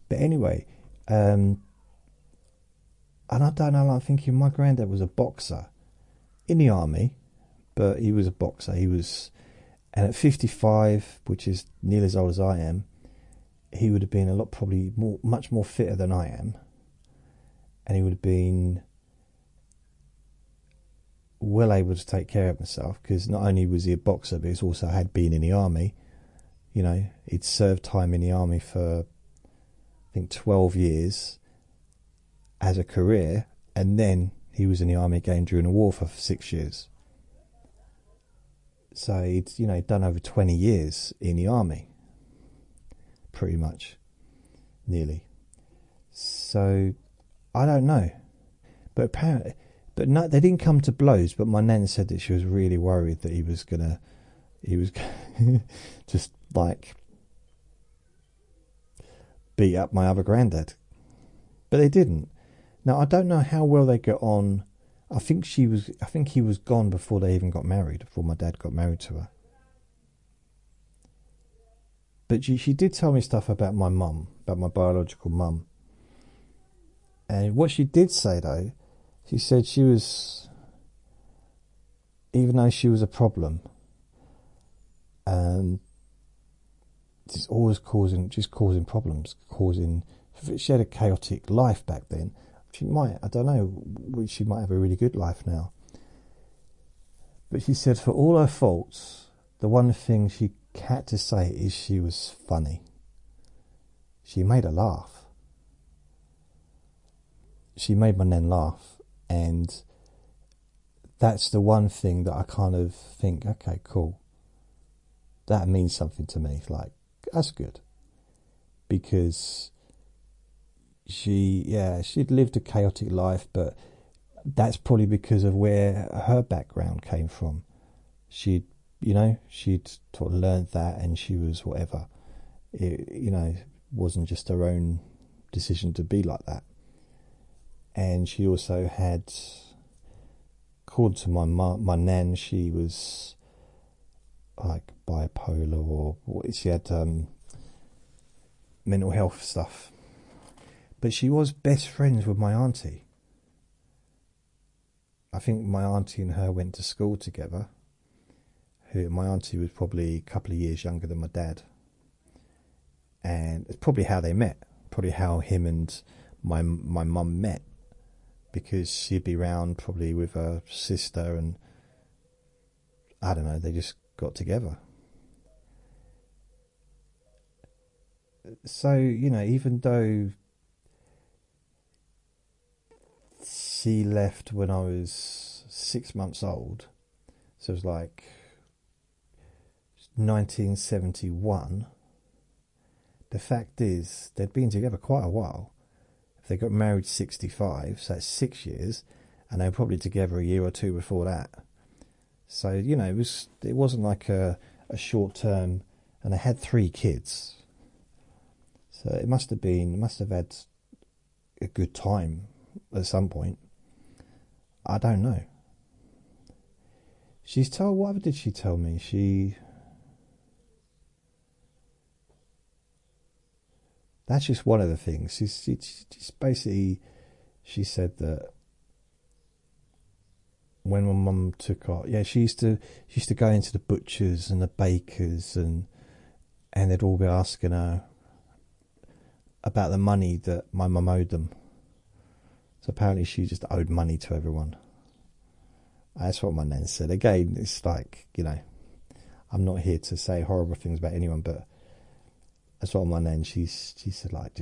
But anyway, and I don't know, I'm thinking my granddad was a boxer in the army, but he was a boxer. And at 55, which is nearly as old as I am, he would have been much more fitter than I am. And he would have been well able to take care of himself, because not only was he a boxer, but he also had been in the army. You know, he'd served time in the army for, I think, 12 years as a career, and then he was in the army again during the war for 6 years. So he'd done over 20 years in the army, pretty much, nearly. So I don't know, but apparently, no, they didn't come to blows. But my nan said that she was really worried that he was just like beat up my other granddad, but they didn't. Now I don't know how well they got on. I think he was gone before they even got married, before my dad got married to her. But she did tell me stuff about my mum, about my biological mum. And what she did say, though, she said she was, even though she was a problem, just always causing problems, she had a chaotic life back then. She might have a really good life now. But she said for all her faults, the one thing she had to say is she was funny. She made her laugh. She made my nan laugh. And that's the one thing that I kind of think, okay, cool. That means something to me. Like, that's good. Because she'd lived a chaotic life, but that's probably because of where her background came from. She'd sort of learned that, and she was whatever. It wasn't just her own decision to be like that. And she also had, according to my nan, she was like bipolar, or she had mental health stuff. But she was best friends with my auntie. I think my auntie and her went to school together. My auntie was probably a couple of years younger than my dad. And it's probably how they met. Probably how him and my mum met. Because she'd be round probably with her sister, and I don't know, they just got together. So, even though she left when I was 6 months old, so it was like 1971, the fact is they'd been together quite a while. If they got married 65, so that's 6 years, and they were probably together a year or two before that. So, it wasn't like a short term, and they had 3 kids. So it must have had a good time at some point. I don't know. What did she tell me? That's just one of the things. She said that when my mum took off, she used to go into the butchers and the bakers, and they'd all be asking her about the money that my mum owed them. So apparently she just owed money to everyone. That's what my nan said. Again, it's like, I'm not here to say horrible things about anyone, but that's what my nan, she said, like,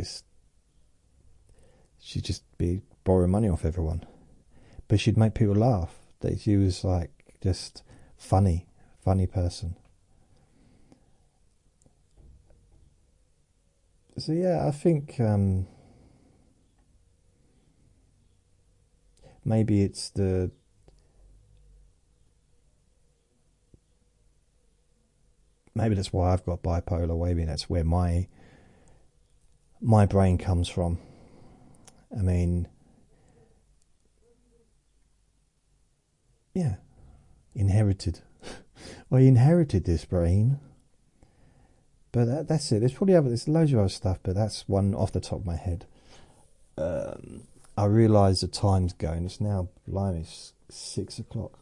she'd just be borrowing money off everyone. But she'd make people laugh. That she was like just funny person. So I think maybe it's maybe that's why I've got bipolar. Maybe that's where my brain comes from. I mean, Yeah, inherited. Well, you inherited this brain. But that's it. There's loads of other stuff, but that's one off the top of my head. I realise the time's going. It's now, blimey, 6 o'clock.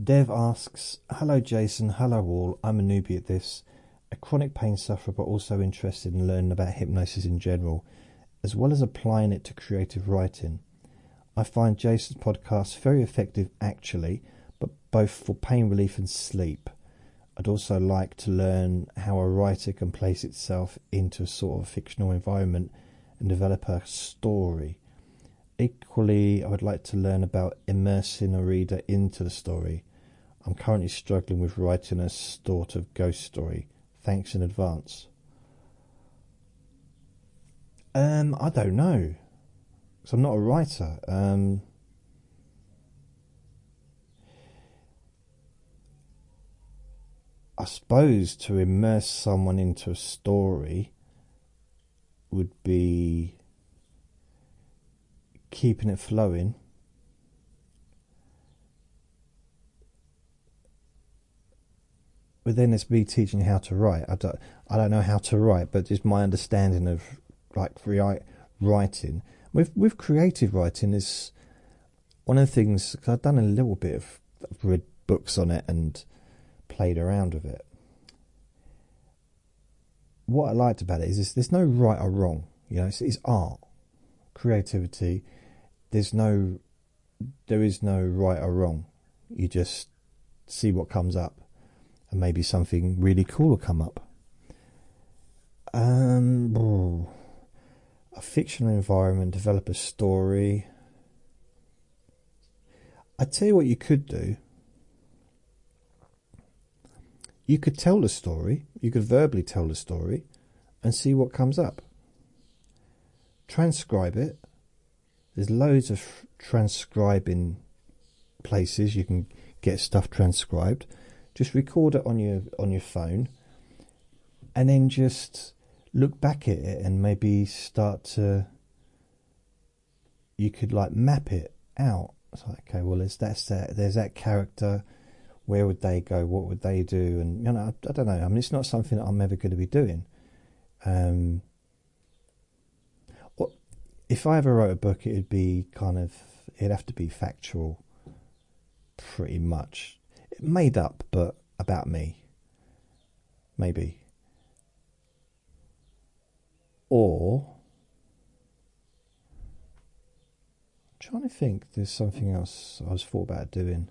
Dev asks, hello Jason, hello all. I'm a newbie at this. A chronic pain sufferer, but also interested in learning about hypnosis in general, as well as applying it to creative writing. I find Jason's podcast very effective actually, but both for pain relief and sleep. I'd also like to learn how a writer can place itself into a sort of fictional environment and develop a story. Equally, I would like to learn about immersing a reader into the story. I'm currently struggling with writing a sort of ghost story. Thanks in advance. I don't know, because I'm not a writer. I suppose to immerse someone into a story would be keeping it flowing. But then it's me teaching how to write. I don't know how to write, but just my understanding of like writing. With creative writing is one of the things, because I've done a little bit of, I've read books on it and played around with it. What I liked about it is there's no right or wrong. You know, it's art, creativity. There is no right or wrong. You just see what comes up, and maybe something really cool will come up. A fictional environment, develop a story. I tell you what you could do. You could tell the story, you could verbally tell the story and see what comes up. Transcribe it. There's loads of transcribing places you can get stuff transcribed. Just record it on your phone and then just look back at it and maybe start to, you could like map it out. It's like, okay, well, there's that character. Where would they go? What would they do? And, you know, I don't know. I mean, it's not something that I'm ever going to be doing. If I ever wrote a book, it'd have to be factual, pretty much. Made up, but about me. Maybe. Or, I'm trying to think, there's something else I was thought about doing.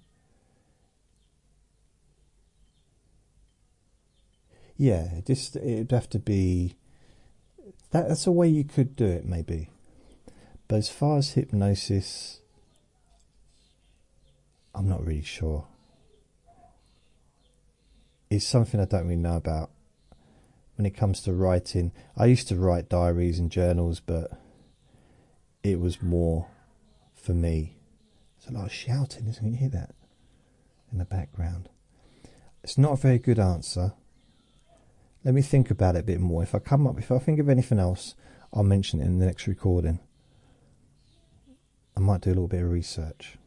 Yeah, it'd have to be, that's a way you could do it maybe. But as far as hypnosis, I'm not really sure. It's something I don't really know about. When it comes to writing, I used to write diaries and journals, but it was more for me. There's a lot of shouting, isn't it? You hear that in the background? It's not a very good answer. Let me think about it a bit more. If I think of anything else, I'll mention it in the next recording. I might do a little bit of research.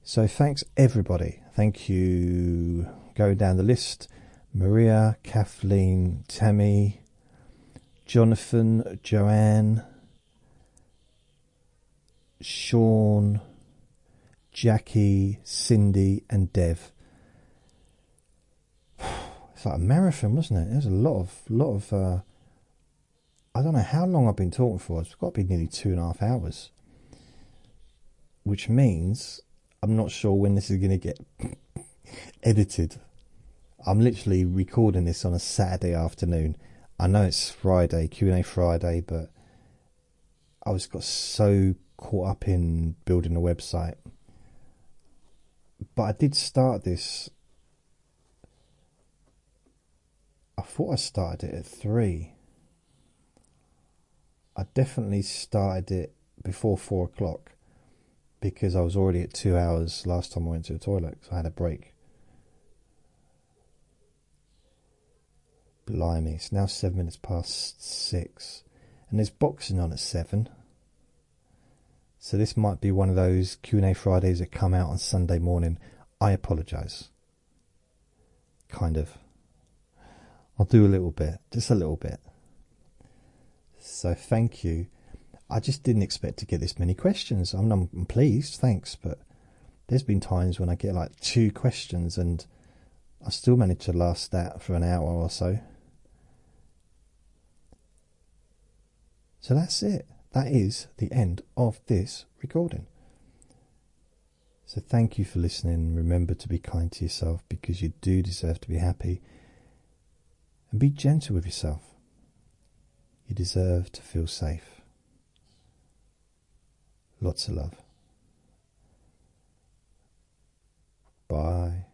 So thanks everybody. Thank you. Go down the list. Maria, Kathleen, Tammy, Jonathan, Joanne, Sean, Jackie, Cindy and Dev. It's like a marathon, wasn't it? There's a lot of I don't know how long I've been talking for. It's got to be nearly 2.5 hours. Which means I'm not sure when this is going to get edited. I'm literally recording this on a Saturday afternoon. I know it's Friday, Q&A Friday, but I got so caught up in building a website. But I did start this. I thought I started it at 3. I definitely started it before 4 o'clock because I was already at 2 hours last time I went to the toilet, so I had a break. Blimey, it's now 7 minutes past 6 and there's boxing on at 7. So this might be one of those Q&A Fridays that come out on Sunday morning. I apologise. Kind of. I'll do a little bit, just a little bit. So thank you. I just didn't expect to get this many questions. I'm pleased, thanks, but there's been times when I get like 2 questions and I still manage to last that for an hour or so. So that's it. That is the end of this recording. So thank you for listening. Remember to be kind to yourself, because you do deserve to be happy. And be gentle with yourself. You deserve to feel safe. Lots of love. Bye.